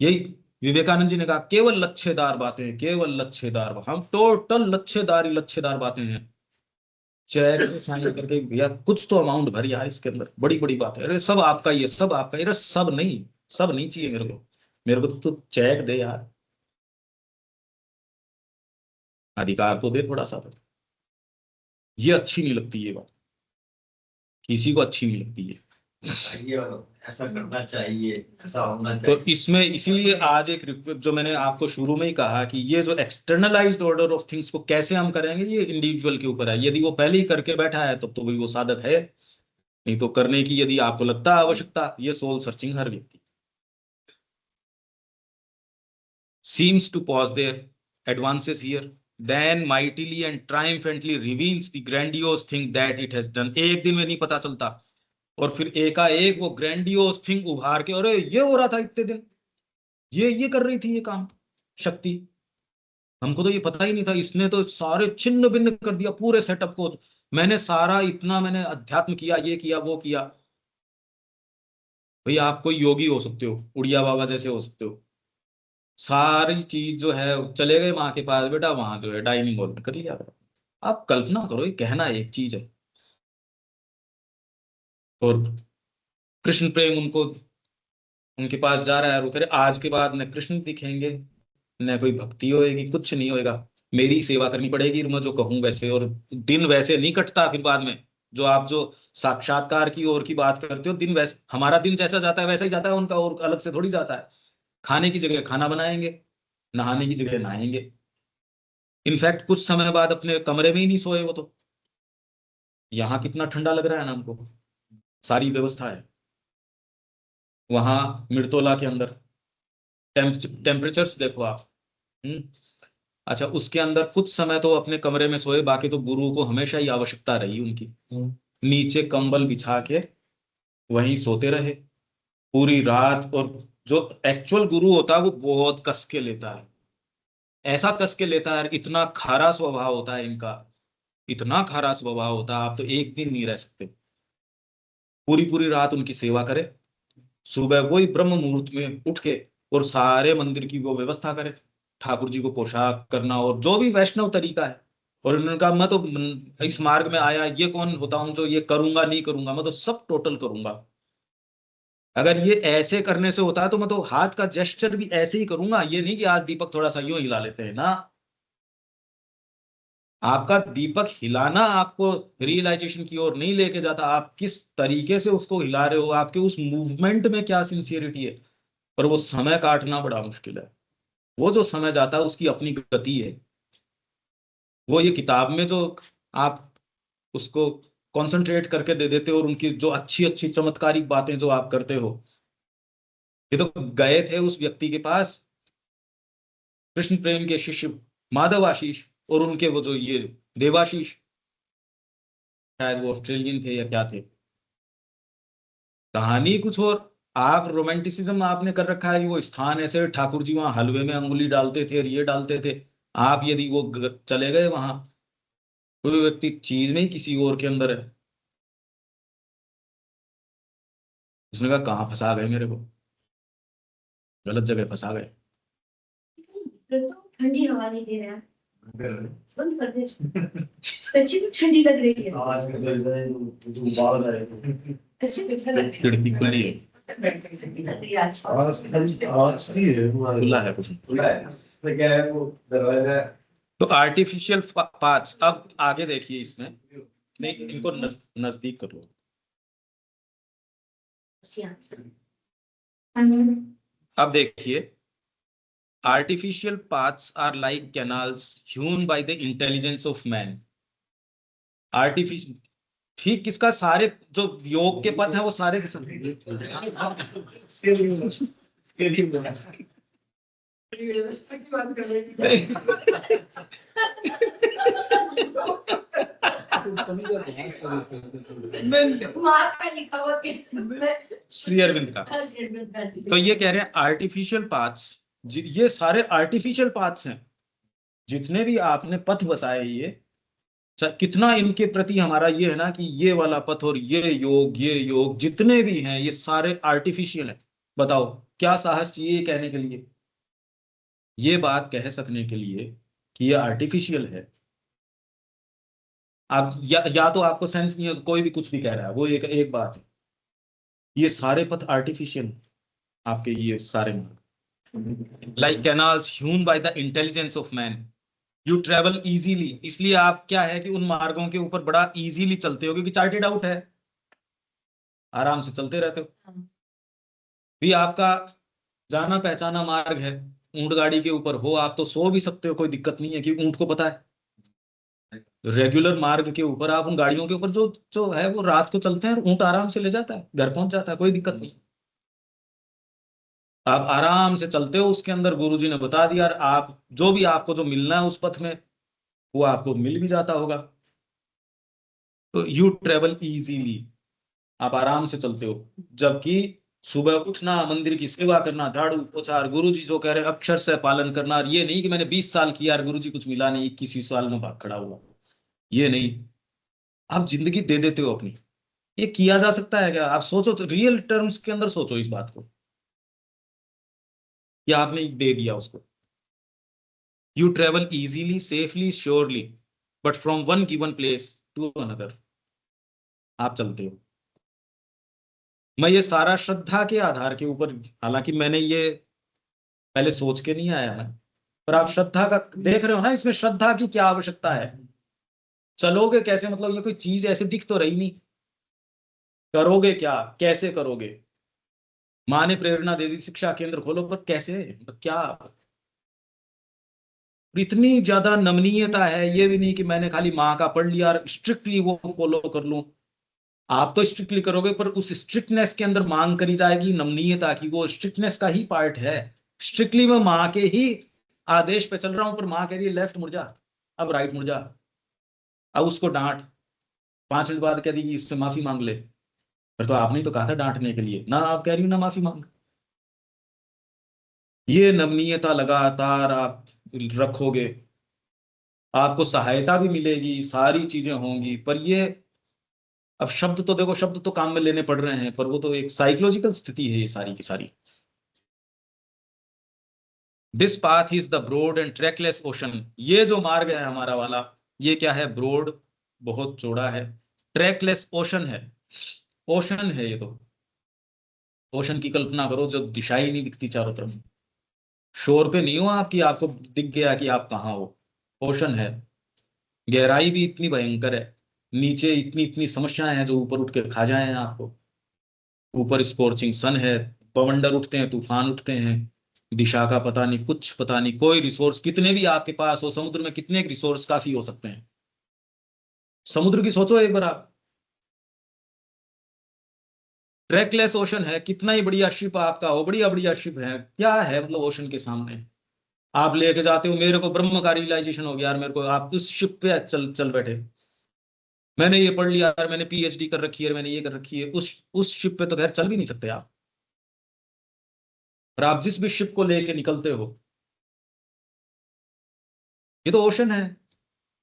यही विवेकानंद जी ने कहा, केवल लच्छेदार बातें, केवल लच्छेदार, हम टोटल लच्छेदार ही लच्छेदार बातें हैं। चेक साइन करके भैया कुछ तो अमाउंट भर यार, इसके अंदर बड़ी बड़ी बात है, अरे सब आपका ही है, सब आपका, अरे सब नहीं, सब नहीं चाहिए मेरे को, मेरे को तो चेक दे यार, अधिकार तो दे थोड़ा सा। तो ये अच्छी नहीं लगती ये बात, किसी को अच्छी नहीं लगती है। ऐसा करना चाहिए, ऐसा होना तो चाहिए। इसमें इसीलिए आज एक जो मैंने आपको शुरू में ही कहा कि ये जो एक्सटर्नलाइज्ड ऑर्डर ऑफ थिंग्स को कैसे हम करेंगे, ये इंडिविजुअल के ऊपर है। यदि वो पहले ही करके बैठा है तब तो भाई वो साधक है, नहीं तो करने की यदि आपको लगता है आवश्यकता, ये सोल सर्चिंग हर व्यक्ति। seems to pause there, advances here, then mightily and triumphantly reveals the grandiose thing that it has done। एक दिन में नहीं पता चलता, और फिर एकाएक वो ग्रैंडियोस थिंग उभार के, अरे ये हो रहा था इतने दिन, ये कर रही थी ये काम शक्ति, हमको तो ये पता ही नहीं था, इसने तो सारे छिन्न भिन्न कर दिया पूरे सेटअप को, मैंने सारा इतना मैंने अध्यात्म किया, ये किया वो किया। भाई आप कोई योगी हो सकते हो, उड़िया बाबा जैसे हो सकते हो, सारी चीज जो है, चले गए माँ के पास, बेटा वहां जो है डाइनिंग हॉल में कर लिया। आप कल्पना करो, ये कहना एक चीज है, और कृष्ण प्रेम उनको, उनके पास जा रहा है, वो कह रहे आज के बाद न कृष्ण दिखेंगे न कोई भक्ति होएगी, कुछ नहीं होएगा, मेरी सेवा करनी पड़ेगी, मैं जो कहूं वैसे। और दिन वैसे नहीं कटता फिर बाद में, जो आप जो साक्षात्कार की ओर की बात करते हो, दिन वैसे, हमारा दिन जैसा जाता है वैसा ही जाता है, उनका और अलग से थोड़ी जाता है। खाने की जगह खाना बनाएंगे, नहाने की जगह नहाएंगे, इनफैक्ट कुछ समय बाद अपने कमरे में ही नहीं सोए वो तो। यहाँ कितना ठंडा लग रहा है ना हमको, सारी व्यवस्था है। वहां मिर्तोला के अंदर टेम्परेचर्स देखो आप। अच्छा, उसके अंदर कुछ समय तो अपने कमरे में सोए, बाकी तो गुरु को हमेशा ही आवश्यकता रही उनकी, नीचे कंबल बिछा के वहीं सोते रहे पूरी रात। और जो एक्चुअल गुरु होता है वो बहुत कस के लेता है, ऐसा कस के लेता है, इतना खारा स्वभाव होता है इनका, इतना खारा स्वभाव होता है, आप तो एक दिन नहीं रह सकते। पूरी पूरी रात उनकी सेवा करे, सुबह वही ब्रह्म मुहूर्त में उठ के और सारे मंदिर की वो व्यवस्था करे, ठाकुर जी को पोशाक करना और जो भी वैष्णव तरीका है। और उन्होंने कहा मैं तो इस मार्ग में आया, ये कौन होता हूं जो ये करूंगा नहीं करूंगा, मैं तो सब टोटल करूंगा। अगर ये ऐसे करने से होता है तो मैं तो हाथ का जेस्चर भी ऐसे ही करूंगा, ये नहीं कि आज दीपक थोड़ा सा यूं हिला लेते हैं ना। आपका दीपक हिलाना आपको रियलाइजेशन की ओर नहीं लेके जाता, आप किस तरीके से उसको हिला रहे हो, आपके उस मूवमेंट में क्या सिंसियरिटी है। पर वो समय काटना बड़ा मुश्किल है, वो जो समय जाता है उसकी अपनी गति है। वो ये किताब में जो आप उसको कंसंट्रेट करके दे देते हो, और उनकी जो अच्छी अच्छी चमत्कारिक बातें जो आप करते हो। ये तो गए थे उस व्यक्ति के पास, कृष्ण प्रेम के शिष्य माधव आशीष, और उनके वो जो ये देवाशीष, शायद वो ऑस्ट्रेलियन थे या क्या थे, कहानी कुछ और। आप रोमांटिसिज्म आपने कर रखा है, वो स्थान ऐसे, ठाकुर जी वहां हलवे में अंगुली डालते थे और ये डालते थे। आप यदि वो चले गए वहां, कोई व्यक्ति चीज में ही किसी और के अंदर है, उसने कहा कहाँ फंसा गए मेरे को, गलत जगह फंसा गए। ठंडी हवा नहीं दे रहा, बंद कर दे, सच्ची में ठंडी लग रही है। आवाज में जो उबाल रहे थे, खिड़की खुली है, खुला है कुछ खुला है, इसमें क्या है वो दरवाजा। तो आर्टिफिशियल पार्ट्स अब आगे देखिए इसमें, नहीं इनको नजदीक कर लो। अब देखिए, artificial paths are like canals hewn by the intelligence of man। Artificial, ठीक किसका, सारे जो योग के पथ है वो सारे के सब व्यवस्था की बात कर रहे श्री अरविंद का। तो ये कह रहे हैं आर्टिफिशियल पाथ्स ये सारे आर्टिफिशियल पाथ्स हैं, जितने भी आपने पथ बताए, ये कितना इनके प्रति हमारा ये है ना कि ये वाला पथ और ये योग जितने भी हैं ये सारे आर्टिफिशियल हैं। बताओ क्या साहस चाहिए कहने के लिए, ये बात कह सकने के लिए कि ये आर्टिफिशियल है। आप या तो आपको सेंस नहीं है, तो कोई भी कुछ भी कह रहा है, वो एक बात है। ये सारे पथ आर्टिफिशियल आपके, ये सारे मार्ग like canals Hyun by the intelligence of man, you travel easily. इसलिए आप क्या है कि उन मार्गों के ऊपर बड़ा इजीली चलते हो, क्योंकि चार्टेड आउट है, आराम से चलते रहते हो। भी आपका जाना पहचाना मार्ग है, ऊंट गाड़ी के ऊपर हो आप तो सो भी सकते हो, कोई दिक्कत नहीं है, क्योंकि ऊंट को पता है। रेगुलर मार्ग के ऊपर आप उन गाड़ियों के ऊपर जो जो है वो रात को चलते हैं, ऊंट आराम से ले जाता है, घर पहुंच जाता है, कोई दिक्कत नहीं। आप आराम से चलते हो उसके अंदर, गुरुजी ने बता दिया, और आप जो भी आपको जो मिलना है उस पथ में वो आपको मिल भी जाता होगा। तो यू ट्रेवल इजीली, आप आराम से चलते हो। जबकि सुबह उठना, मंदिर की सेवा करना, झाड़ू पोछा, गुरुजी जो कह रहे हैं अक्षर से पालन करना, और ये नहीं कि मैंने 20 साल किया और गुरुजी कुछ मिला नहीं, 21 साल में भाग खड़ा हुआ, ये नहीं। आप जिंदगी दे देते हो अपनी, ये किया जा सकता है क्या? आप सोचो तो, रियल टर्म्स के अंदर सोचो इस बात को, या आपने दे दिया उसको। You travel easily, safely, surely, but from one given place to another, आप चलते हो। मैं ये सारा श्रद्धा के आधार के ऊपर, हालांकि मैंने ये पहले सोच के नहीं आया मैं, पर आप श्रद्धा का देख रहे हो ना, इसमें श्रद्धा की क्या आवश्यकता है। चलोगे कैसे, मतलब ये कोई चीज ऐसे दिख तो रही नहीं, करोगे क्या, कैसे करोगे? माँ ने प्रेरणा दे दी शिक्षा केंद्र खोलो, पर कैसे, क्या? इतनी ज्यादा नमनीयता है, ये भी नहीं कि मैंने खाली माँ का पढ़ लिया और स्ट्रिक्टली वो फॉलो कर लूं। आप तो स्ट्रिक्टली करोगे, पर उस स्ट्रिक्टनेस के अंदर मांग करी जाएगी नमनीयता की, वो स्ट्रिक्टनेस का ही पार्ट है। स्ट्रिक्टली मैं माँ के ही आदेश पे चल रहा हूं, पर माँ कह रही है लेफ्ट मुड़ जा, अब राइट मुड़ जा, अब उसको डांट, 5 मिनट बाद कह दी इससे माफी मांग ले, फिर तो आपने तो कहा था डांटने के लिए ना, आप कह रही हो ना माफी मांग। ये नमनीयता लगातार आप रखोगे, आपको सहायता भी मिलेगी, सारी चीजें होंगी, पर ये, अब शब्द तो देखो, शब्द तो काम में लेने पड़ रहे हैं, पर वो तो एक साइकोलॉजिकल स्थिति है ये सारी की सारी। This path is the broad and trackless ocean, ये जो मार्ग है हमारा वाला, ये क्या है? ब्रॉड, बहुत चौड़ा है, ट्रैकलेस ओशन है, ओशन है ये तो। ओशन की कल्पना करो, जो दिशा ही नहीं दिखती चारों तरफ, शोर पे नहीं हो आपकी, आपको दिख गया कि आप कहाँ हो। ओशन है, गहराई भी इतनी भयंकर है, नीचे इतनी इतनी समस्याएं हैं जो ऊपर उठ के खा जाए आपको। ऊपर स्कॉर्चिंग सन है, बवंडर उठते हैं, तूफान उठते हैं, दिशा का पता नहीं, कुछ पता नहीं, कोई रिसोर्स कितने भी आपके पास हो, समुद्र में कितने रिसोर्स काफी हो सकते हैं। समुद्र की सोचो एक बार आप, ट्रैकलेस ओशन है, कितना ही बढ़िया शिप आपका हो, बढ़िया बढ़िया शिप है, क्या है मतलब ओशन के सामने। आप लेके जाते हो, मेरे को ब्रह्म का रियलाइजेशन हो गया यार, मेरे को, आप उस शिप पे चल चल बैठे, मैंने ये पढ़ लिया यार, मैंने पीएचडी कर रखी है, मैंने ये कर रखी है, उस शिप पे तो खैर चल भी नहीं सकते आप। और आप जिस भी शिप को लेके निकलते हो, ये तो ओशन है,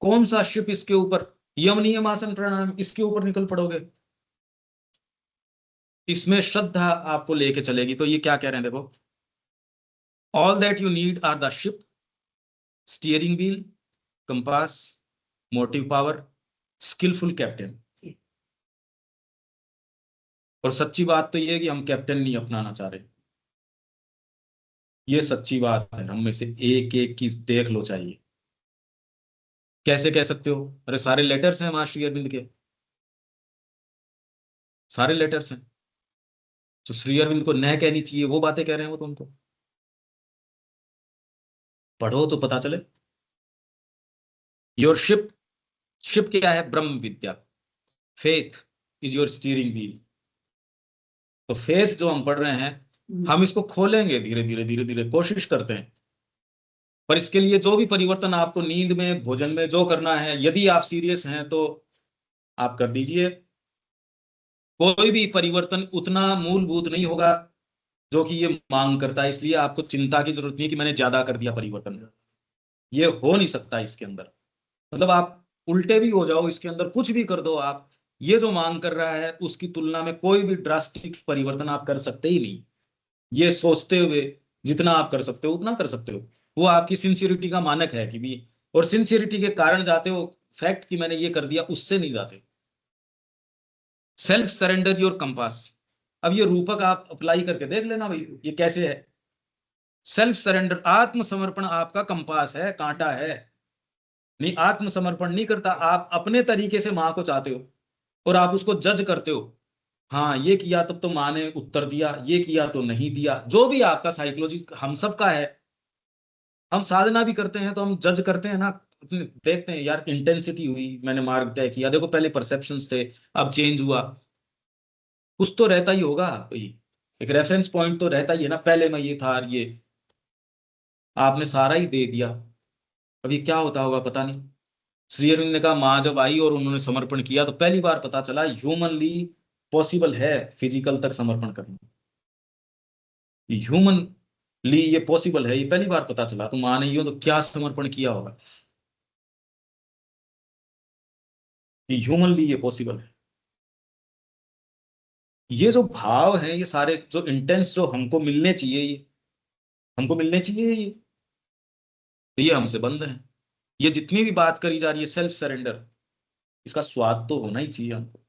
कौन सा शिप इसके ऊपर, यम नियम आसन प्राणायाम, इसके ऊपर निकल पड़ोगे, इसमें श्रद्धा आपको लेके चलेगी। तो ये क्या कह रहे हैं देखो, all that you need are the ship, steering wheel, compass, motive power, skilful captain. और सच्ची बात तो ये है कि हम कैप्टन नहीं अपनाना चाह रहे, ये सच्ची बात है, हम में से एक एक की देख लो चाहिए। कैसे कह सकते हो? अरे सारे लेटर्स हैं मां श्री अरविंद के, सारे लेटर्स हैं, जो श्री अरविंद को न कहनी चाहिए वो बातें कह रहे हैं वो, तो उनको पढ़ो तो पता चले। योर शिप, शिप क्या है? ब्रह्म विद्या, faith is your steering wheel. तो फेथ जो हम पढ़ रहे हैं, हम इसको खोलेंगे धीरे धीरे धीरे धीरे, कोशिश करते हैं। पर इसके लिए जो भी परिवर्तन आपको नींद में, भोजन में जो करना है, यदि आप सीरियस हैं तो आप कर दीजिए। कोई भी परिवर्तन उतना मूलभूत नहीं होगा जो कि ये मांग करता है, इसलिए आपको चिंता की जरूरत नहीं है कि मैंने ज्यादा कर दिया परिवर्तन। ये हो नहीं सकता इसके अंदर, मतलब आप उल्टे भी हो जाओ, इसके अंदर कुछ भी कर दो आप, ये जो मांग कर रहा है उसकी तुलना में कोई भी ड्रास्टिक परिवर्तन आप कर सकते ही नहीं। ये सोचते हुए जितना आप कर सकते हो उतना कर सकते हो, वो आपकी सिंसियरिटी का मानक है कि भी, और सिंसियरिटी के कारण जाते हो, फैक्ट कि मैंने ये कर दिया उससे नहीं जाते। Self surrender your compass. अब ये रूपक आप अप्लाई करके देख लेना भाई ये कैसे है। सेल्फ सरेंडर, आत्मसमर्पण आपका कंपास है, कांटा है। नहीं, आत्मसमर्पण नहीं करता, आप अपने तरीके से माँ को चाहते हो और आप उसको जज करते हो। हाँ ये किया तब तो माँ ने उत्तर दिया, ये किया तो नहीं दिया, जो भी आपका साइकोलॉजी हम सबका है। हम साधना भी करते हैं तो हम जज करते हैं ना, देखते हैं यार इंटेंसिटी हुई, मैंने मार्ग तय किया, देखो पहले परसेप्शंस थे अब चेंज हुआ, कुछ तो रहता ही होगा भाई, एक रेफरेंस पॉइंट तो रहता ही है ना, पहले मैं ये था ये, आपने सारा ही दे दिया, अभी क्या होता होगा पता नहीं। श्री अरविंद ने कहा माँ जब आई और उन्होंने समर्पण किया तो पहली बार पता चला ह्यूमनली पॉसिबल है फिजिकल तक समर्पण करना, ह्यूमनली ये पॉसिबल है, ये पहली बार पता चला। तो माँ ने यूं तो क्या समर्पण किया होगा कि ह्यूमनली ये पॉसिबल है। ये जो भाव है, ये सारे जो इंटेंस जो हमको मिलने चाहिए, ये हमको मिलने चाहिए, ये हमसे बंद है। ये जितनी भी बात करी जा रही है सेल्फ सरेंडर, इसका स्वाद तो होना ही चाहिए हमको।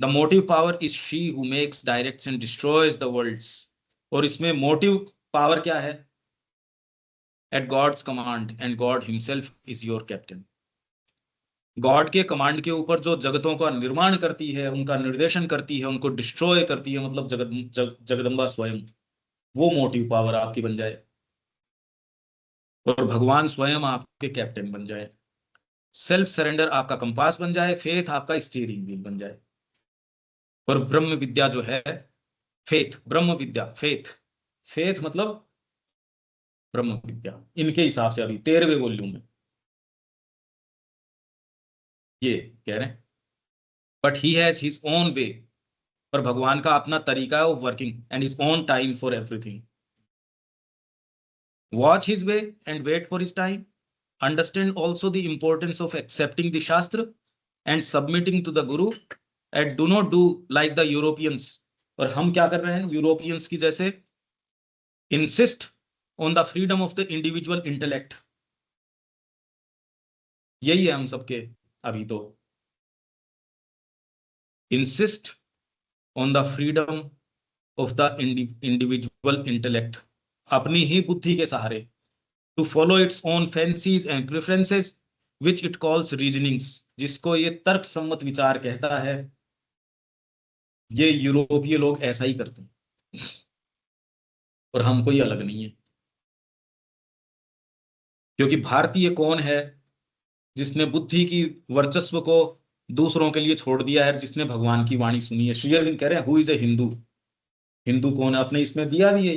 The motive power is she who makes, directs and destroys the worlds. और इसमें मोटिव पावर क्या है? At God's command and God himself is your captain. God के कमांड के ऊपर जो जगतों का निर्माण करती है, उनका निर्देशन करती है, उनको डिस्ट्रॉय करती है, मतलब जगदम्बा स्वयं, वो मोटिव पावर आपकी बन जाए और भगवान स्वयं आपके कैप्टन बन जाए। सेल्फ सरेंडर आपका कंपास बन जाए, फेथ आपका स्टीयरिंग व्हील बन जाए। और ब्रह्म विद्या जो है, फेथ, ब्रह्म विद्या, फेथ, फेथ मतलब ब्रह्म विद्या, इनके हिसाब से अभी 13वें वॉल्यूम में ये कह रहे हैं। But he has his own way, पर भगवान का अपना तरीका है of working and his own time for everything. Watch his way and wait for his time. Understand also the importance of accepting the shastra and submitting to the guru and do not do like the Europeans. और हम क्या कर रहे हैं यूरोपियंस की जैसे? Insist on the freedom of the individual intellect. यही है हम सबके अभी तो, insist on the freedom of the individual intellect, अपनी ही बुद्धि के सहारे, to follow its own fancies and preferences which it calls reasonings, जिसको ये तर्क सम्मत विचार कहता है। ये यूरोपीय लोग ऐसा ही करते हैं और हम कोई अलग नहीं है। क्योंकि भारतीय कौन है जिसने बुद्धि की वर्चस्व को दूसरों के लिए छोड़ दिया है, जिसने भगवान की वाणी सुनी है? श्री अरविंद कह रहे हैं who is a Hindu. Hindu कौन है? आपने इसमें दिया भी है,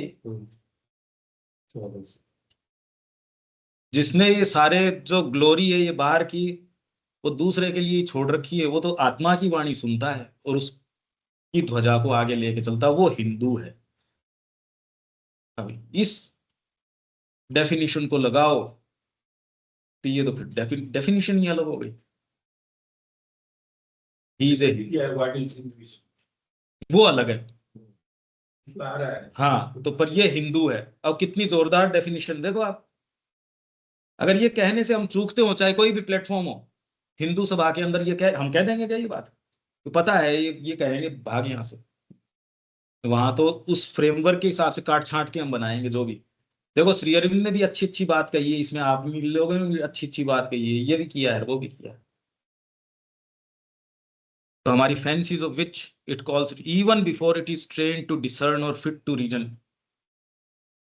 जिसने ये सारे जो ग्लोरी है ये बाहर की वो दूसरे के लिए छोड़ रखी है, वो तो आत्मा की वाणी सुनता है और उसकी ध्वजा को आगे लेके चलता है, वो हिंदू है। अभी इस डेफिनेशन को लगाओ तो ये तो फिर डेफिनेशन ही अलग हो गई। He is a, what is Hinduism वो अलग है। आ रहा है। हाँ तो पर ये हिंदू है। अब कितनी जोरदार डेफिनेशन देखो आप। अगर ये कहने से हम चूकते हो, चाहे कोई भी प्लेटफॉर्म हो, हिंदू सभा के अंदर ये कह, हम कह देंगे क्या ये बात? तो पता है ये कहेंगे भाग यहाँ से। वहां तो उस फ्रेमवर्क के हिसाब से काट छांट के हम बनाएंगे जो भी। देखो श्री अरविंद ने भी अच्छी अच्छी बात कही है, इसमें आप लोगों ने भी अच्छी अच्छी बात कही है, ये भी किया है वो भी किया है। तो हमारी fancies of which it calls even before it is train to discern और फिट टू रीजन,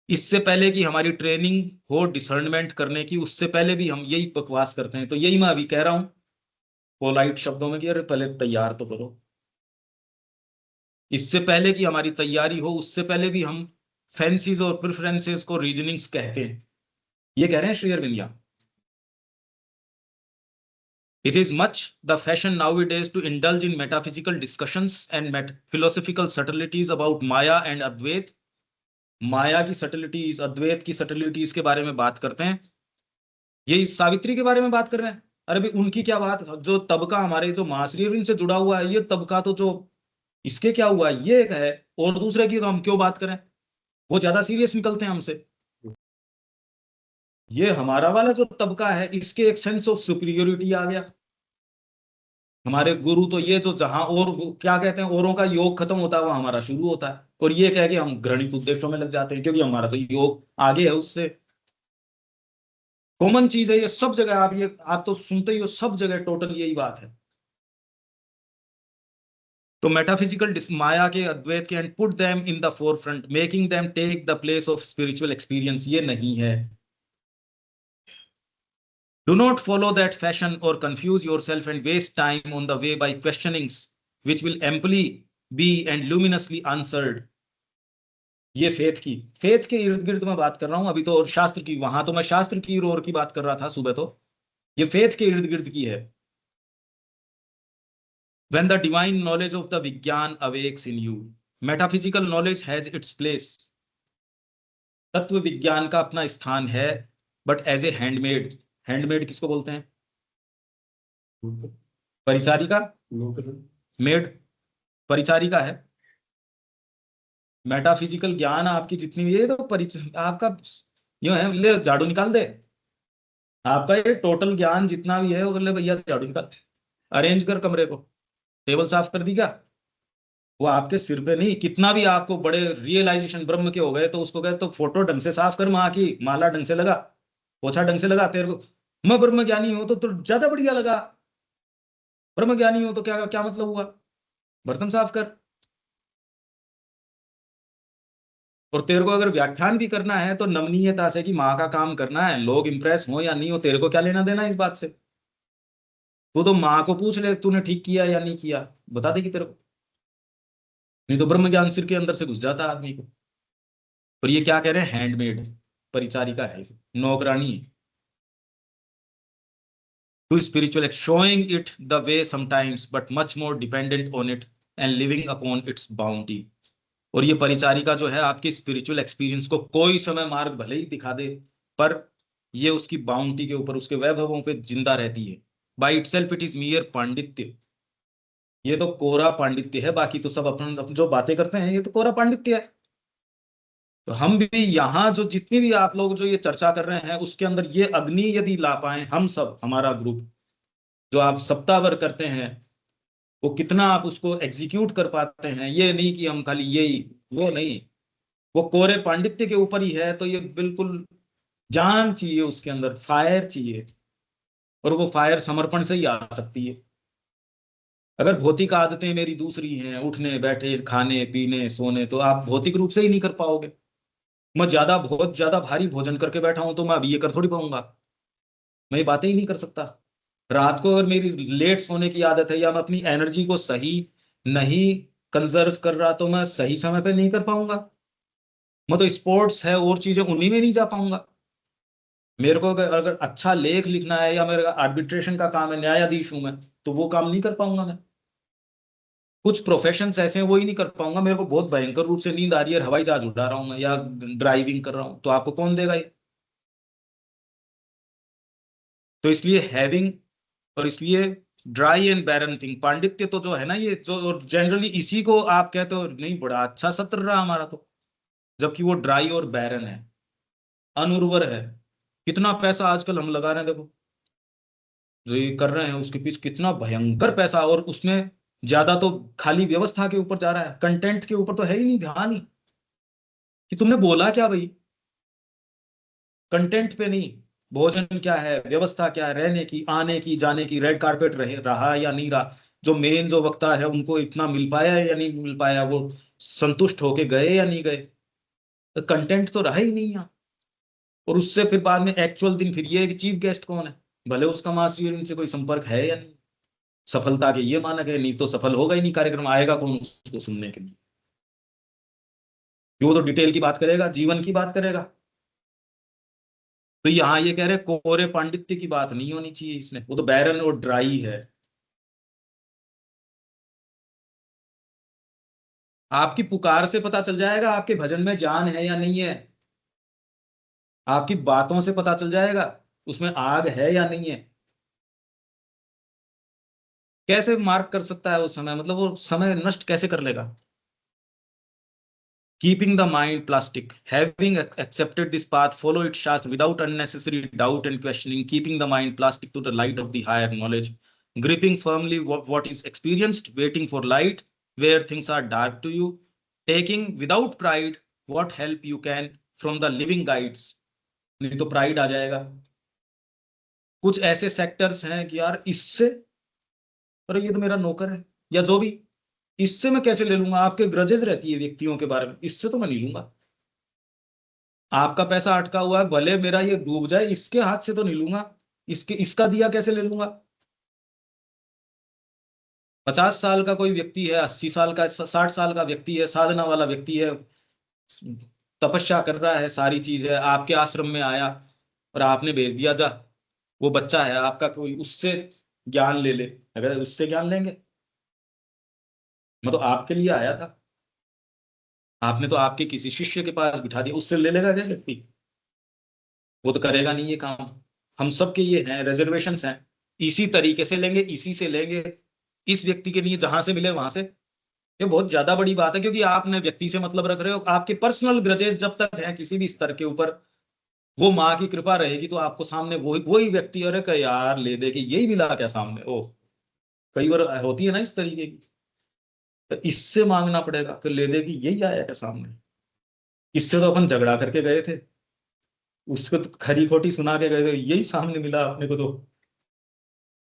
इससे पहले कि हमारी ट्रेनिंग हो डिसर्नमेंट करने की, उससे पहले भी हम यही बकवास करते हैं। तो यही मैं अभी कह रहा हूं पोलाइट शब्दों में कि अरे पहले तैयार तो करो। इससे पहले कि हमारी तैयारी हो, उससे पहले भी हम फैंसीज और प्रेफरेंसेस को रीजनिंग्स कहते हैं। ये कह रहे हैं Shri Arvind. It is much the fashion nowadays to indulge in metaphysical discussions and philosophical subtleties about Maya and Advait. माया की सटलिटीज, अद्वैत की सटलिटीज के बारे में बात करते हैं। ये सावित्री के बारे में बात कर रहे हैं। अरे भाई उनकी क्या बात, जो तबका हमारे जो महाश्री अरविंद से जुड़ा हुआ है, ये तबका तो जो इसके क्या हुआ ये एक है, और दूसरे की तो हम क्यों बात करें, वो ज्यादा सीरियस निकलते हैं हमसे। ये हमारा वाला जो तबका है, इसके एक सेंस ऑफ सुपीरियोरिटी आ गया। हमारे गुरु तो ये जो जहां और क्या कहते हैं, औरों का योग खत्म होता है वो हमारा शुरू होता है, और ये कह के हम घृणित उद्देश्यों में लग जाते हैं, क्योंकि हमारा तो योग आगे है उससे। कॉमन चीज है ये सब जगह, आप तो सुनते ही हो, सब जगह टोटल यही बात है। तो मेटाफिजिकल माया के, अद्वैत के, and put them in the forefront making them take the place of spiritual experience, ये नहीं है। Do not follow that fashion or confuse yourself and waste time on the way by questionings which will amply be and luminously answered. ये फेथ के इर्द गिर्द में बात कर रहा हूं अभी तो, और शास्त्र की, वहां तो मैं शास्त्र की और की बात कर रहा था सुबह, तो ये फेथ के इर्द गिर्द की है। When the divine knowledge of the Vigyan awakes in you, metaphysical knowledge has its place. तत्व विज्ञान का अपना स्थान है, but as a handmaid, handmade किसको बोलते हैं, परिचारिका, मेड परिचारिका है। मेटाफिजिकल ज्ञान आपकी जितनी भी है, तो आपका यो है, ले झाड़ू निकाल दे, आपका ये टोटल ज्ञान जितना भी है वो ले भैया झाड़ू निकाल दे, अरेंज कर कमरे को, टेबल साफ कर दी क्या, वो आपके सिर पे नहीं। कितना भी आपको बड़े रियलाइजेशन ब्रह्म के हो गए तो उसको कहे तो फोटो ढंग से साफ कर, माँ की माला ढंग से लगा, पोछा ढंग से लगा, तेरे को मैं ब्रह्म ज्ञानी हूं तो ज्यादा बढ़िया लगा, ब्रह्म ज्ञानी हो तो क्या क्या मतलब हुआ, बर्तन साफ कर। और तेरे को अगर व्याख्यान भी करना है तो नमनीयता से कि माँ का काम करना है, लोग इंप्रेस हो या नहीं हो, तेरे को क्या लेना देना इस बात से। तू तो माँ को पूछ ले तूने ठीक किया या नहीं किया, बता देगी तेरे को, नहीं तो ब्रह्म ज्ञान सिर के अंदर से घुस जाता आदमी को। और ये क्या कह रहे हैं, हैंडमेड परिचारिका है, नौकरानी है। To spiritual, showing it the way sometimes, but much more dependent on it and living upon its bounty. और ये परिचारिका जो है आपके स्पिरिचुअल एक्सपीरियंस को कोई समय मार्ग भले ही दिखा दे, पर ये उसकी बाउंटी के ऊपर, उसके वैभवों पे जिंदा रहती है। By itself it is mere पांडित्य, ये तो कोरा पांडित्य है, बाकी तो सब अपन जो बातें करते हैं ये तो कोरा पांडित्य है। तो हम भी यहाँ जो जितनी भी आप लोग जो ये चर्चा कर रहे हैं उसके अंदर ये अग्नि यदि ला पाए, हम सब, हमारा ग्रुप जो आप सप्ताह भर करते हैं, वो कितना आप उसको एग्जीक्यूट कर पाते हैं, ये नहीं कि हम खाली यही वो नहीं, वो कोरे पांडित्य के ऊपर ही है। तो ये बिल्कुल जान चाहिए उसके अंदर, फायर चाहिए, और वो फायर समर्पण से ही आ सकती है। अगर भौतिक आदतें मेरी दूसरी हैं, उठने बैठे खाने पीने सोने, तो आप भौतिक रूप से ही नहीं कर पाओगे। मैं बहुत ज्यादा भारी भोजन करके बैठा हूं तो मैं अभी ये कर थोड़ी पाऊंगा, मैं ये बातें ही नहीं कर सकता। रात को अगर मेरी लेट सोने की आदत है या मैं अपनी एनर्जी को सही नहीं कंजर्व कर रहा तो मैं सही समय पे नहीं कर पाऊंगा। मैं तो स्पोर्ट्स है और चीजें उन्हीं में नहीं जा पाऊंगा। मेरे को अगर अच्छा लेख लिखना है या मेरा आर्बिट्रेशन का काम है, न्यायाधीश हूं मैं, तो वो काम नहीं कर पाऊंगा मैं। कुछ प्रोफेशंस ऐसे हैं वो ही नहीं कर पाऊंगा। मेरे को बहुत भयंकर रूप से नींद आ रही है, हवाई जहाज उड़ा रहा हूं मैं या ड्राइविंग कर रहा हूं, तो आपको कौन देगा ये। तो इसलिए हैविंग, और इसलिए ड्राई एंड बैरन थिंग, पांडित्य तो जो है ना ये जो जनरली इसी को आप कहते हो, नहीं बड़ा अच्छा सत्र रहा हमारा तो, जबकि वो ड्राई और बैरन है, अनुर्वर है। कितना पैसा आजकल हम लगा रहे हैं, देखो जो ये कर रहे हैं उसके पीछे कितना भयंकर पैसा, और उसमें ज्यादा तो खाली व्यवस्था के ऊपर जा रहा है, कंटेंट के ऊपर तो है ही नहीं ध्यान ही, कि तुमने बोला क्या भाई, कंटेंट पे नहीं। भोजन क्या है, व्यवस्था क्या है, रहने की, आने की, जाने की, रेड कारपेट रहा या नहीं रहा, जो मेन जो वक्ता है उनको इतना मिल पाया या नहीं मिल पाया, वो संतुष्ट होके गए या नहीं गए, तो कंटेंट तो रहा ही नहीं यहाँ। और उससे फिर बाद में एक्चुअल दिन फिर ये चीफ गेस्ट कौन है, भले उसका मास्टर इनसे कोई संपर्क है या नहीं, सफलता के ये मानक है, नहीं तो सफल होगा ही नहीं कार्यक्रम, आएगा कौन उसको सुनने के लिए। वो तो डिटेल की बात करेगा, जीवन की बात करेगा। तो यहाँ ये कह रहे कोरे पांडित्य की बात नहीं होनी चाहिए इसमें, वो तो बैरन और ड्राई है। आपकी पुकार से पता चल जाएगा आपके भजन में जान है या नहीं है, आपकी बातों से पता चल जाएगा उसमें आग है या नहीं है। कैसे मार्क कर सकता है वो समय, मतलब वो समय नष्ट कैसे कर लेगा। Keeping the mind plastic, having accepted this path, follow its shastra without unnecessary doubt and questioning, keeping the mind plastic to the light of the higher knowledge, gripping firmly what is experienced, waiting for light where things are dark to you, taking without pride what help you can from the living guides। नहीं तो प्राइड आ जाएगा। कुछ ऐसे सेक्टर्स हैं कि यार इससे, अरे ये तो मेरा नौकर है या जो भी, इससे मैं कैसे ले लूंगा। आपके ग्रजेस रहती है व्यक्तियों के बारे में, इससे तो मैं नहीं लूंगा। आपका पैसा अटका हुआ है, भले मेरा ये डूब जाए, इसके हाथ से तो नहीं लूंगा। इसका दिया कैसे ले लूंगा। 50 साल का कोई व्यक्ति है, 80 साल का, 60 साल का व्यक्ति है, साधना वाला व्यक्ति है, तपस्या कर रहा है, सारी चीज है, आपके आश्रम में आया और आपने भेज दिया जा, वो बच्चा है आपका, कोई उससे ज्ञान ले ले। अगर उससे ज्ञान लेंगे, मैं तो आपके लिए आया था, आपने तो आपके किसी शिष्य के पास बिठा दिया, उससे ले लेगा क्या व्यक्ति। वो तो करेगा नहीं ये काम। हम सबके ये हैं, रिजर्वेशंस हैं, इसी तरीके से लेंगे, इसी से लेंगे, इस व्यक्ति के लिए जहां से मिले वहां से। ये बहुत ज्यादा बड़ी बात है, क्योंकि आपने व्यक्ति से मतलब रख रहे हो। आपके पर्सनल ग्रजेस जब तक है किसी भी स्तर के ऊपर, वो माँ की कृपा रहेगी तो आपको सामने वही व्यक्ति, अरे क्या यार ले दे के यही मिला क्या सामने। ओ कई बार होती है ना इस तरीके की, तो इससे मांगना पड़ेगा कि ले दे कि यही आया क्या सामने। इससे तो अपन झगड़ा करके गए थे, उसको तो खरी खोटी सुना के गए थे, यही सामने मिला अपने को, तो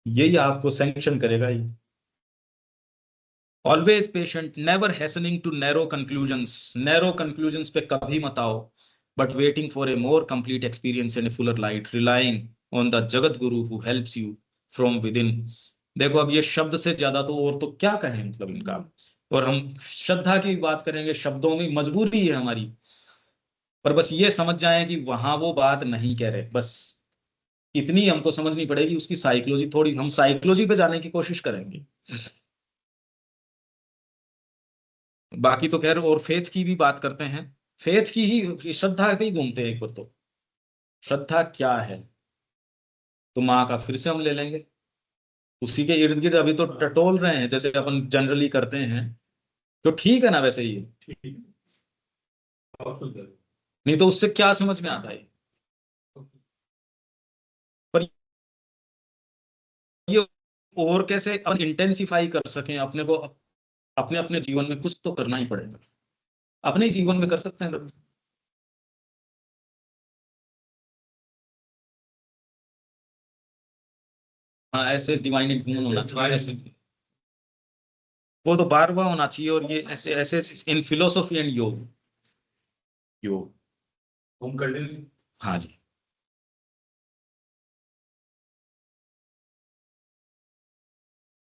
यही आपको सैंक्शन करेगा ही। Always patient, never hastening to narrow conclusions, narrow conclusions पे कभी मत आओ, but waiting for a more complete experience and a fuller light, relying on the Jagat Guru who helps you from within. देखो अब ये शब्द से ज्यादा तो और तो क्या कहें मतलब इनका। और हम श्रद्धा की बात करेंगे, शब्दों में मजबूरी है हमारी, पर बस ये समझ जाएं कि वहां वो बात नहीं कह रहे, बस इतनी हमको समझनी पड़ेगी। उसकी साइकोलॉजी, थोड़ी हम साइकोलॉजी पे जाने की कोशिश करेंगे। बाकी तो खैर, और फेथ की भी बात करते हैं, फेथ की ही, श्रद्धा पे ही घूमते हैं एक बार। तो श्रद्धा क्या है, तो माँ का फिर से हम ले लेंगे, उसी के इर्द गिर्द अभी तो टटोल रहे हैं जैसे अपन जनरली करते हैं। तो ठीक है ना वैसे ही, नहीं तो उससे क्या समझ में आता है। पर ये और कैसे इंटेंसिफाई कर सकें अपने को, अपने अपने जीवन में कुछ तो करना ही पड़ेगा। अपने जीवन में कर सकते हैं लोग। हाँ ऐसे डिवाइन इंफॉर्मेशन होना चाहिए ऐसे, वो तो 12वां होना चाहिए। और ये ऐसे ऐसे इन फिलोसॉफी एंड योग, योग हम कर लेंगे। हाँ जी।